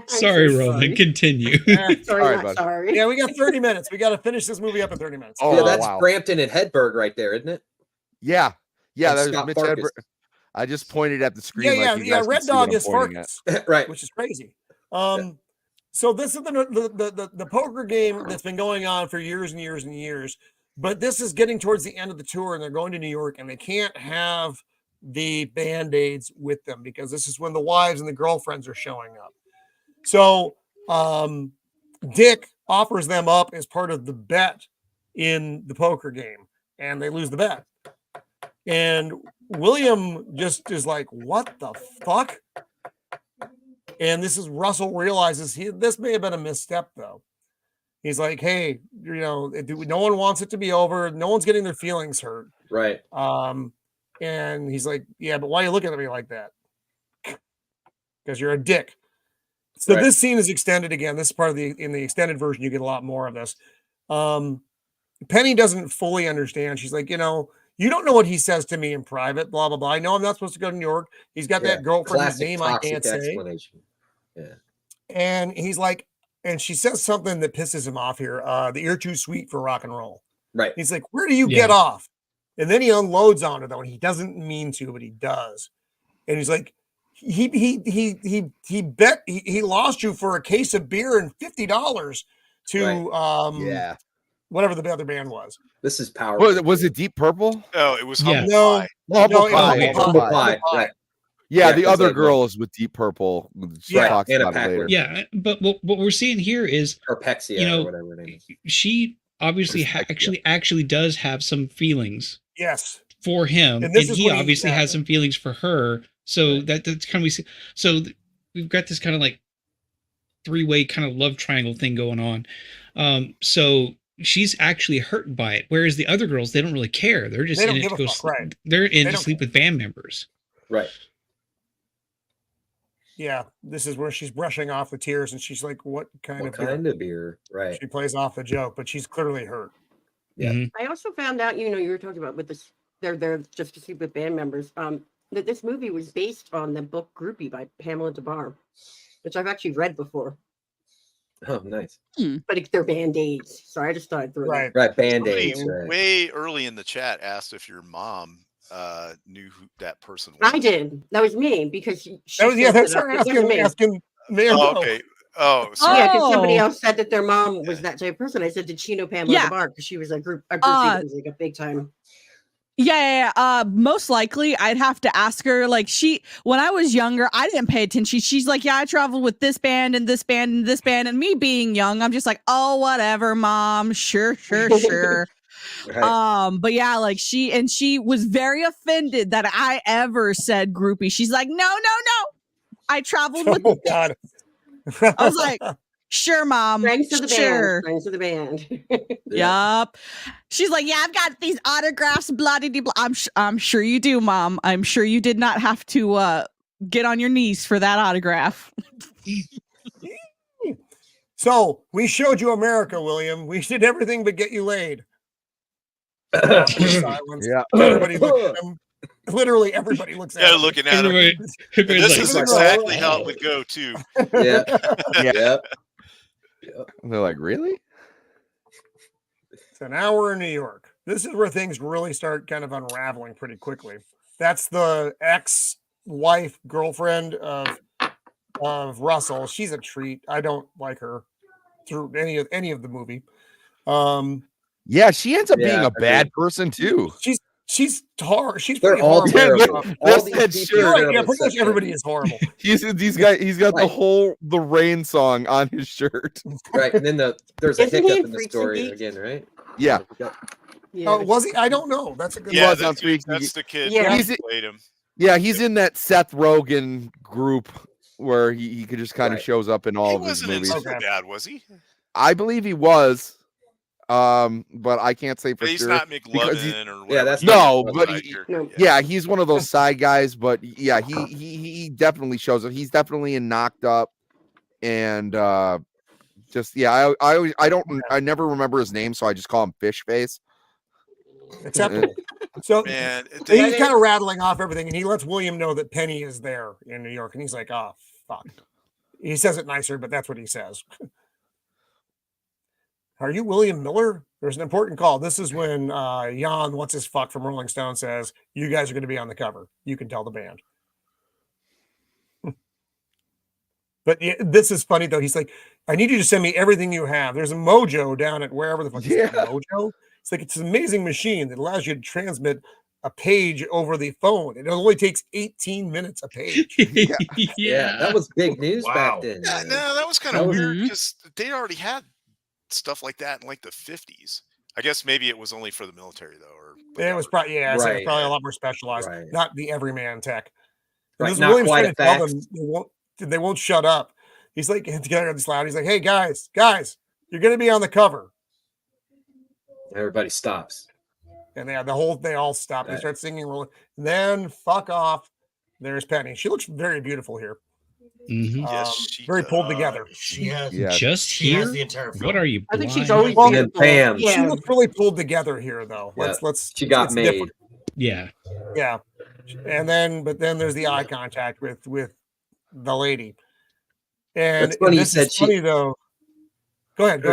Sorry, Roman. Continue. Sorry. Yeah, we got 30 minutes. We got to finish this movie up in 30 minutes. Oh, yeah, that's Brampton and Hedberg right there, isn't it? Yeah, that's Mitch Hedberg. I just pointed at the screen. Yeah. Red Dog is Farkas, right? Which is crazy. So this is the poker game that's been going on for years and years and years. But this is getting towards the end of the tour, and they're going to New York, and they can't have the Band-Aids with them because this is when the wives and the girlfriends are showing up. So Dick offers them up as part of the bet in the poker game, and they lose the bet. And William just is like, what the fuck? And this is Russell realizes this may have been a misstep, though. He's like, hey, no one wants it to be over. No one's getting their feelings hurt. Right. And he's like, yeah, but why are you looking at me like that? Because you're a dick. So this scene is extended again. This is part of in the extended version, you get a lot more of this. Penny doesn't fully understand. She's like, you don't know what he says to me in private, blah, blah, blah. I know I'm not supposed to go to New York. He's got that girlfriend whose name I can't say. Yeah. And he's like, and she says something that pisses him off here. The you're too sweet for rock and roll. Right. He's like, where do you get off? And then he unloads on her though, and he doesn't mean to, but he does. And he's like, he bet he lost you for a case of beer and $50 to whatever the other band was. This is powerful. Was it Deep Purple? Oh, it was Humble Pie. Humble Pie. Right. Yeah, the other girl is with Deep Purple. She talks about it later. Yeah, but what we're seeing here is Herpexia or whatever her name is. She obviously actually does have some feelings. Yes. For him, and he obviously has some feelings for her. So that's kind of we see. So we've got this kind of like three-way kind of love triangle thing going on. So she's actually hurt by it, whereas the other girls, they don't really care. They're just in it to go. They're in to sleep with band members. Right. Yeah, this is where she's brushing off the tears, and she's like, "What kind of beer?" Right. She plays off the joke, but she's clearly hurt. Yeah. I also found out, you were talking about with this. They're just to sleep with band members. That this movie was based on the book Groupie by Pamela DeBar, which I've actually read before. Oh, nice. But they're band-aids. So I just thought I'd throw that. Right, band-aids. Somebody Right. way early in the chat asked if your mom knew who that person was. I did. That was me because she that's her asking me. Oh, okay. Oh, sorry. Yeah, because somebody else said that their mom was that type of person. I said, did she know Pamela the Bar? Because she was a groupie that was like a big time. Yeah. Most likely I'd have to ask her. Like when I was younger, I didn't pay attention. She's like, yeah, I traveled with this band and this band and this band. And me being young, I'm just like, oh, whatever, mom. Sure. Right. But yeah, like she was very offended that I ever said groupie. She's like, no. I traveled with. Oh God. I was like, sure, mom. Friends of the band. Friends of the band. Yup. She's like, yeah, I've got these autographs, blah, blah, blah. I'm sure you do, mom. I'm sure you did not have to get on your knees for that autograph. So we showed you America, William. We did everything but get you laid. Silence. Yeah. Everybody looks at him. Literally everybody looks at him. Looking at him. This is exactly how it would go too. Yeah. They're like, really? It's an hour in New York. This is where things really start kind of unraveling pretty quickly. That's the ex-wife, girlfriend of Russell. She's a treat. I don't like her through any of the movie. Yeah, she ends up being a bad person too. She's horrible. They're all terrible. All these pretty much everybody is horrible. He's got the Rain song on his shirt. Right, and then there's a hiccup in the story again, right? Yeah. Was he? I don't know. That's a good. Yeah, that's the kid. Yeah, He played him. Yeah, he's in that Seth Rogen group where he could just kind of shows up in all of his movies. He wasn't in Superbad, was he? I believe he was. But I can't say for he's sure. Not McLovin or whatever. Yeah, that's no, but he's one of those side guys. But yeah, he definitely shows up. He's definitely in Knocked Up, and I never remember his name, so I just call him Fish Face. Acceptable. So man, he's kind of rattling off everything, and he lets William know that Penny is there in New York, and he's like, "Oh fuck." He says it nicer, but that's what he says. Are you William Miller? There's an important call. This is when Jan, what's his fuck from Rolling Stone, says, you guys are going to be on the cover. You can tell the band. But this is funny, though. He's like, I need you to send me everything you have. There's a Mojo down at wherever the fuck is Mojo. It's like, it's an amazing machine that allows you to transmit a page over the phone. It only takes 18 minutes a page. Yeah, that was big news back then. Yeah, no, that was kind of weird because they already had stuff like that in like the 50s. I guess maybe it was only for the military though, or it was probably it was probably a lot more specialized, not the everyman tech. Right, not William's trying to tell them they won't shut up. He's like together this loud. He's like, "Hey guys, you're going to be on the cover." Everybody stops, and they all stop. They start singing. And then fuck off. There's Penny. She looks very beautiful here. Mm-hmm. Yes, very pulled together. She has she has the entire film. What are you? I think she's blind? always beautiful. Bam. She looks really pulled together here, though. Let's. She got made. Different. Yeah. And then there's the eye contact with the lady. And funny this is funny though. Go ahead.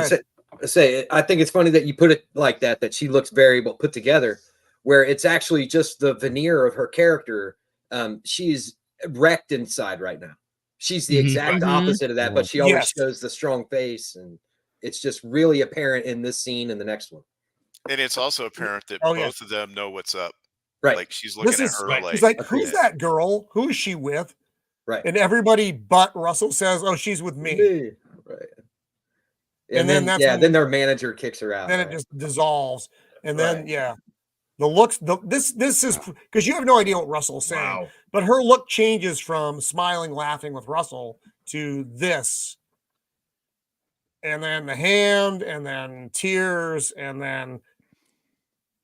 I think it's funny that you put it like that. That she looks very well put together, where it's actually just the veneer of her character. She's wrecked inside right now. She's the exact opposite of that, but she always shows the strong face, and it's just really apparent in this scene and the next one. And it's also apparent that both of them know what's up. Right. Like she's looking at her like, he's like, who's that girl? Who is she with? Right. And everybody but Russell says, oh, she's with me. Right. And then that's then their manager kicks her out. Then it just dissolves. And then the looks, this is because you have no idea what Russell's saying, but her look changes from smiling, laughing with Russell to this, and then the hand, and then tears, and then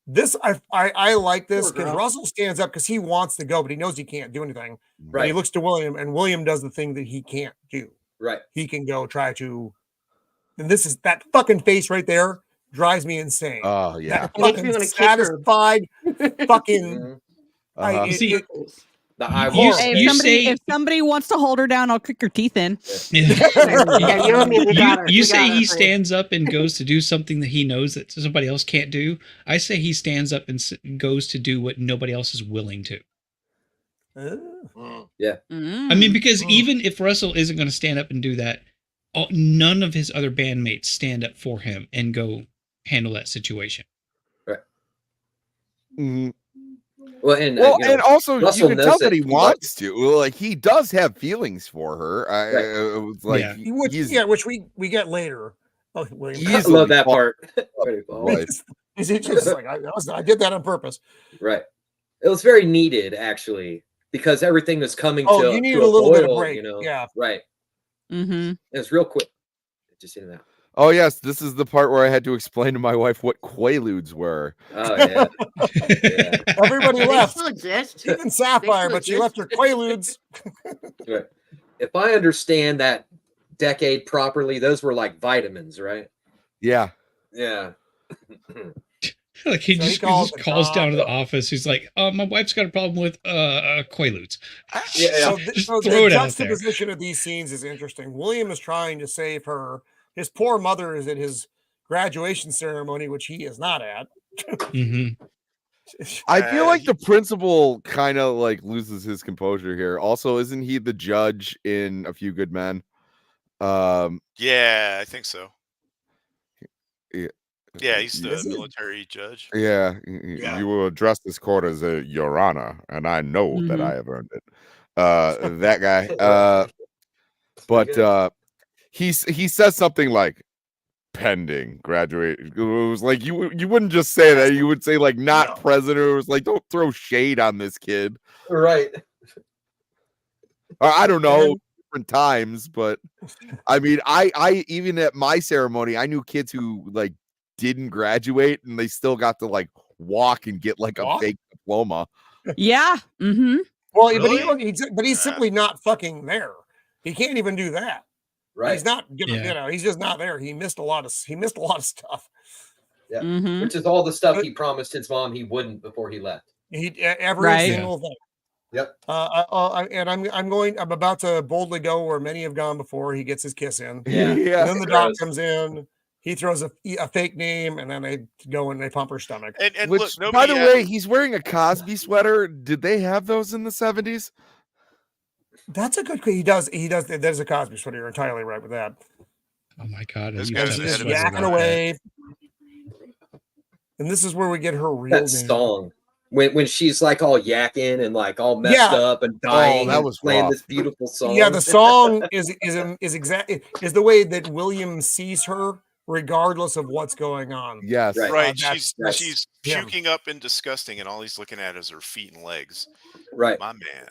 this. I like this because Russell stands up because he wants to go, but he knows he can't do anything. Right. And he looks to William, and William does the thing that he can't do. Right. He can go try to, and this is that fucking face right there. Drives me insane. Oh yeah, that fucking satisfied fucking. That's If somebody wants to hold her down, I'll kick her teeth in. Yeah, you and me, we got her. You We say got he her. stands up and goes to do something that he knows that somebody else can't do. I say he stands up and goes to do what nobody else is willing to. Yeah. I mean, because even if Russell isn't going to stand up and do that, none of his other bandmates stand up for him and go handle that situation. Right. Mm-hmm. Well, and also Russell you can tell that he wants to. Like he does have feelings for her. It was like which we get later. Oh, I love that part. Is he just like I did that on purpose? Right. It was very needed actually because everything was coming to you needed to a little boil, bit of break. you know. Yeah. Right. Mm-hmm. It was real quick. Just in that. Oh yes, this is the part where I had to explain to my wife what quaaludes were. Oh yeah. Everybody left. Still exist. Even Sapphire, but she left her quaaludes. Right. If I understand that decade properly, those were like vitamins, right? Yeah. Yeah. Like he just calls down to the office. He's like, my wife's got a problem with quaaludes. So Just the throw it out there. juxtaposition of these scenes is interesting. William is trying to save her. His poor mother is at his graduation ceremony, which he is not at. Mm-hmm. I feel like the principal kind of like loses his composure here. Also, isn't he the judge in A Few Good Men? Yeah, I think so. Yeah. Yeah, he's the military judge. Yeah, you will address this court as Your Honor, and I know that I have earned it. That guy. But he says something like pending graduate. It was like you wouldn't just say that. You would say like not present. It was like don't throw shade on this kid. Right. I don't know. Different times, but I mean, I even at my ceremony, I knew kids who like didn't graduate and they still got to like walk and get like a fake diploma. Yeah. Mm-hmm. Well, Really? but he's simply not fucking there. He can't even do that. Right. He's not he's just not there. He missed a lot of stuff. Yeah. Mm-hmm. Which is all the stuff he promised his mom he wouldn't before he left. Every single thing. Yep. And I'm about to boldly go where many have gone before. He gets his kiss in. Yeah. And then the doc comes in. He throws a fake name, and then they go and they pump her stomach. And which, look, by the way, he's wearing a Cosby sweater. Did they have those in the 70s? That's a good. He does. There's a Cosby sweater. You're entirely right with that. Oh my god! This He's guy's just ahead of his yakking time. away. And this is where we get her real That song. When she's like all yakking and like all messed up and dying, that was playing rough. this beautiful song. Yeah, the song is the way that William sees her, regardless of what's going on. Yes, right. She's puking up and disgusting, and all he's looking at is her feet and legs. Right, my man.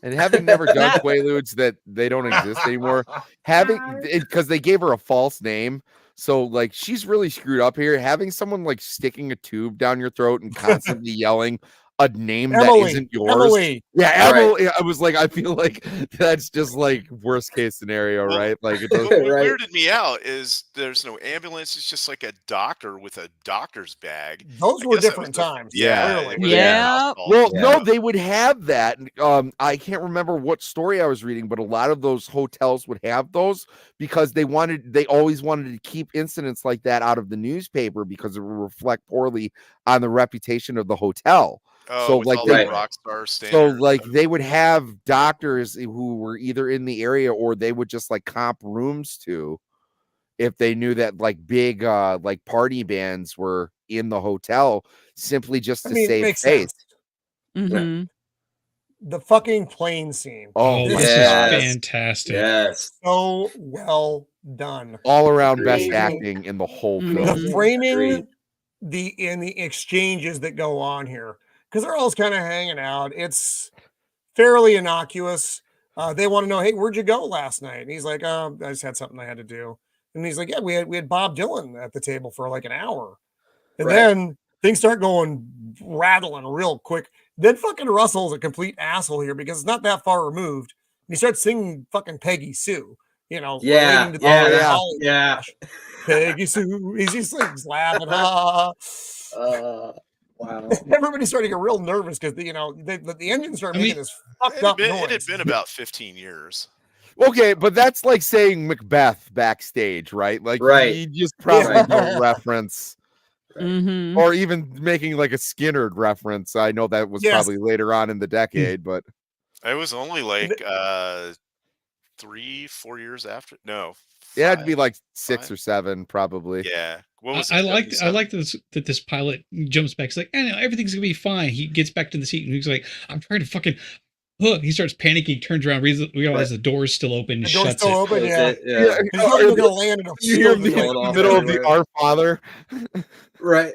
And having never done Quaaludes that they don't exist anymore, because they gave her a false name. So like she's really screwed up here. Having someone like sticking a tube down your throat and constantly yelling a name that isn't yours. Emily. Yeah, Emily. I was like, I feel like that's just like worst case scenario, right? Like it what weirded me out is there's no ambulance. It's just like a doctor with a doctor's bag. Those were different times. Yeah. Yeah. Well, no, they would have that. I can't remember what story I was reading, but a lot of those hotels would have those because they always wanted to keep incidents like that out of the newspaper because it would reflect poorly on the reputation of the hotel. Oh, so with like all they, the rock star so like they would have doctors who were either in the area or they would just like comp rooms to if they knew that like big like party bands were in the hotel simply just to save face. Mm-hmm. The fucking plane scene. Oh, this is fantastic. Yes. So well done. All around best acting in the whole film. The framing, the exchanges that go on here. Because they're all kind of hanging out. It's fairly innocuous. They want to know, hey, where'd you go last night? And he's like, I just had something I had to do. And he's like, yeah, we had Bob Dylan at the table for like an hour. And then things start going rattling real quick. Then fucking Russell's a complete asshole here because it's not that far removed. And he starts singing fucking Peggy Sue. You know, yeah. Peggy Sue. He's just like laughing. Wow. Everybody's starting to get real nervous because the engine started making this fucked up noise. It had been about 15 years. Okay, but that's like saying Macbeth backstage, right? Like, you just probably don't reference, or even making like a Skinnerd reference. I know that was probably later on in the decade, but it was only like 3-4 years after. No, it had to be like 6 or 7, probably. Yeah. What was I like that this pilot jumps back. He's like, I know everything's gonna be fine. He gets back to the seat and he's like, I'm trying to fucking. He starts panicking, turns around, realizes the door's still open, and shuts it. Open, Yeah. He's going to land in a field in the middle of the Our Father. Right.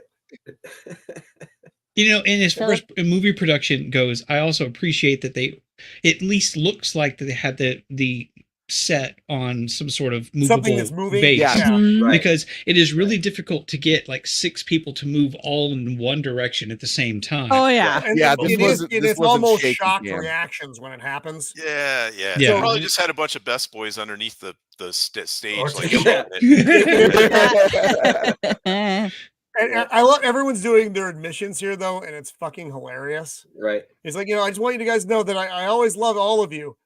And as far as movie production goes, I also appreciate that they at least looks like that they had the set on some sort of movable that's moving base. Right. Because it is really difficult to get like 6 people to move all in one direction at the same time. Oh yeah. It's almost shocked reactions when it happens. Yeah. Yeah. They probably just had a bunch of best boys underneath the stage. And I love everyone's doing their admissions here though, and it's fucking hilarious. Right. It's like, I just want you guys to know that I always love all of you.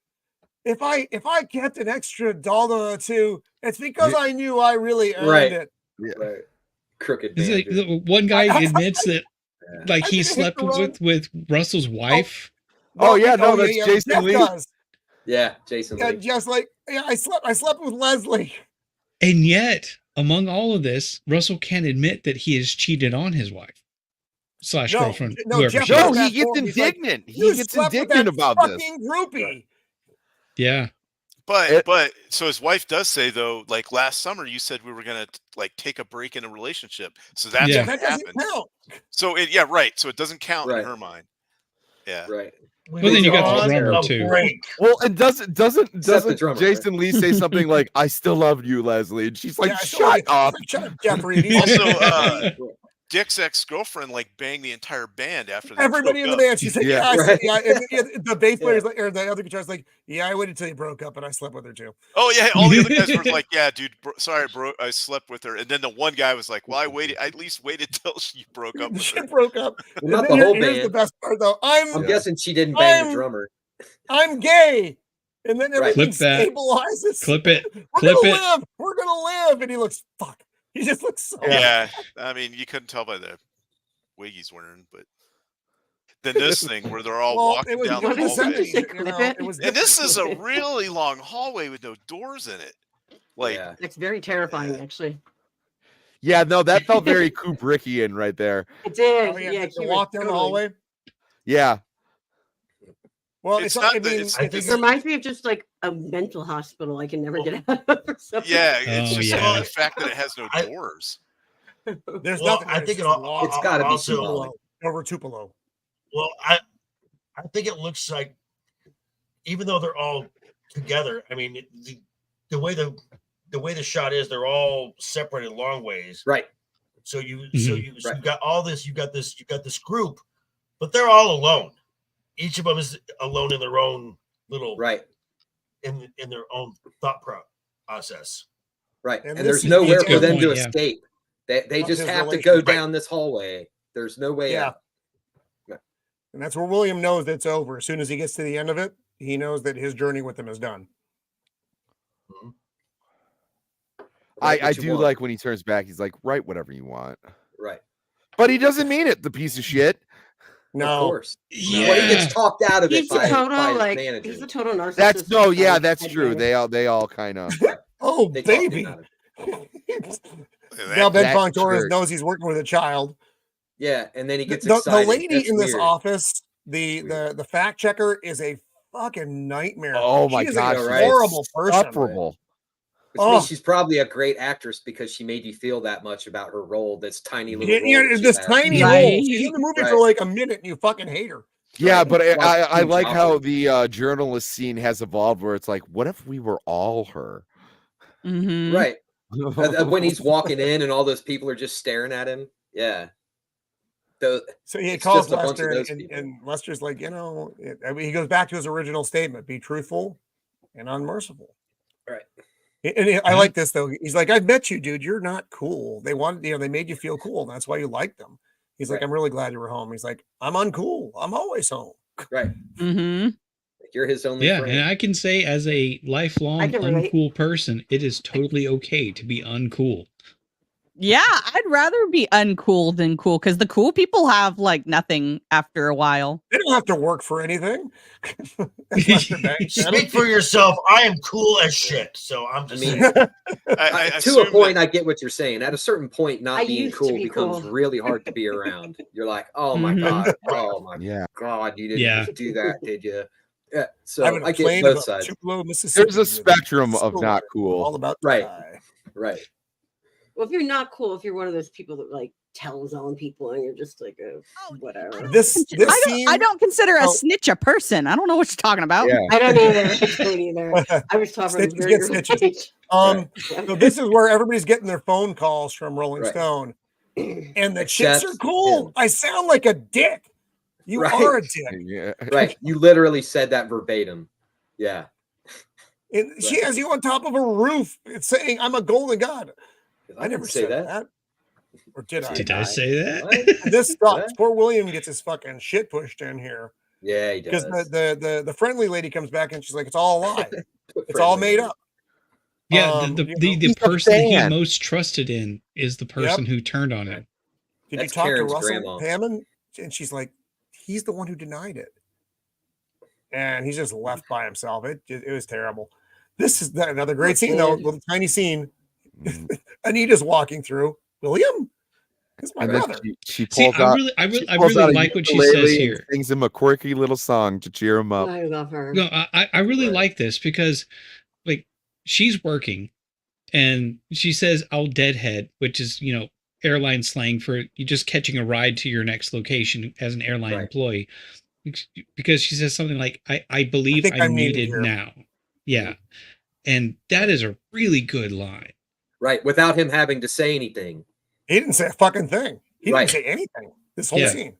If I kept an extra dollar or two, it's because I knew I really earned it. Yeah. Right. Crooked. One guy admits that like he slept with Russell's wife. That's Jason Lee. Yeah, Jason Lee. Just like I slept with Leslie. And yet, among all of this, Russell can't admit that he has cheated on his wife / girlfriend. He gets indignant. He gets indignant about this. Groupie. Yeah. But so his wife does say though, like last summer you said we were gonna like take a break in a relationship. So that's what happened. So so it doesn't count in her mind. Yeah. Right. Well, then you got the drummer too. Well, and doesn't Jason Lee say something like, "I still love you, Leslie," and she's like, "Shut up, Jeffrey." Also, Dick's ex-girlfriend like banged the entire band after that. Everybody in the band. She said, the bass player's like, or the other guitarist like, I waited till you broke up and I slept with her too. Oh yeah, all the other guys were like, yeah, dude, sorry, bro, I slept with her. And then the one guy was like, well, I at least waited till she broke up with her. She broke up. Well, not the whole band. Here's the best part though. I'm guessing she didn't bang the drummer. I'm gay. And then everything stabilizes. Clip it. We're gonna live. And he looks fuck. He just looks so. Yeah, I mean, you couldn't tell by the wig he's wearing, but then this thing where they're all walking down the hallway, and this is a really long hallway with no doors in it. Like, it's very terrifying, actually. Yeah, no, that felt very Kubrickian right there. It did. Oh, yeah, to walk down the hallway. Yeah. Well, it's not. It reminds me of just like a mental hospital I can never get out of. Yeah, it's just the fact that it has no doors. There's nothing. I think it's got to be Tupelo. Over Tupelo. Well, I think it looks like, even though they're all together, I mean, the way the shot is, they're all separated long ways. Right. So you got all this. You got this group, but they're all alone. Each of them is alone in their own little in their own thought process. Right. And there's nowhere for them to escape. They just have to go down this hallway. There's no way out. And that's where William knows that it's over. As soon as he gets to the end of it, he knows that his journey with them is done. Mm-hmm. I do like when he turns back, he's like, write whatever you want. Right. But he doesn't mean it, the piece of shit. No. Of course. Yeah. Well, he gets talked out of it He's by a total manager. he's a total narcissist. That's true. They all kind of oh baby. Now Ben Fontoris knows he's working with a child. Yeah, and then he gets the excited. lady in this office, the fact checker is a fucking nightmare. Oh my god, horrible person. Insufferable. Which means she's probably a great actress because she made you feel that much about her role. This tiny little role. This tiny role. She's in the movie for like a minute and you fucking hate her. Yeah, but I like how the journalist scene has evolved where it's like, what if we were all her? Mm-hmm. Right. When he's walking in and all those people are just staring at him. Yeah. So he calls Lester and Lester's like, he goes back to his original statement, be truthful and unmerciful. Right. And I like this though. He's like, I've met you, dude. You're not cool. They wanted, they made you feel cool. And that's why you like them. He's like, I'm really glad you were home. He's like, I'm uncool. I'm always home. Right. Mm-hmm. You're his only Yeah, friend. and I can say as a lifelong uncool person, it is totally okay to be uncool. Yeah, I'd rather be uncool than cool because the cool people have like nothing after a while. They don't have to work for anything. Speak for yourself. I am cool as shit. So I'm just saying. To a point, I get what you're saying. At a certain point, not being used to cool be becomes cool. really hard to be around. You're like, oh my God. Oh my God. You didn't just do that, did you? Yeah. So I get both sides. There's a spectrum of not cool. All about right. Well, if you're not cool, if you're one of those people that like tells on people and you're just like, whatever. I don't consider a snitch a person. I don't know what you're talking about. Yeah. I don't either. I was talking Snitches get stitches. So this is where everybody's getting their phone calls from Rolling Stone, and the chicks are cool. I sound like a dick. You are a dick. Yeah. Right. You literally said that verbatim. Yeah. And she has you on top of a roof. It's saying, I'm a golden god. I never say said that. Or did I? Did I say that? This sucks. Poor William gets his fucking shit pushed in here. Yeah, he does. Because the friendly lady comes back and she's like, it's all a lie. It's all made up. Yeah, the person that he most trusted in is the person who turned on him. Did you talk to Russell Hammond? And she's like, he's the one who denied it. And he's just left by himself. It was terrible. This is another great scene, though. A little tiny scene. Anita's walking through. William? That's my brother. She pulls out. I really like what she says here. Sings him a quirky little song to cheer him up. I love her. No, I really like this because, like, she's working, and she says, "I'll deadhead," which is airline slang for you just catching a ride to your next location as an airline employee. Because she says something like, "I believe I'm needed now." Yeah, and that is a really good line. Right, without him having to say anything. He didn't say a fucking thing. He didn't say anything this whole scene.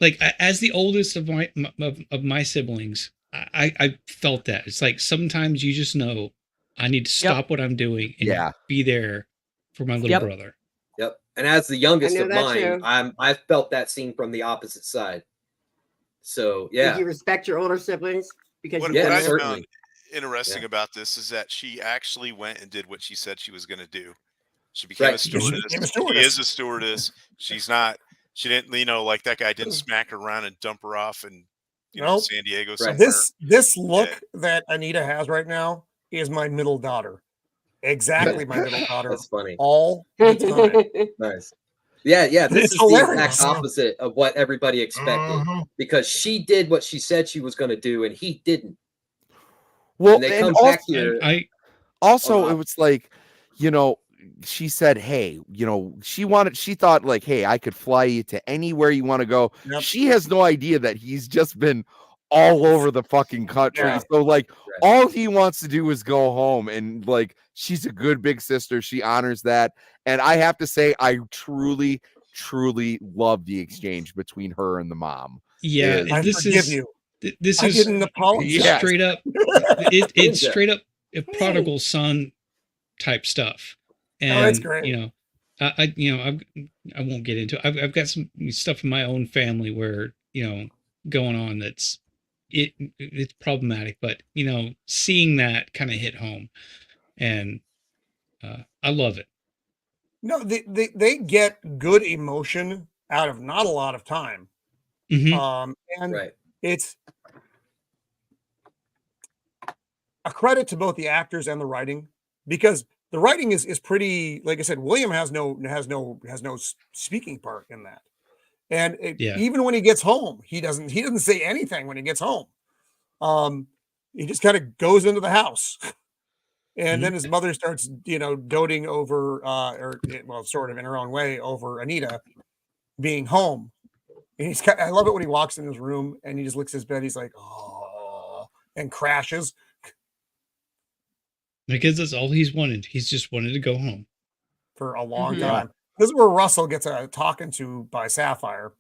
Like, as the oldest of my siblings, I felt that. It's like sometimes you just know I need to stop what I'm doing and be there for my little brother. Yep. And as the youngest of mine, I felt that scene from the opposite side. So yeah. Did you respect your older siblings? Because what I found interesting about this is that she actually went and did what she said she was going to do. She became a stewardess. She is a stewardess. She didn't, like that guy didn't smack her around and dump her off and San Diego somewhere. This look that Anita has right now is my middle daughter. Exactly my middle daughter. That's funny. All the time. Nice. Yeah. This is hilarious. The exact opposite of what everybody expected because she did what she said she was going to do and he didn't. Well, and they come back here. It was like, she said, hey, she thought like, hey, I could fly you to anywhere you want to go. Yep. She has no idea that he's just been all over the fucking country. Yeah. So like all he wants to do is go home, and like she's a good big sister. She honors that. And I have to say, I truly, truly love the exchange between her and the mom. Yeah. This is didn't apologize. Straight up. It's straight up a prodigal son type stuff. And that's great. I won't get into it. I've got some stuff in my own family where, going on it's problematic, but seeing that kind of hit home, and I love it. No, they get good emotion out of not a lot of time. Mm-hmm. And it's a credit to both the actors and the writing, because the writing is pretty, like I said, William has no speaking part in that. And even when he gets home, he doesn't say anything when he gets home. He just kind of goes into the house. And then his mother starts, doting over, sort of in her own way, over Anita being home. And I love it when he walks in his room and he just looks at his bed. He's like, oh, and crashes. Because that's all he's wanted. He's just wanted to go home for a long time. This is where Russell gets talking to by Sapphire.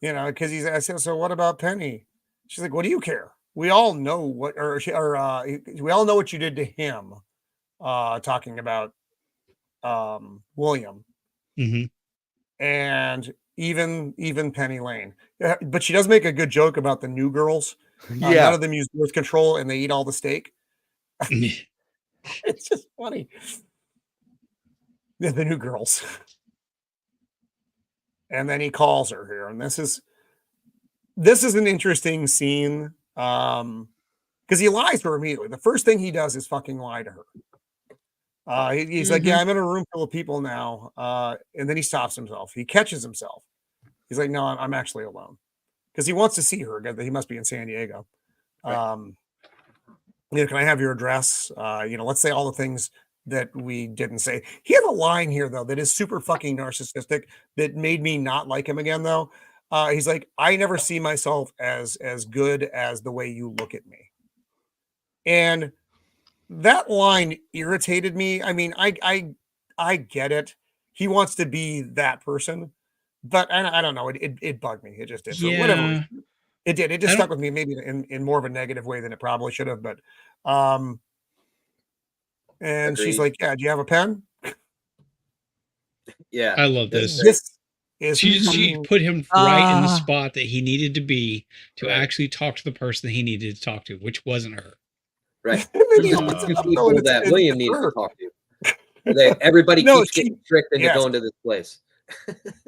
Because I said, so what about Penny? She's like, what do you care? We all know we all know what you did to him. Talking about William. Mm-hmm. and even Penny Lane. But she does make a good joke about the new girls. Yeah. None of them use birth control, and they eat all the steak. It's just funny. The new girls. And then he calls her here, and this is an interesting scene because he lies to her immediately. The first thing he does is fucking lie to her. He's like, yeah, I'm in a room full of people now. And then he stops himself. He catches himself. He's like, no, I'm actually alone. Because he wants to see her. He must be in San Diego. Right. Can I have your address? Let's say all the things that we didn't say. He has a line here, though, that is super fucking narcissistic that made me not like him again, though. He's like, I never see myself as good as the way you look at me. And that line irritated me. I mean, I get it. He wants to be that person, but I don't know. It bugged me. It just did. For whatever reason. It did. It just stuck with me, maybe in more of a negative way than it probably should have. But and Agreed. She's like, yeah, do you have a pen? Yeah. I love this. She put him right in the spot that he needed to be to actually talk to the person that he needed to talk to, which wasn't her. Right. People that William needs to talk to. Everybody keeps getting tricked into going to this place.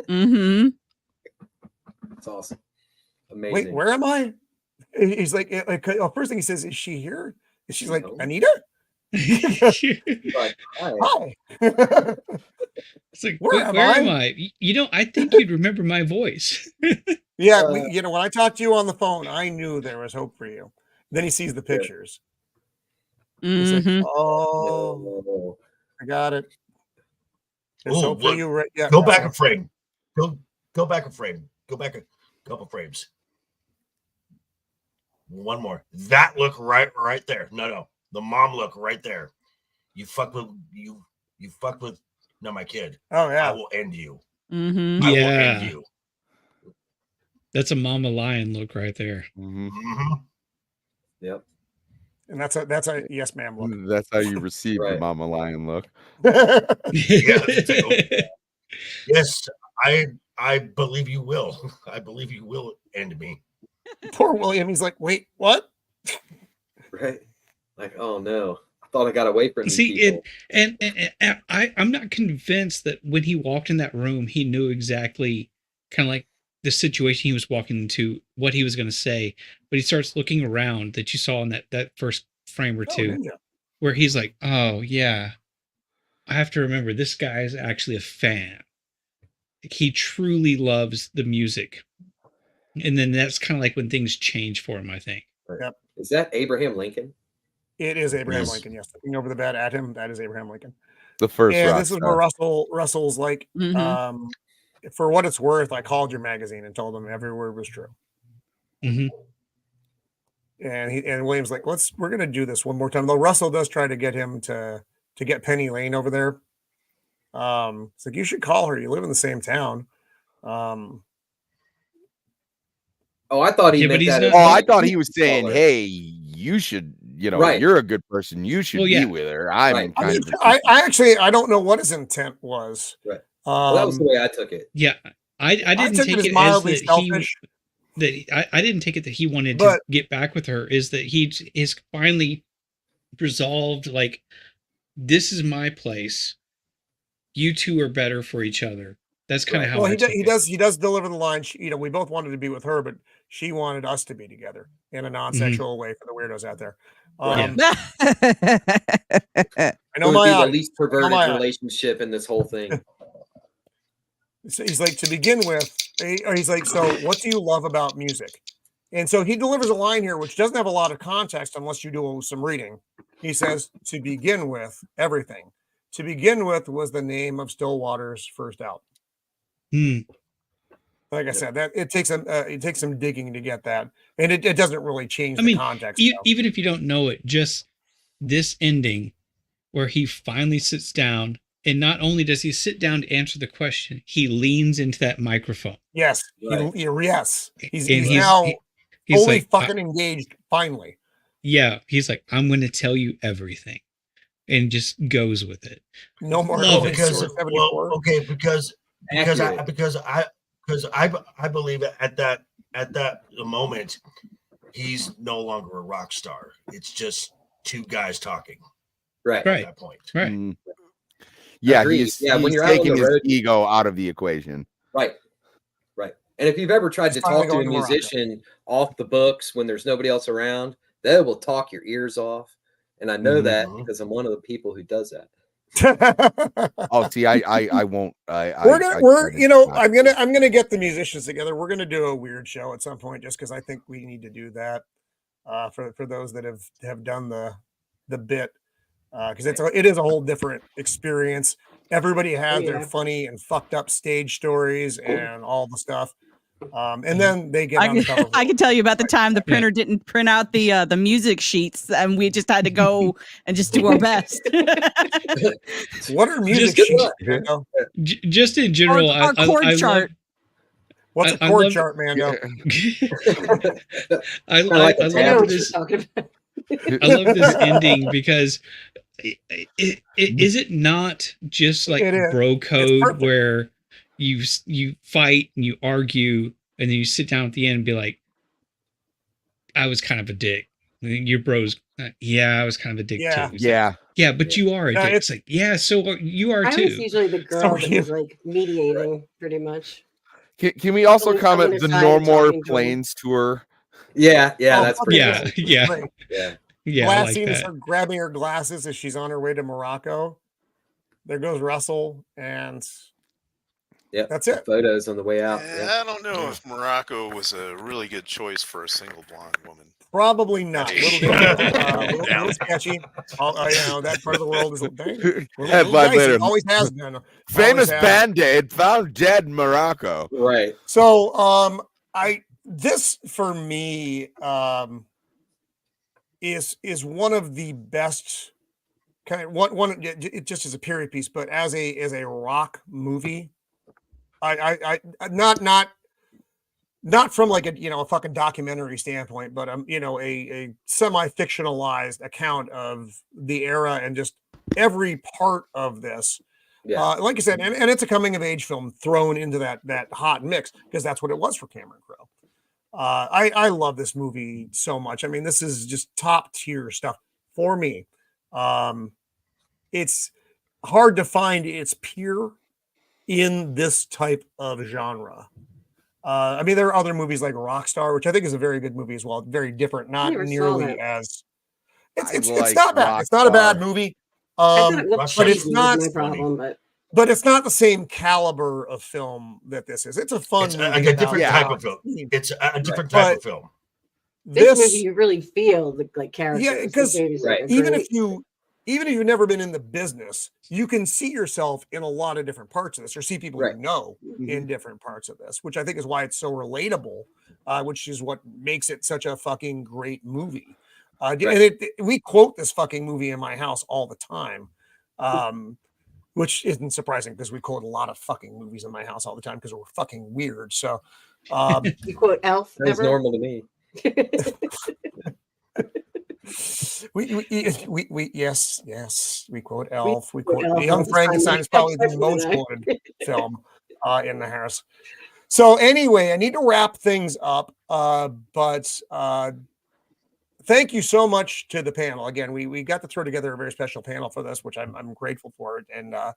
Mm-hmm. That's awesome. Amazing. Wait, where am I? He's like, first thing he says, is she here? And she's like, Anita? Like, hi. It's like, where am I? I think you'd remember my voice. Yeah, when I talked to you on the phone, I knew there was hope for you. Then he sees the pictures. He's like, oh, I got it. There's hope for you. Right? Yeah, go back a frame. Go back a frame. Go back a couple frames. One more. That look right there. No. The mom look right there. You fuck with not my kid. Oh yeah. I will end you. Mm-hmm. I will end you. That's a mama lion look right there. Mm-hmm. Yep. And that's a yes, ma'am look. That's how you receive the mama lion look. Yes, I believe you will. I believe you will end me. Poor William. He's like, wait, what? Right. Like, oh no. I thought I got away from people. And I'm not convinced that when he walked in that room, he knew exactly kind of like the situation he was walking into, what he was going to say. But he starts looking around that you saw in that first frame or two, where he's like, oh yeah, I have to remember this guy is actually a fan. He truly loves the music. And then that's kind of like when things change for him, I think. Yep. Is that Abraham Lincoln? It is Abraham Lincoln, yes. Looking over the bed at him, that is Abraham Lincoln. The first and this is where Russell's like, for what it's worth, I called your magazine and told them every word was true. Mm-hmm. And William's like, we're gonna do this one more time. Though Russell does try to get him to get Penny Lane over there. It's like, you should call her. You live in the same town. Oh, I thought he meant that. I thought he was saying, hey, you should, you're a good person. You should be with her. I don't know what his intent was. Right. That was the way I took it. Yeah. I didn't take it as mildly selfish. I didn't take it that he wanted to get back with her. Is that he is finally resolved, like, this is my place. You two are better for each other. That's kind of how he does deliver the line. We both wanted to be with her, but she wanted us to be together in a non-sexual way for the weirdos out there. I know the least perverted relationship in this whole thing. So he's like, to begin with, he's like, so what do you love about music? And so he delivers a line here, which doesn't have a lot of context unless you do some reading. He says, to begin with, everything. To begin with was the name of Stillwater's first album. Like I said, that it takes some digging to get that, and it doesn't really change the context. Even if you don't know it, just this ending where he finally sits down, and not only does he sit down to answer the question, he leans into that microphone. Yes, yes, he's now fully fucking engaged. Finally, yeah, he's like, I'm going to tell you everything, and just goes with it. No more. Because because I believe at that moment he's no longer a rock star. It's just two guys talking. Right. At that point. Right. Yeah, Agreed. he's when you're out on taking the his road, ego out of the equation. Right. And if you've ever tried to talk to a musician off the books when there's nobody else around, they will talk your ears off. And I know that because I'm one of the people who does that. Oh, see, I won't. I'm gonna get the musicians together. We're gonna do a weird show at some point, just because I think we need to do that for those that have done the bit, because it is a whole different experience. Everybody has their funny and fucked up stage stories and all the stuff. And then they get on the cover. I can tell you about the time the printer didn't print out the music sheets, and we just had to go and just do our best. What are music sheets? Just in general, our chord chart. What's a chord chart, Mando? I love this. I love this ending because is it not just like bro code where you fight and you argue and then you sit down at the end and be like, I was kind of a dick. And then your bros, I was kind of a dick too. Yeah, but you are a dick. It's like, so you are too. I was usually the girl that was like mediating pretty much. Can we also comment the No More Planes tour? Yeah, that's pretty cool. Yeah. Last scene is her grabbing her glasses as she's on her way to Morocco. There goes Russell, and that's it. Photos on the way out. I don't know if Morocco was a really good choice for a single blonde woman. Probably not. Little sketchy. That part of the world is dicey. Always has been. Famous Band-Aid found dead in Morocco. Right. So this for me is one of the best kind of one it just as a period piece, but as a rock movie. I not from like a fucking documentary standpoint, but a semi-fictionalized account of the era and just every part of this. Like I said, and it's a coming of age film thrown into that hot mix because that's what it was for Cameron Crowe. I love this movie so much. I mean, this is just top tier stuff for me. It's hard to find its peer in this type of genre. I mean, there are other movies like Rockstar, which I think is a very good movie as well. Very different, not nearly as. It's not bad. Rockstar. It's not a bad movie. But it's not. But it's not the same caliber of film that this is. It's a fun. It's like a different type of film. It's a different type of film. This movie, you really feel the characters. Yeah, because even if you've never been in the business, you can see yourself in a lot of different parts of this, or see people you know in different parts of this, which I think is why it's so relatable, which is what makes it such a fucking great movie. And we quote this fucking movie in my house all the time, which isn't surprising because we quote a lot of fucking movies in my house all the time because we're fucking weird. So you quote Elf. That's normal to me. we quote Elf. We quote The Young Frankenstein is probably the most quoted film in the house. So anyway, I need to wrap things up, but thank you so much to the panel. Again, we got to throw together a very special panel for this, which I'm grateful for it, and I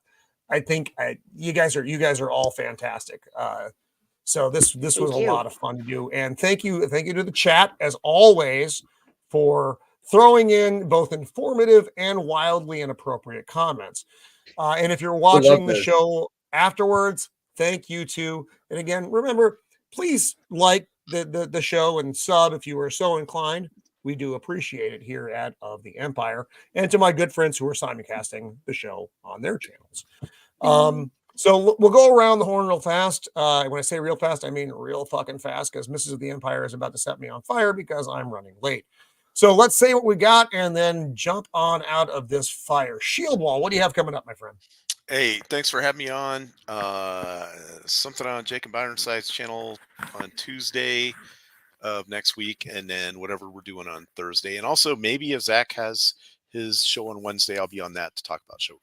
think you guys are all fantastic. So this was a lot of fun to do, and thank you to the chat as always for throwing in both informative and wildly inappropriate comments. And if you're watching the show afterwards, thank you too. And again, remember, please like the show and sub if you are so inclined. We do appreciate it here at Of the Empire, and to my good friends who are simulcasting the show on their channels. So we'll go around the horn real fast. When I say real fast, I mean real fucking fast, because Mrs. of the Empire is about to set me on fire because I'm running late. So let's say what we got and then jump on out of this fire. Shield Wall, what do you have coming up, my friend? Hey, thanks for having me on. Something on Jake and Byronside's channel on Tuesday of next week, and then whatever we're doing on Thursday. And also maybe if Zach has his show on Wednesday, I'll be on that to talk about Shogun.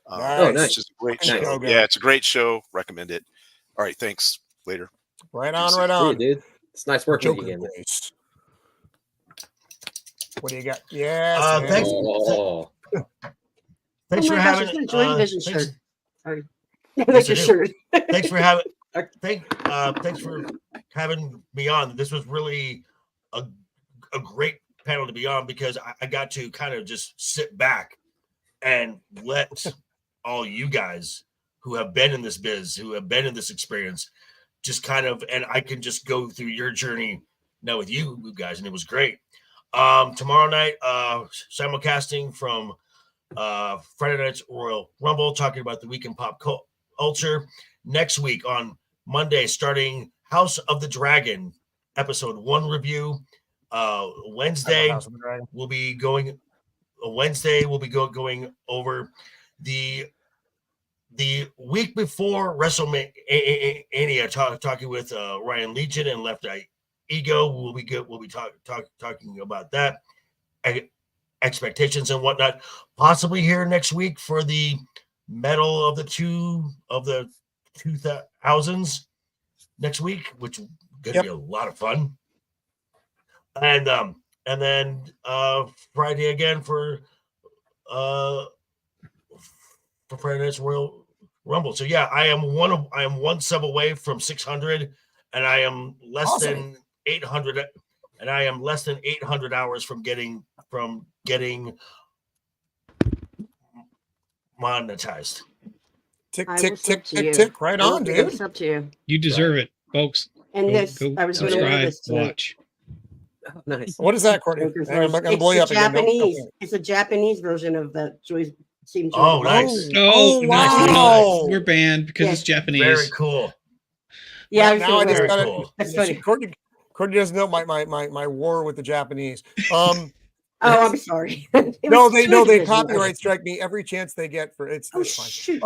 Nice. It's just a great Nice. show. Yeah, it's a great show. Recommend it. All right, thanks. Later. Right on, Peace. right See on. you, dude. It's nice working with Joker you again. voice. What do you got? Yes. Thanks. Oh, Thanks Oh for my gosh, having. it's a Joy Division thanks, shirt. Sorry. Yes, That's I your do. shirt. thanks for having. Thanks for having me on. This was really a great panel to be on because I got to kind of just sit back and let all you guys who have been in this biz, who have been in this experience, just kind of, and I can just go through your journey now with you guys, and it was great. Tomorrow night, simulcasting from Friday night's Royal Rumble, talking about the week in pop culture. Next week on Monday, starting House of the Dragon episode 1 review. Wednesday we'll be going. Going over the week before WrestleMania, talking with Ryan Legion and Left Eye Ego. We'll be talking about that, expectations and whatnot. Possibly here next week for the Medal of the 2000s next week, which is going to be a lot of fun. And then Friday again for Friday night's Royal Rumble. So yeah, I am one sub away from 600, and I am less than 800, and I am less than 800 hours from getting monetized. Tick, tick, tick, tick, tick. Right on, dude. It's up to you. You deserve it, folks. And I was going to wear subscribe, this tonight. watch. oh, nice. What is that, Courtney? I'm not going to blow you up again. Japanese. It's a Japanese version of that Joy's Team Joy. Oh, nice. No, wow. we're banned because it's Japanese. Very cool. Yeah, I was now I just very got cool. That's funny. Courtney doesn't know my war with the Japanese. Oh, I'm sorry. No, they copyright strike me every chance they get for it's fine. Shoot.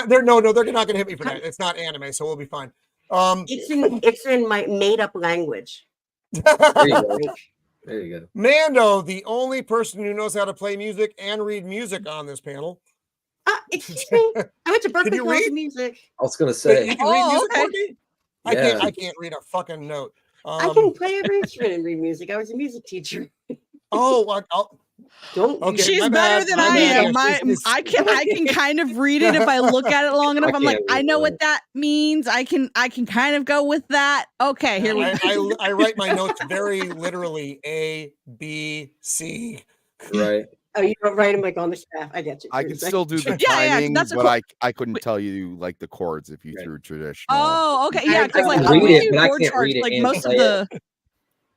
They're not going to hit me for that. It's not anime, so we'll be fine. It's in my made up language. There you go. There you go. Mando, the only person who knows how to play music and read music on this panel. Excuse me. I went to Berkeley Can you College read? of Music. I was gonna You say. can read music, okay. Courtney? I can't read a fucking note. I can play every instrument and read music. I was a music teacher. Don't. Okay, She's my better bad, than my I bad. am. I can kind of read it if I look at it long enough. I'm like, I know what that means. I can kind of go with that. Okay, here we go. I write my notes very literally A, B, C. Right. Oh, you don't write them like on the staff. I get you. I can still do the Yeah, timing, that's a but I couldn't tell you like the chords if you threw traditional. Oh, okay, yeah, because like read we it, do but I chord can't charts, read it like and most of play the.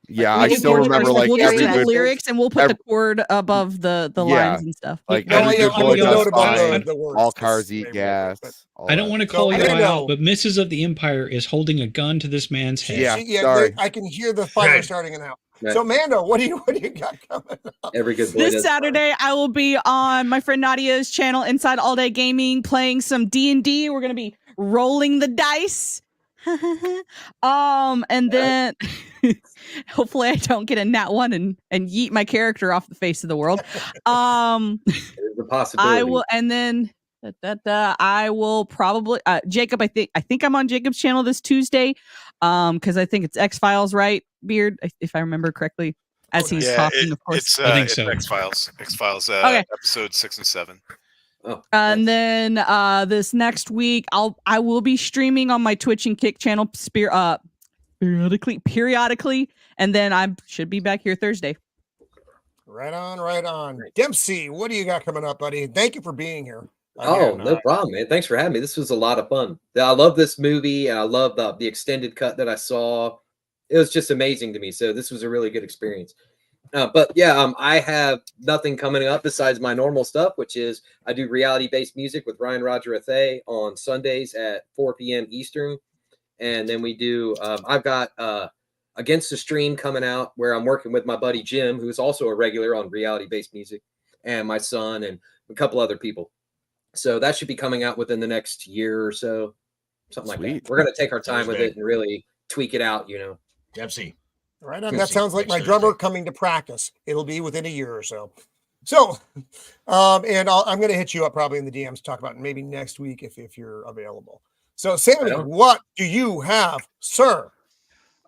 Yeah, we I do still chord remember charts, like we'll just every do the good lyrics and we'll put the chord above the Yeah. lines and stuff. like No, every yeah, good I boy would does note about fine. the words. All That's cars way eat more gas. good, all I don't that. want to call So, you Mando. out, but Mrs. of the Empire is holding a gun to this man's head. Yeah, sorry. I can hear the fire Right. starting in the house. Right. So, Mando, what do you got coming up? Every good boy This does Saturday, I will be on my friend Nadia's channel, Inside All Day Gaming, playing some D&D. We're gonna be rolling the dice. And then hopefully I don't get a nat one and yeet my character off the face of the world. There's a possibility. I will, and then I will probably Jacob. I think I'm on Jacob's channel this Tuesday, because I think it's X-Files, right? Beard, if I remember correctly, as he's talking, of course. I think it's so. X-Files. X-Files Okay. episode 6 and 7. Oh, And nice. then this next week, I will be streaming on my Twitch and Kick channel periodically, and then I should be back here Thursday. Right on. Dempsey, what do you got coming up, buddy? Thank you for being here. Oh, Again, no problem, man. Thanks for having me. This was a lot of fun. I love this movie, and I love the extended cut that I saw. It was just amazing to me. So this was a really good experience. But yeah, I have nothing coming up besides my normal stuff, which is I do reality-based music with Ryan Roger Athay on Sundays at 4 p.m. Eastern. And then we do, I've got Against the Stream coming out where I'm working with my buddy Jim, who's also a regular on reality-based music, and my son and a couple other people. So that should be coming out within the next year or so, something like Sweet. that. We're going to take our time Sounds with great. it and really tweak it out, you know. Dempsey. right on. That sounds like my drummer coming to practice. It'll be within a year or so. So, and I'm going to hit you up probably in the DMs to talk about it maybe next week if you're available. So, Sammy, what do you have, sir?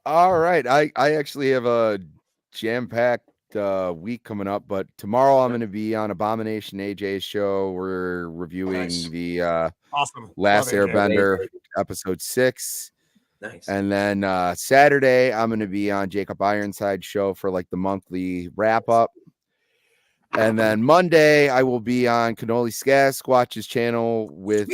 All right. I actually have a jam-packed week coming up, but tomorrow I'm going to be on Abomination AJ's show. We're reviewing the awesome Last Airbender episode 6. Nice. And then Saturday I'm going to be on Jacob Ironside's show for like the monthly wrap up. And then Monday I will be on Cannoli Squatch's channel with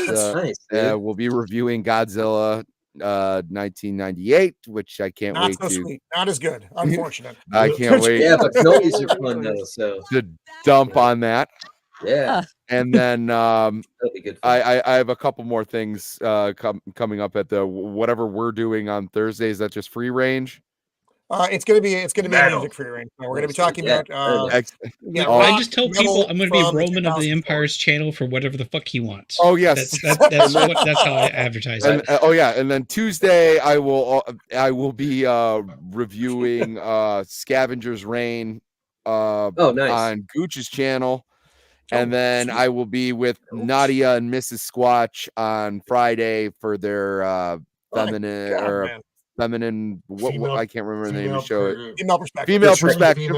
we'll be reviewing Godzilla 1998, which I can't wait to. Sweet. Not as good, unfortunate. I can't wait. Yeah, but Cannoli's are fun though, so to dump on that. Yeah. And then that'll be good. I have a couple more things coming up at the whatever we're doing on Thursday. Is that just free range? It's gonna be music free range. We're gonna be talking about. I just tell people I'm gonna be Roman of the Empire's channel for whatever the fuck he wants. Oh yes, that's how I advertise it. And then Tuesday I will be reviewing Scavenger's Reign nice. on Gooch's channel. And then I will be with Nadia and Mrs. Squatch on Friday for their feminine. What I can't remember the name of the show. Female perspective. Female perspective.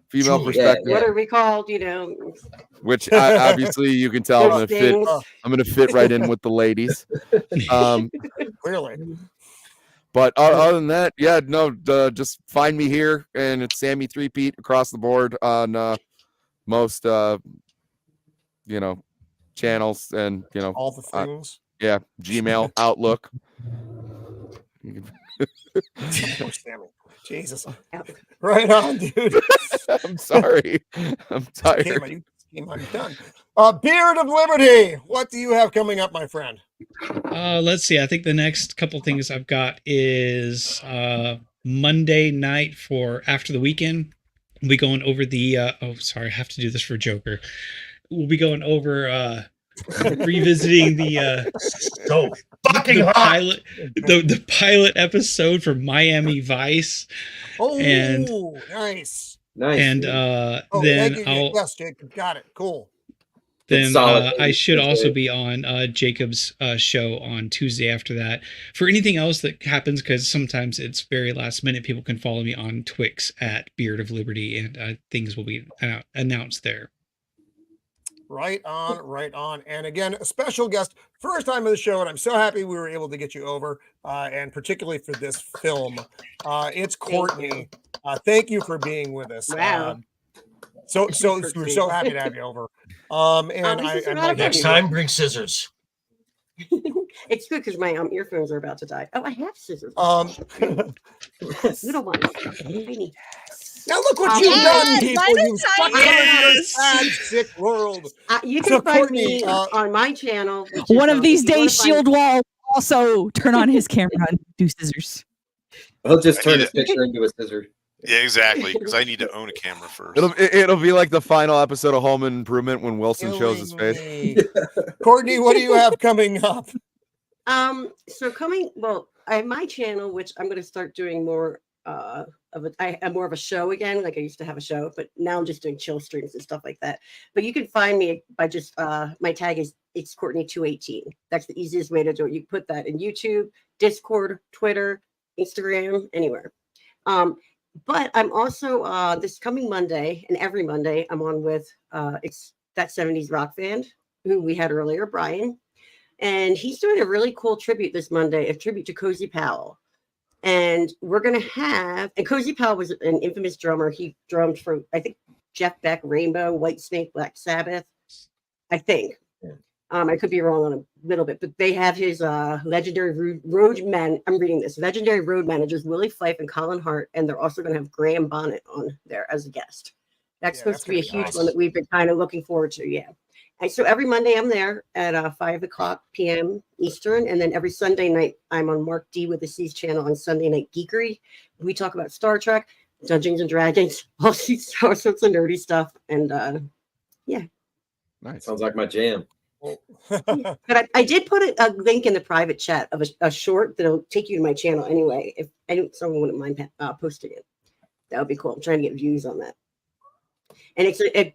Female perspective. What are we called? Which obviously you can tell I'm gonna fit right in with the ladies. Clearly. But other than that, just find me here, and it's Sammy 3-Pete across the board on most channels, and all the things. Gmail, Outlook. Jesus. Right on, dude. I'm sorry. I'm tired. I'm done. Beard of Liberty. What do you have coming up, my friend? Let's see. I think the next couple things I've got is Monday night for after the weekend. We'll be going over the I have to do this for Joker. We'll be going over revisiting the pilot the pilot episode for Miami Vice. Oh, and nice. And then yes, Jacob, got it. Cool. Then I should also be on Jacob's show on Tuesday after that. For anything else that happens, because sometimes it's very last minute, people can follow me on Twix at Beard of Liberty, and things will be announced there. Right on. And again, a special guest, first time on the show, and I'm so happy we were able to get you over, and particularly for this film. It's Courtney. Thank you for being with us. Wow. So we're so happy to have you over. And next time, bring scissors. It's good because my earphones are about to die. Oh, I have scissors. Little ones. Tiny. Now look what you've done, people. You sad, sick world. You can find me on my channel. One of these days, Shield Wall will also turn on his camera and do scissors. He'll just turn his picture into a scissor. Yeah, exactly. Because I need to own a camera first. It'll be like the final episode of Home Improvement when Wilson shows his face. Courtney, what do you have coming up? I have my channel, which I'm going to start doing more I am more of a show again. Like I used to have a show, but now I'm just doing chill streams and stuff like that. But you can find me by just my tag is it's Courtney 218. That's the easiest way to do it. You put that in YouTube, Discord, Twitter, Instagram, anywhere. But I'm also this coming Monday and every Monday I'm on with it's that 70s rock band who we had earlier, Brian. And he's doing a really cool tribute this Monday, a tribute to Cozy Powell. And we're going to have, and Cozy Powell was an infamous drummer. He drummed for, I think, Jeff Beck, Rainbow, Whitesnake, Black Sabbath, I think. Yeah. I could be wrong on a little bit, but they have his legendary legendary road managers, Willie Fife and Colin Hart, and they're also going to have Graham Bonnet on there as a guest. That's supposed to be a huge one that we've been kind of looking forward to, yeah. And so every Monday I'm there at 5:00 p.m. Eastern. And then every Sunday night, I'm on Mark D with the C's channel on Sunday Night Geekery. We talk about Star Trek, Dungeons and Dragons, all sorts of nerdy stuff. And yeah. Nice. Sounds like my jam. But I did put a link in the private chat of a short that'll take you to my channel anyway. If someone wouldn't mind posting it, that would be cool. I'm trying to get views on that. And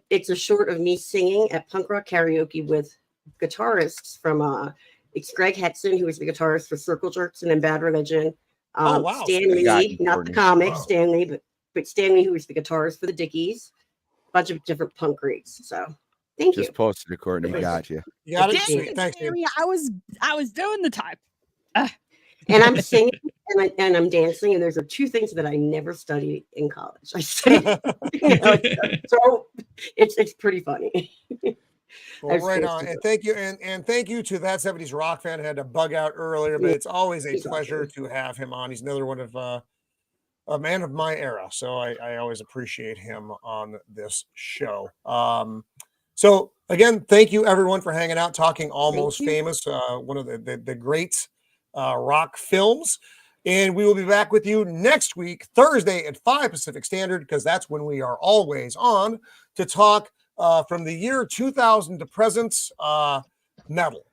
it's a short of me singing at punk rock karaoke with guitarists from it's Greg Hetson, who was the guitarist for Circle Jerks and then Bad Religion. Oh, wow. Stan Lee, not the comic, Stan Lee, but Stan Lee, who was the guitarist for the Dickies. Bunch of different punk greats. So thank you. Just posted it, Courtney. Got you. You got it. Dang Sweet. it, Thanks, dude. Sammy, I was doing the type. And I'm singing and I'm dancing, and there's two things that I never studied in college. I studied, so it's pretty funny. Well, right on. And thank you, and thank you to that 70s rock fan who had to bug out earlier, but it's always a pleasure to have him on. He's another one of a man of my era, so I always appreciate him on this show. So again, thank you everyone for hanging out, talking Almost Famous, one of the great rock films. And we will be back with you next week, Thursday at 5 Pacific Standard, because that's when we are always on to talk from the year 2000 to present metal.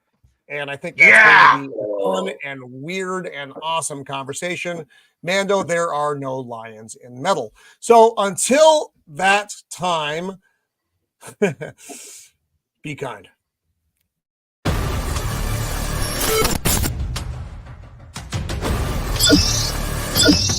And I think that's going to be a fun and weird and awesome conversation. Mando, there are no lions in metal. So until that time, be kind. You